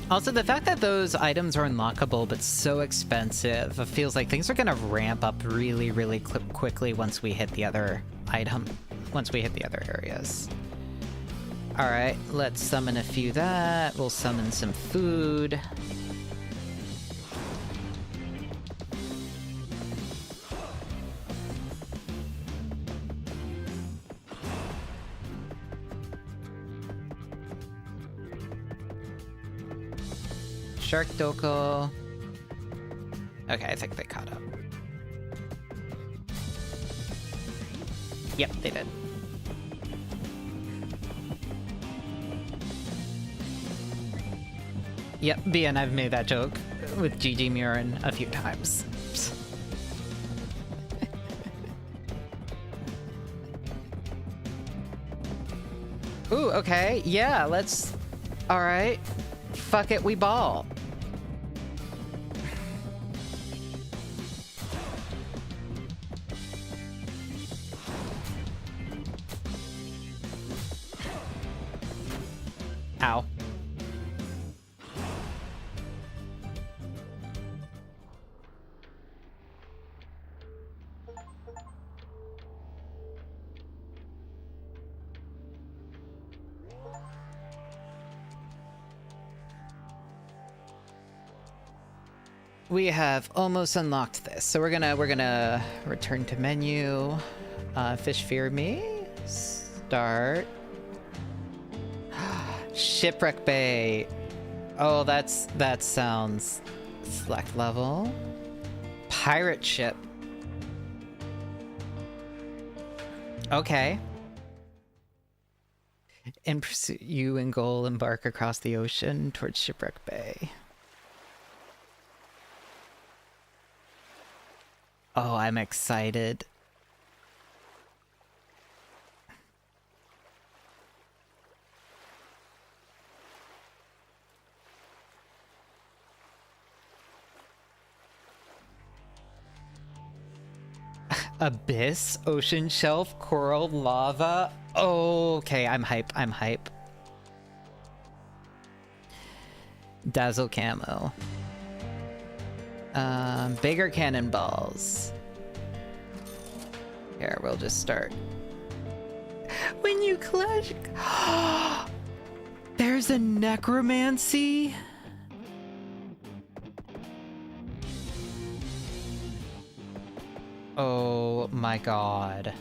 Also, the fact that those items are unlockable but so expensive, it feels like things are gonna ramp up really, really quickly once we hit the other areas. Alright, let's summon a few that. We'll summon some food. Shark Doko. Okay, I think they caught up. Yep, they did. Yep, BN, I've made that joke with GG Murin a few times. Ooh, okay, yeah, let's... Alright. Fuck it, we ball. Ow. We have almost unlocked this, so we're gonna return to menu. Fish fear me. Start. Shipwreck Bay. Oh, that sounds select level. Pirate ship. Okay. In pursuit, you and Goal embark across the ocean towards Shipwreck Bay. Oh, I'm excited. Abyss, ocean shelf, coral, lava. Oh, okay, I'm hype. I'm hype. Dazzle camo. Bigger cannonballs. Here, we'll just start. When you clutch... There's a necromancy? Oh my god.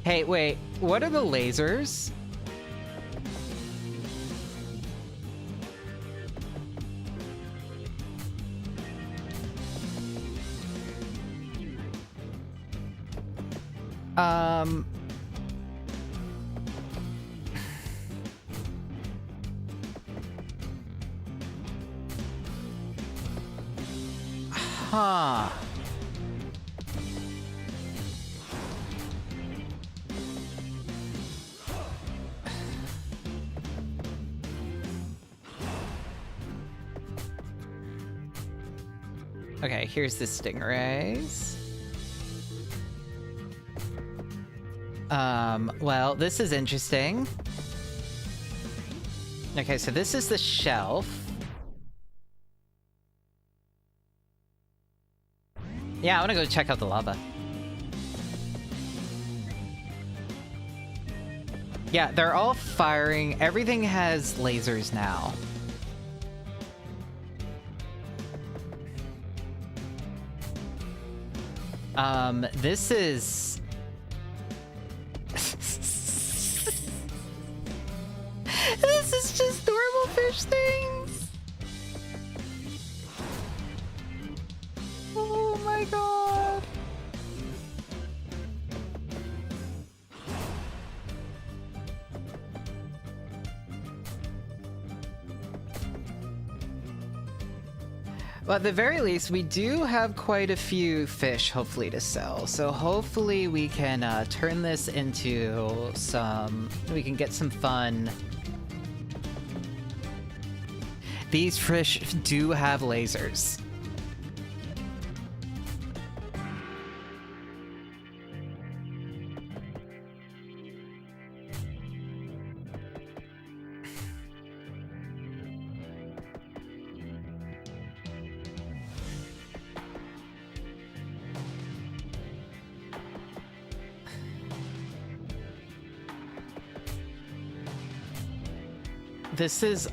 Hey, wait, what are the lasers? Huh. Okay, here's the stingrays. Well, this is interesting. Okay, so this is the shelf. Yeah, I want to go check out the lava. Yeah, they're all firing. Everything has lasers now. This is... This is just normal fish things. Oh my god. Well, at the very least, we do have quite a few fish, hopefully, to sell. So hopefully we can turn this into some... We can get some fun. These fish do have lasers. This is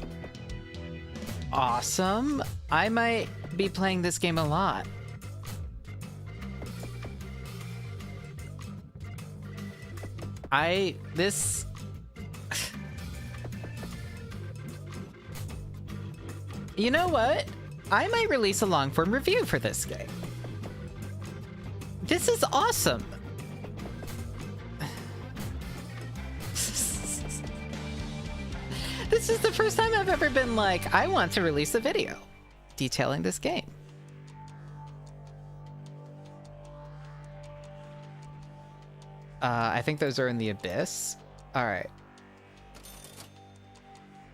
awesome. I might be playing this game a lot. This... You know what? I might release a long-form review for this game. This is awesome. This is the first time I've ever been like, I want to release a video detailing this game. I think those are in the abyss. All right.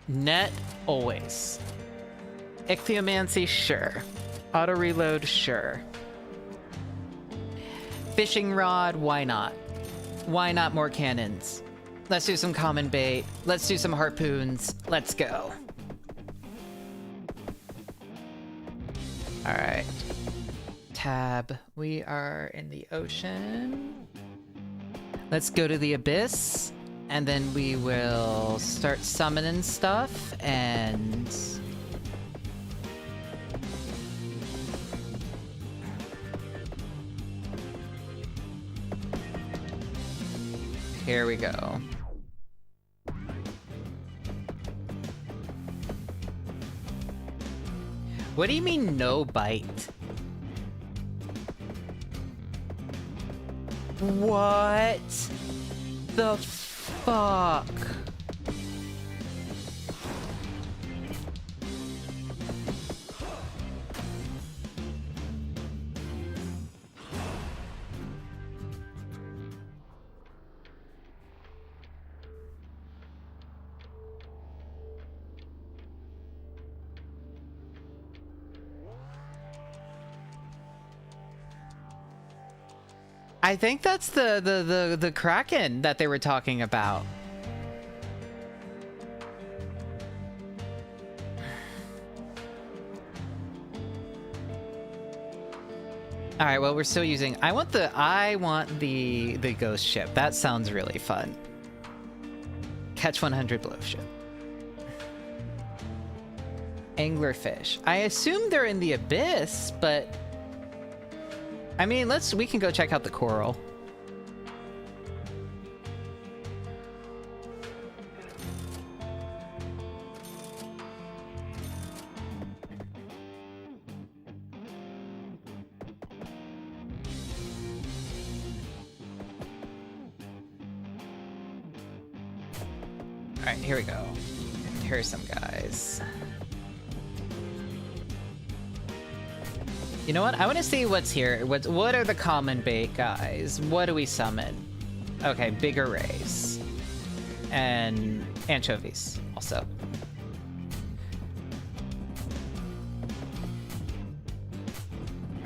Net, always. Ichthyomancy, sure. Auto reload, sure. Fishing rod, why not? Why not more cannons? Let's do some common bait. Let's do some harpoons. Let's go. All right. Tab. We are in the ocean. Let's go to the abyss. And then we will start summoning stuff and... Here we go. What do you mean, no bite? What the fuck? I think that's the Kraken that they were talking about. All right, well, we're still using... I want the ghost ship. That sounds really fun. Catch 100 blowship. Anglerfish. I assume they're in the abyss, but... I mean, we can go check out the coral. All right, here we go. Here are some guys. You know what? I want to see what's here. What are the common bait guys? What do we summon? Okay, bigger rays. And anchovies also.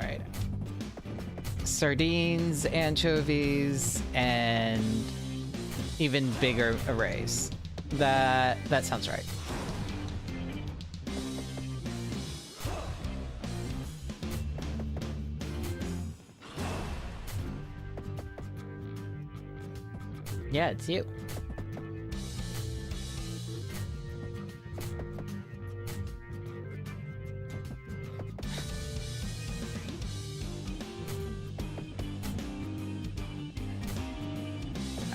All right. Sardines, anchovies, and even bigger arrays. That sounds right. Yeah, it's you.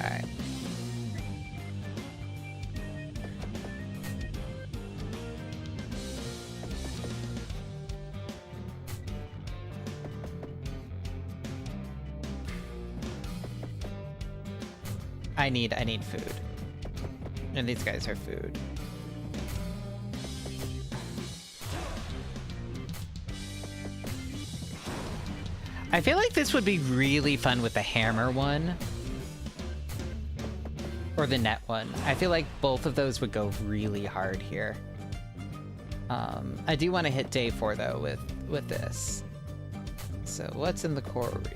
Alright. I need food. And these guys are food. I feel like this would be really fun with the hammer one. Or the net one. I feel like both of those would go really hard here. I do want to hit day 4 though with this. So what's in the coral reef?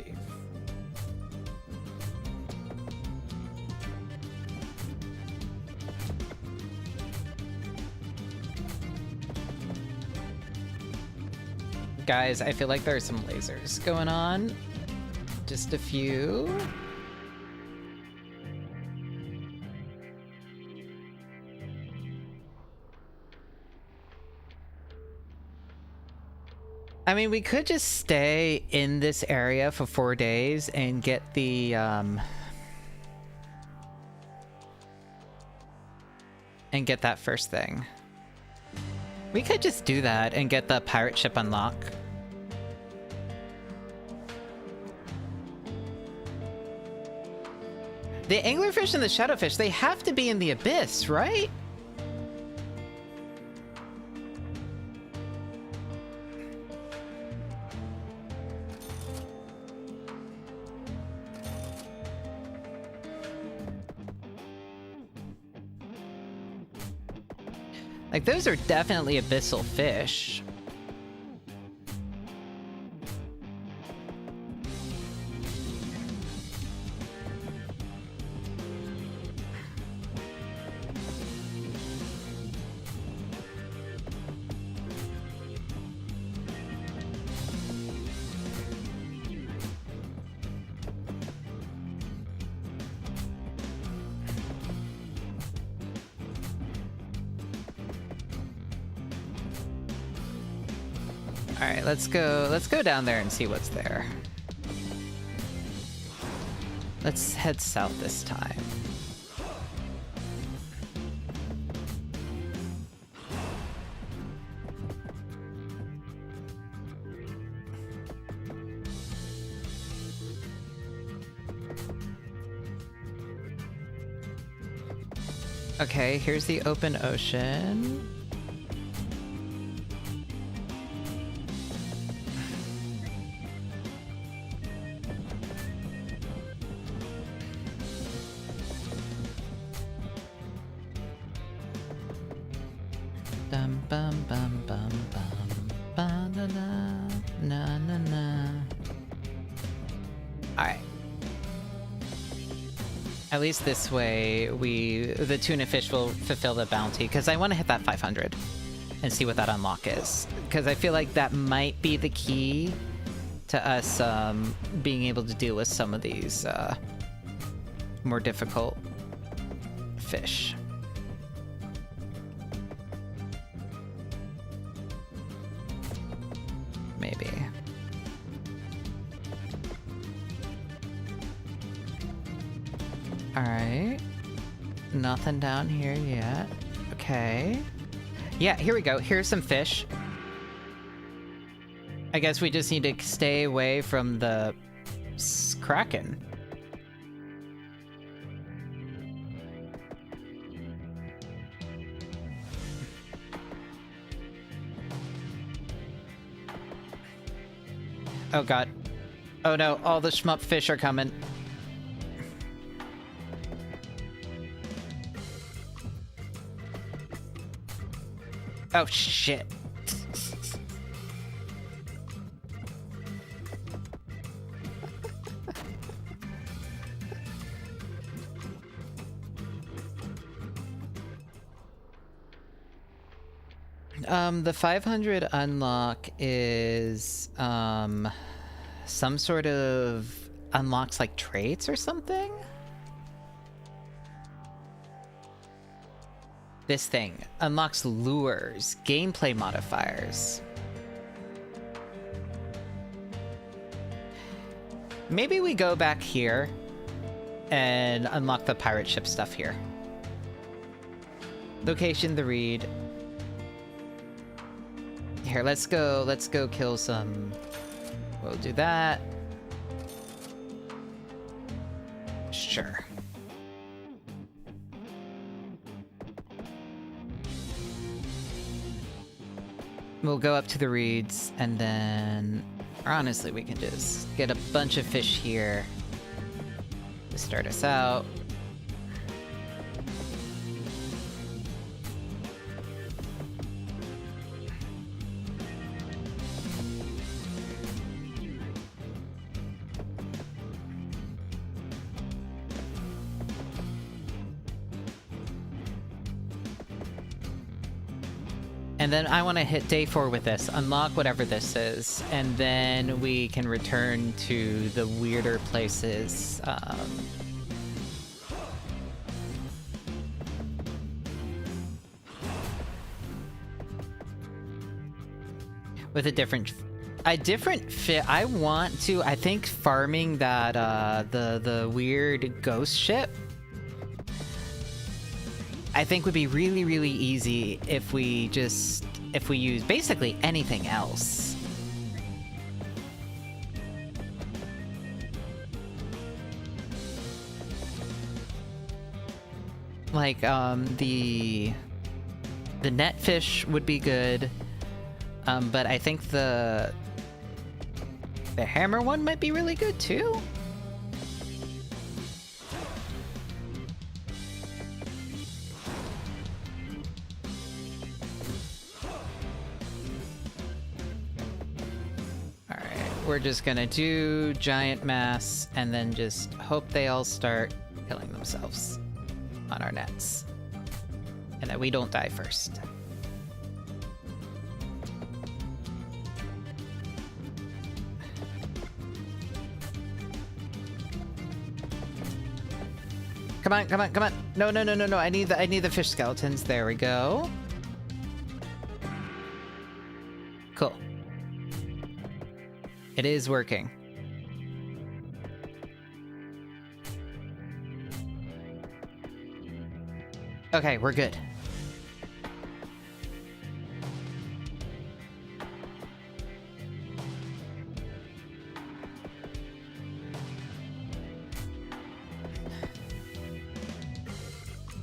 Guys, I feel like there are some lasers going on. Just a few. I mean, we could just stay in this area for 4 days and get the, and get that first thing. We could just do that and get the pirate ship unlock. The anglerfish and the shadowfish, they have to be in the abyss, right? Like, those are definitely abyssal fish. Alright, let's go down there and see what's there. Let's head south this time. Okay, here's the open ocean. At least this way, the tuna fish will fulfill the bounty, because I want to hit that 500 and see what that unlock is. Because I feel like that might be the key to us being able to deal with some of these more difficult fish. Maybe. Alright. Nothing down here yet. Okay. Yeah, here we go. Here's some fish. I guess we just need to stay away from the kraken. Oh god. Oh no, all the shmup fish are coming. Oh shit. The 500 unlock is some sort of unlocks like traits or something. This thing unlocks lures, gameplay modifiers. Maybe we go back here and unlock the pirate ship stuff here. Location, the reed. Here, let's go kill some. We'll do that. Sure. We'll go up to the reeds, and then... Or honestly, we can just get a bunch of fish here to start us out. And then I want to hit day 4 with this, unlock whatever this is, and then we can return to the weirder places. With a different fit. I want to. I think farming that the weird ghost ship, I think would be really, really easy if we use basically anything else. Like, the net fish would be good, but I think the hammer one might be really good too. We're just gonna do giant mass and then just hope they all start killing themselves on our nets. And that we don't die first. Come on, come on, come on. No, no, no, no, no. I need the fish skeletons. There we go. Cool. It is working. Okay, we're good.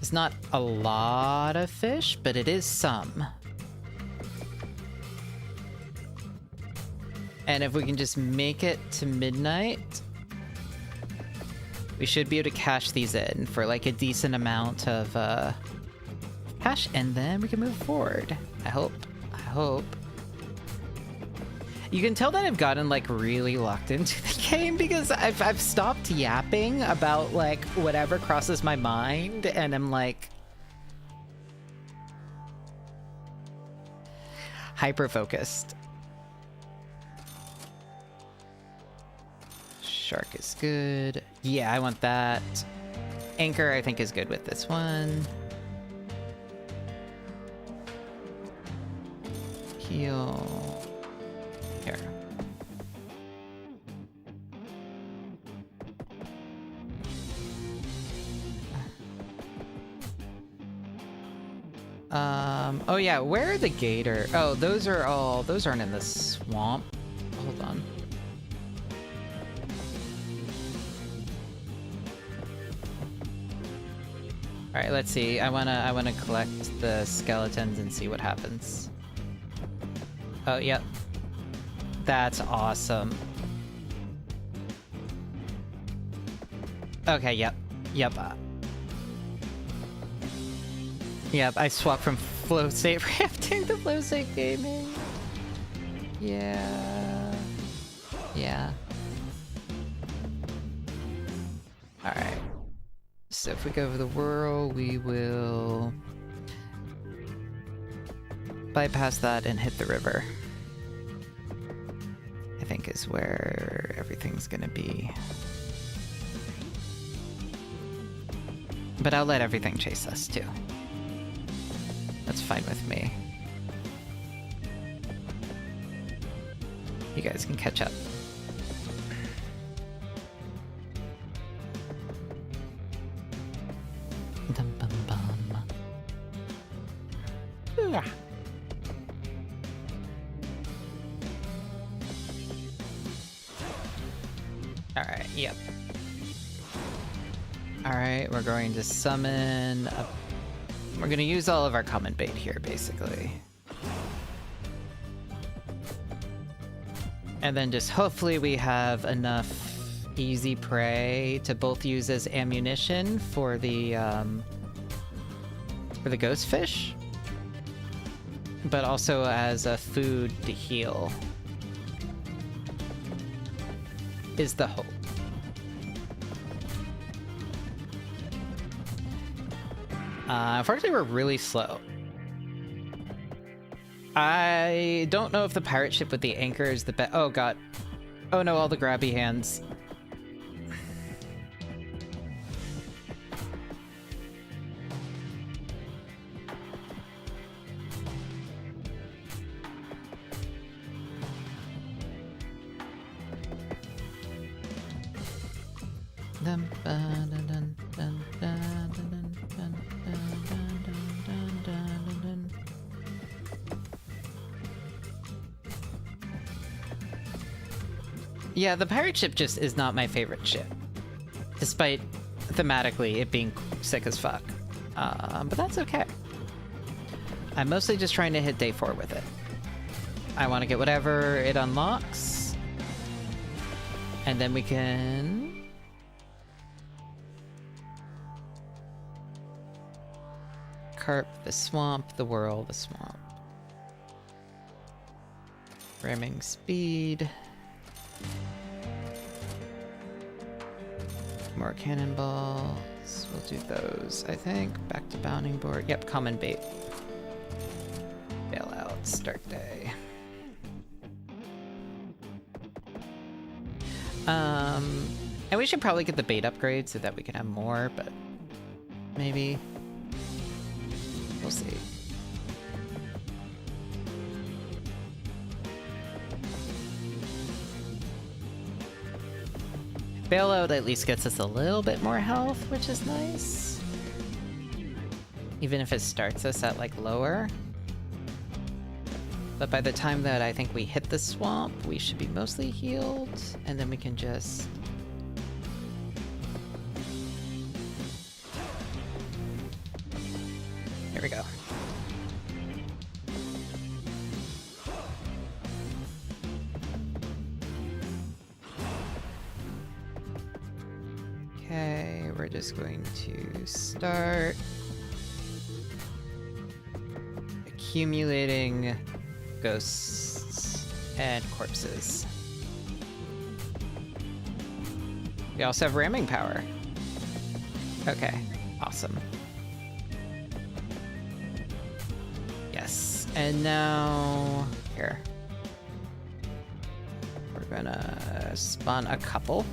It's not a lot of fish, but it is some. And if we can just make it to midnight, we should be able to cash these in for like a decent amount of cash, and then we can move forward. I hope. You can tell that I've gotten like really locked into the game because I've stopped yapping about like whatever crosses my mind, and I'm like hyper focused. Shark is good. Yeah, I want that. Anchor, I think, is good with this one. Heal. Here. Oh yeah, where are the gator? Oh, those aren't in the swamp. Hold on. All right, let's see. I wanna collect the skeletons and see what happens. Oh, yep. That's awesome. Okay, yep. Yep, I swapped from flow state rafting to flow state gaming. Yeah. All right. So if we go over the whirl, we will... bypass that and hit the river. I think is where everything's gonna be. But I'll let everything chase us too. That's fine with me. You guys can catch up. Dum bum bum. Yeah. Alright, yep. Alright, we're going to summon a... We're gonna use all of our common bait here, basically. And then just hopefully we have enough easy prey to both use as ammunition for the ghost fish, but also as a food to heal, is the hope. Unfortunately, we're really slow. I don't know if the pirate ship with the anchor is the best. Oh god. Oh no, all the grabby hands. Yeah, the pirate ship just is not my favorite ship, despite thematically it being sick as fuck. But that's okay. I'm mostly just trying to hit day 4 with it. I want to get whatever it unlocks, and then we can... Carp, the swamp, the whirl, the swamp. Ramming speed. More cannonballs. We'll do those, I think. Back to bounding board. Yep, common bait. Bailout, start day. And we should probably get the bait upgrade so that we can have more, but maybe. We'll see. Bailout at least gets us a little bit more health, which is nice. Even if it starts us at like lower. But by the time that I think we hit the swamp, we should be mostly healed, and then we can just... Here we go. Okay, we're just going to start accumulating ghosts and corpses. We also have ramming power. Okay, awesome. Yes, and now here. We're gonna spawn a couple.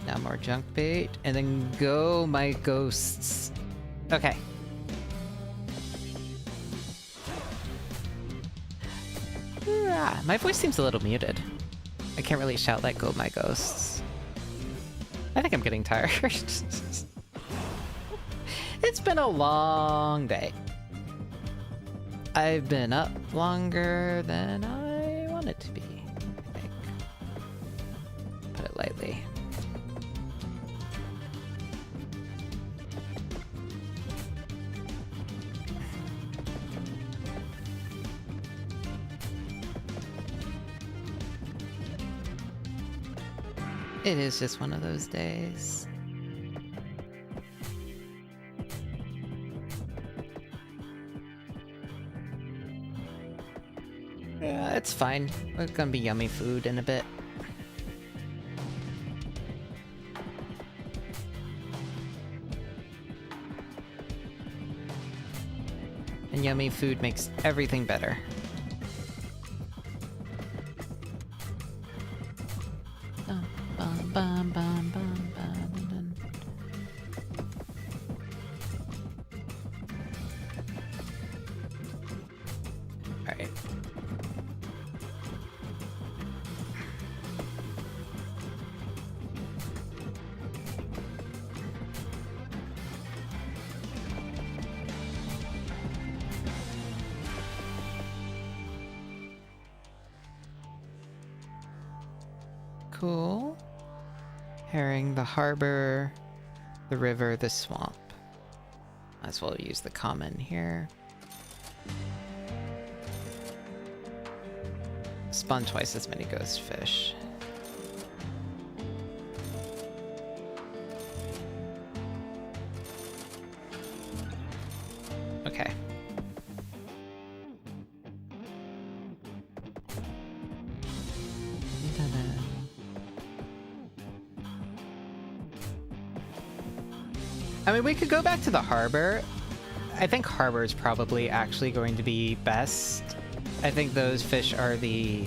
Now more junk bait, and then go my ghosts. Okay. My voice seems a little muted. I can't really shout like go my ghosts. I think I'm getting tired. It's been a long day. I've been up longer than I wanted to be, I think. Put it lightly. It is just one of those days. Yeah, it's fine. It's gonna be yummy food in a bit. And And yummy food makes everything better. Alright. Cool. Herring, the harbor, the river, the swamp. Might as well use the common here. Spawn twice as many ghost fish. Okay. I mean, we could go back to the harbor. I think harbor is probably actually going to be best. I think those fish are the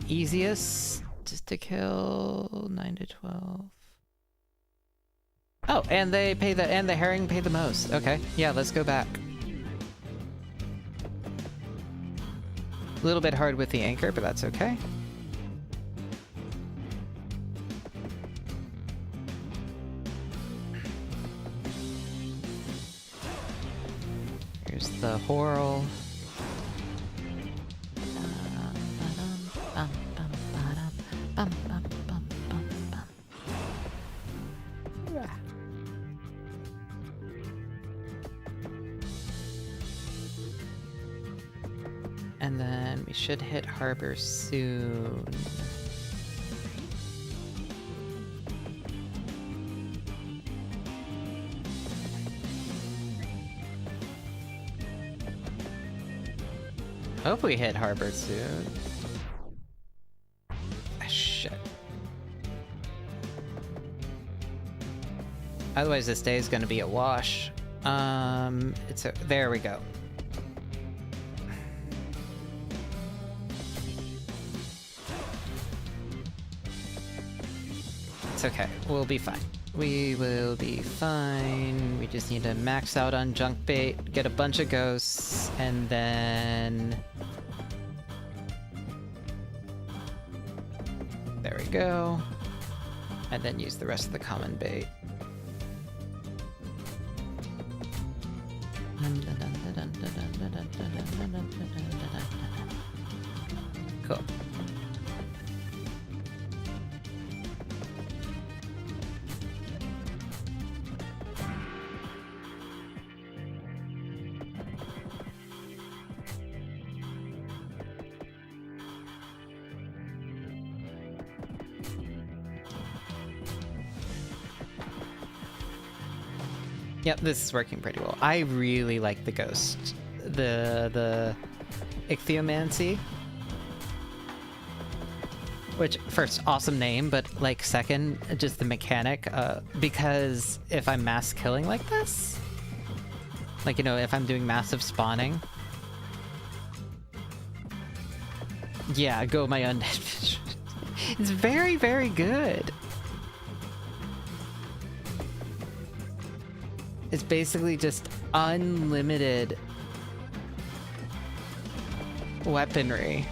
easiest to kill. 9 to 12. Oh, and they pay the herring pay the most. Okay, yeah, let's go back. A little bit hard with the anchor, but that's okay. Here's the whorl. And then we should hit harbor soon. Hope we hit harbor soon. Ah, shit. Otherwise this day is gonna be a wash. There we go. It's okay. We'll be fine. We will be fine. We just need to max out on junk bait, get a bunch of ghosts, and then... There we go. And then use the rest of the common bait. Cool. Yep, this is working pretty well. I really like the ghost. The ichthyomancy. Which, first, awesome name, but, like, second, just the mechanic. Because if I'm mass killing like this, like, you know, if I'm doing massive spawning, yeah, go my undead fish. It's very, very good. It's basically just unlimited weaponry.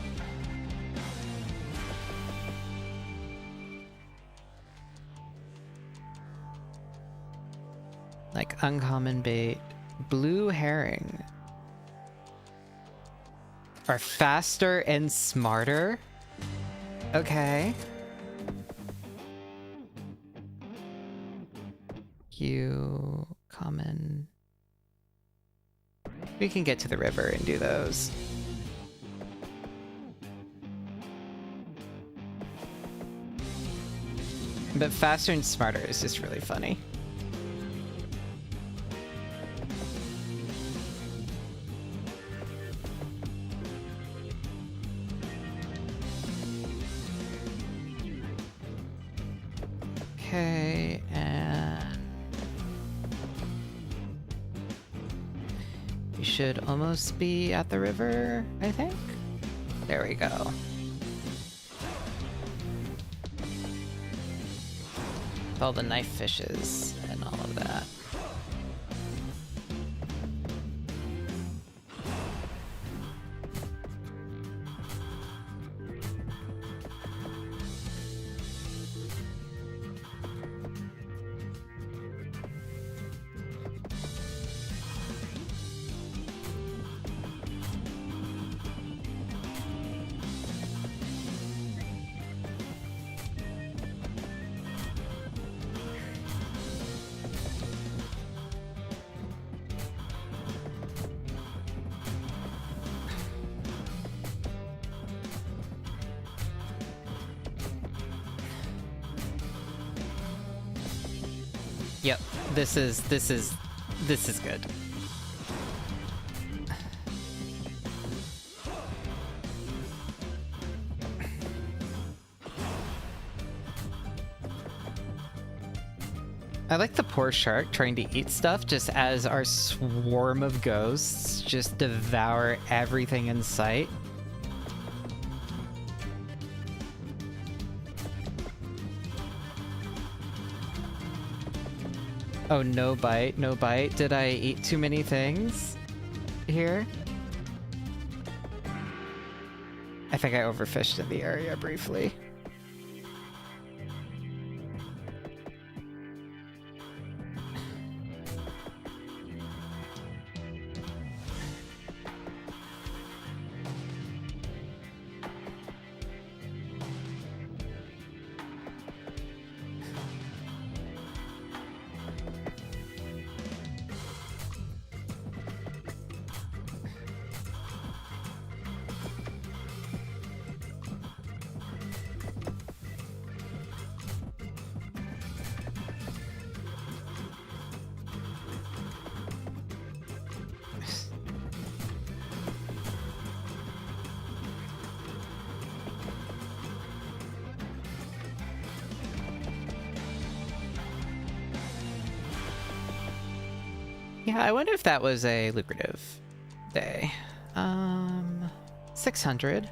Like uncommon bait, blue herring are faster and smarter. Okay. You common. We can get to the river and do those. But faster and smarter is just really funny. Okay, and should almost be at the river, I think. There we go. All the knife fishes and all of that. Yep, this is good. I like the poor shark trying to eat stuff just as our swarm of ghosts just devour everything in sight. Oh, no bite, no bite. Did I eat too many things here? I think I overfished in the area briefly. Yeah, I wonder if that was a lucrative day. 600.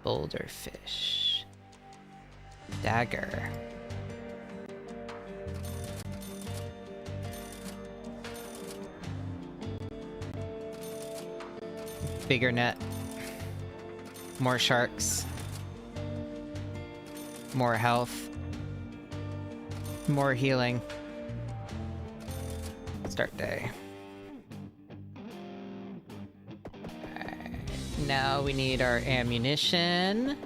Boulder fish. Dagger. Bigger net. More sharks. More health. More healing. Start day. Alright. Now we need our ammunition.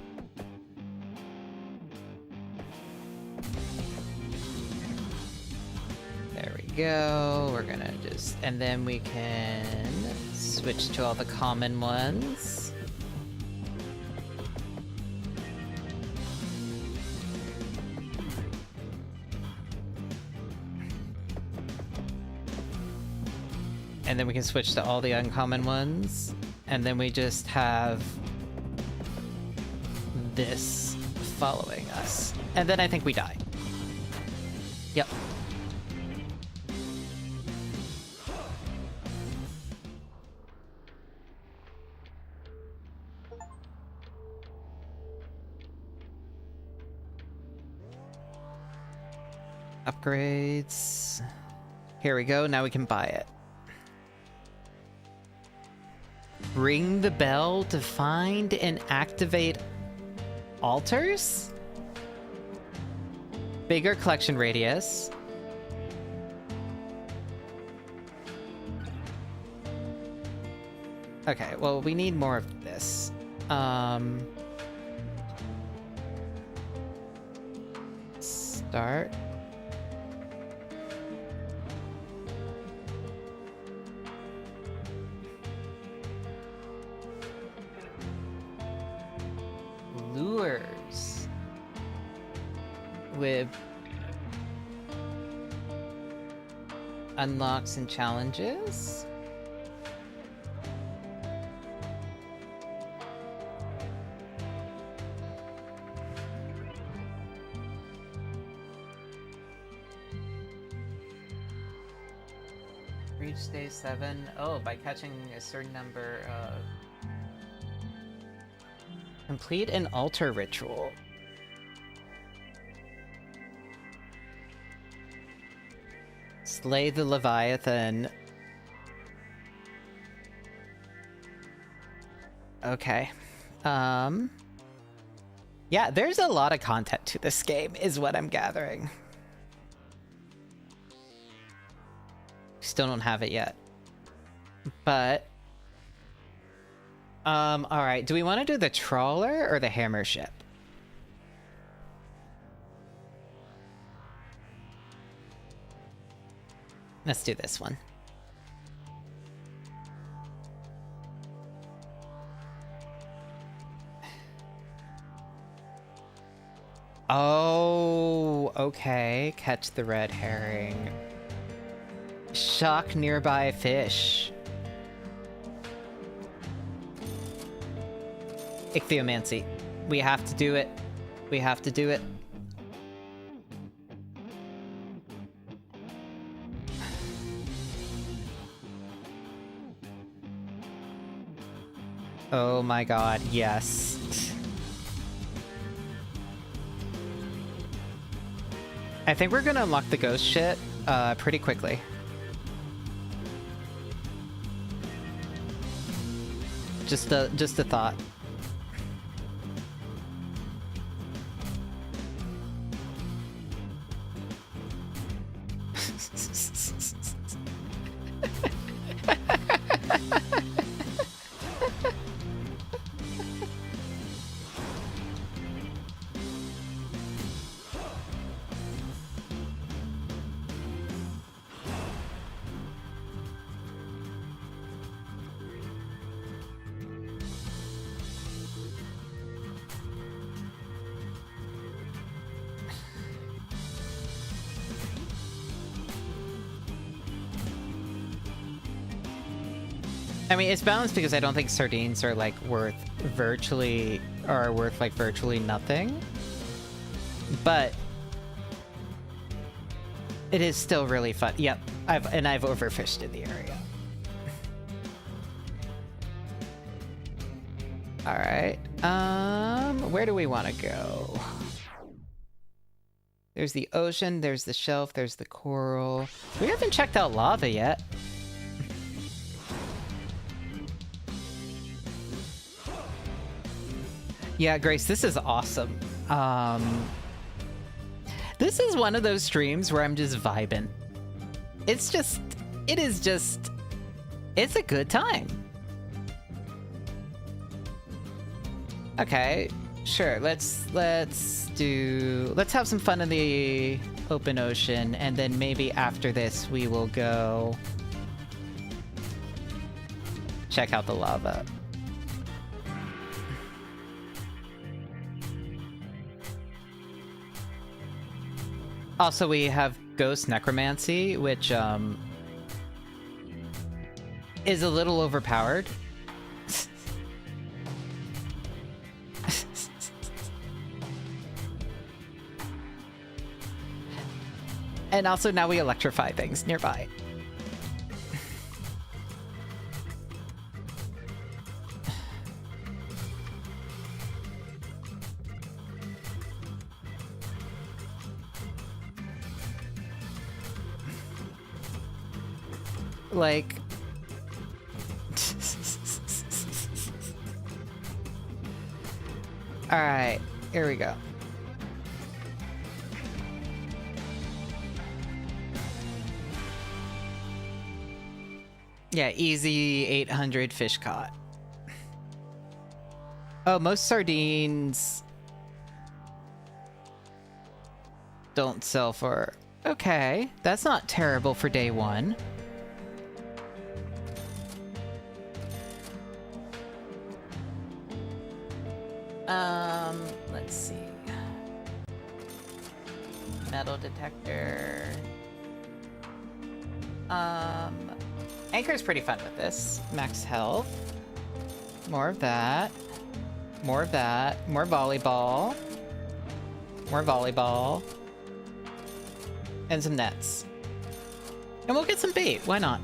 There we go. We're gonna just... and then we can switch to all the common ones. And then we can switch to all the uncommon ones. And then we just have this following us. And then I think we die. Yep. Upgrades. Here we go. Now we can buy it. Ring the bell to find and activate altars? Bigger collection radius. Okay, well, we need more of this. Start. Lures with unlocks and challenges. Reach day 7. Oh, by catching a certain number of... Complete an altar ritual. Slay the Leviathan. Okay. Yeah, there's a lot of content to this game, is what I'm gathering. Still don't have it yet. But... alright. Do we want to do the trawler or the hammer ship? Let's do this one. Oh, okay. Catch the red herring. Shock nearby fish. Ichthyomancy. We have to do it. We have to do it. Oh my god, yes. I think we're gonna unlock the ghost shit pretty quickly. Just a thought. I mean, it's balanced because I don't think sardines are like worth virtually nothing. But it is still really fun. Yep, I've overfished in the area. All right. Where do we want to go? There's the ocean, there's the shelf, there's the coral. We haven't checked out lava yet. Yeah, Grace, this is awesome. This is one of those streams where I'm just vibing. It's a good time. Okay, sure. Let's have some fun in the open ocean, and then maybe after this we will go check out the lava. Also, we have Ghost Necromancy, which is a little overpowered. And also now we electrify things nearby. Like... Alright, here we go. Yeah, easy 800 fish caught. Oh, most sardines don't sell for... Okay, that's not terrible for day one. Let's see. Metal detector. Anchor's pretty fun with this. Max health. More of that. More of that. More volleyball. More volleyball. And some nets. And we'll get some bait. Why not?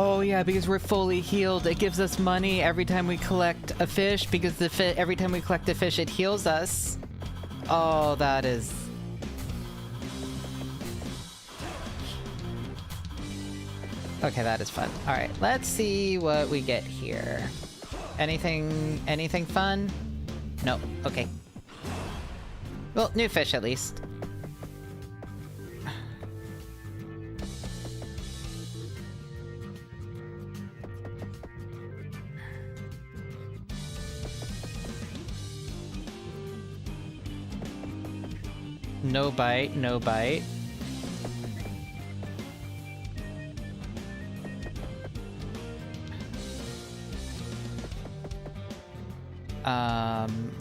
Oh yeah, because we're fully healed. It gives us money every time we collect a fish, because every time we collect a fish, it heals us. Oh, that is... Okay, that is fun. Alright, let's see what we get here. Anything fun? No, okay. Well, new fish at least. No bite, no bite.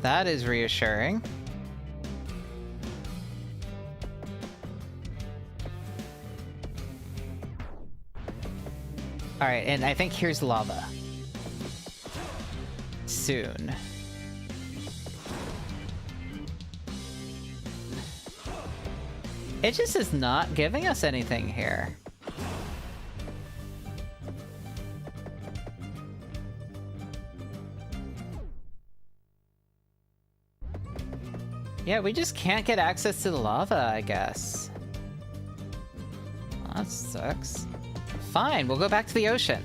That is reassuring. Alright, and I think here's lava. Soon. It just is not giving us anything here. Yeah, we just can't get access to the lava, I guess. Well, that sucks. Fine, we'll go back to the ocean.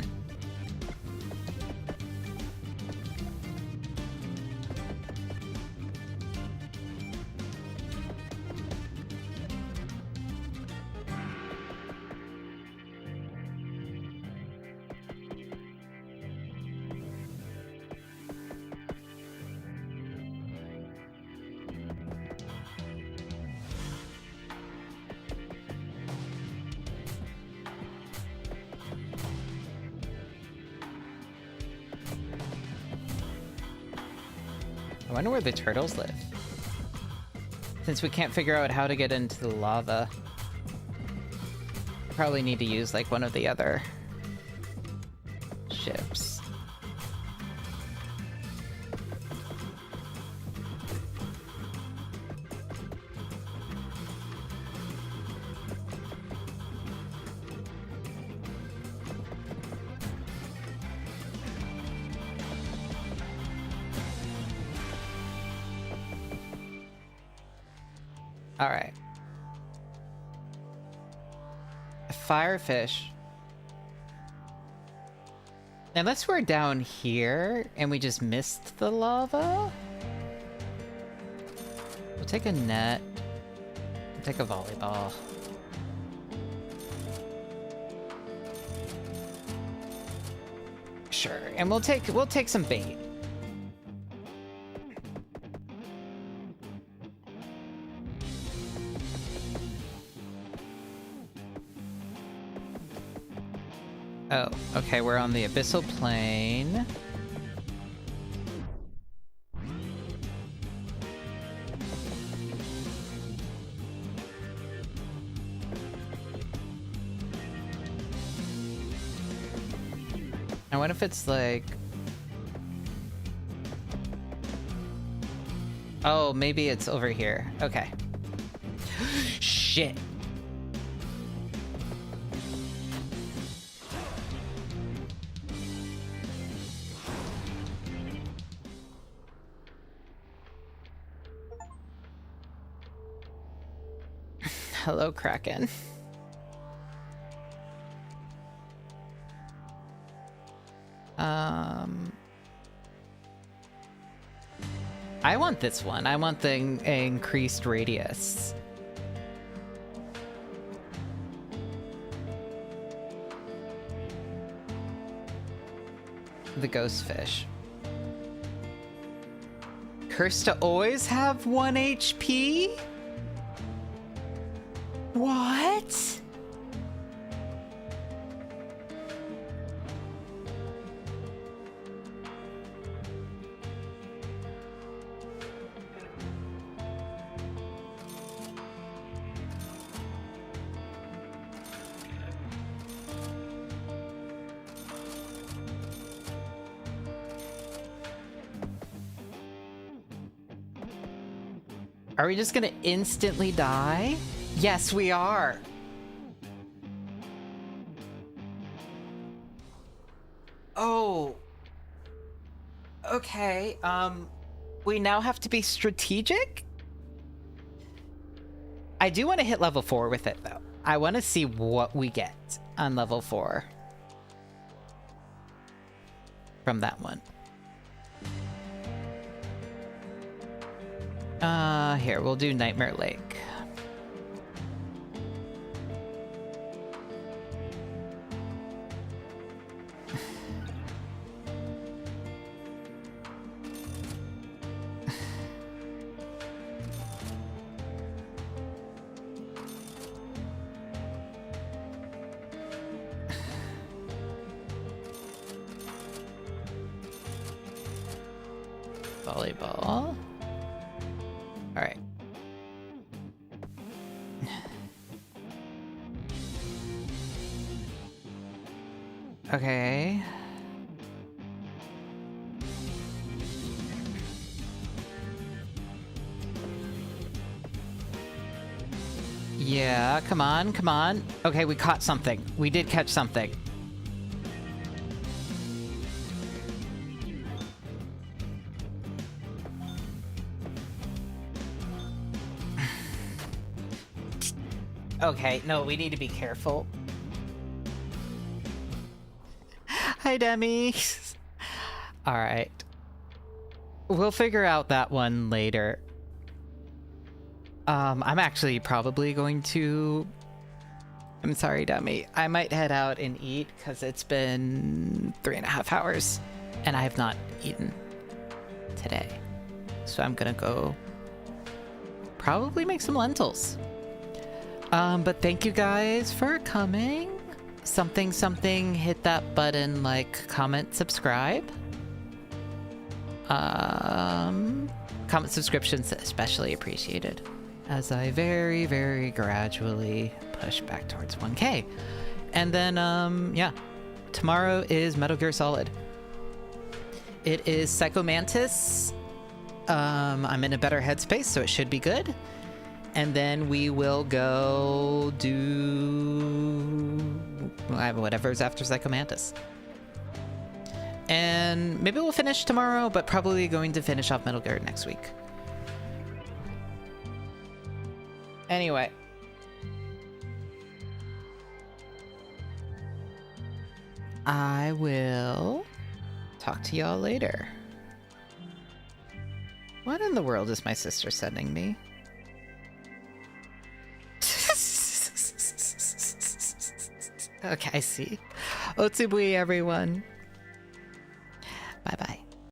I wonder where the turtles live. Since we can't figure out how to get into the lava. Probably need to use like one of the other ships. Alright. Firefish. Unless we're down here and we just missed the lava? We'll take a net. We'll take a volleyball. Sure, and we'll take some bait. Oh, okay, we're on the abyssal plane. Now what if it's like... Oh, maybe it's over here. Okay. Shit. Hello, Kraken. I want this one. I want the increased radius. The ghost fish. Cursed to always have 1 HP? What? Are we just gonna instantly die? Yes, we are. Okay, we now have to be strategic? I do want to hit level 4 with it, though. I want to see what we get on level 4 from that one. Here, we'll do Nightmare Lake. Volleyball. All right. Okay. Yeah, come on, come on. Okay, we caught something. We did catch something. Okay, no, we need to be careful. Hi, Demi. All right. We'll figure out that one later. I'm actually probably going to... I'm sorry, Demi. I might head out and eat because it's been 3.5 hours and I have not eaten today. So I'm gonna go probably make some lentils. But thank you guys for coming. Something, hit that button, like, comment, subscribe. Comment, subscriptions especially appreciated as I very, very gradually push back towards 1K. And then, yeah, tomorrow is Metal Gear Solid. It is Psycho Mantis. I'm in a better headspace, so it should be good. And then we will go do whatever's after Psycho Mantis. And maybe we'll finish tomorrow, but probably going to finish off Metal Gear next week. Anyway. I will talk to y'all later. What in the world is my sister sending me? Okay, I see. Otsubui, everyone.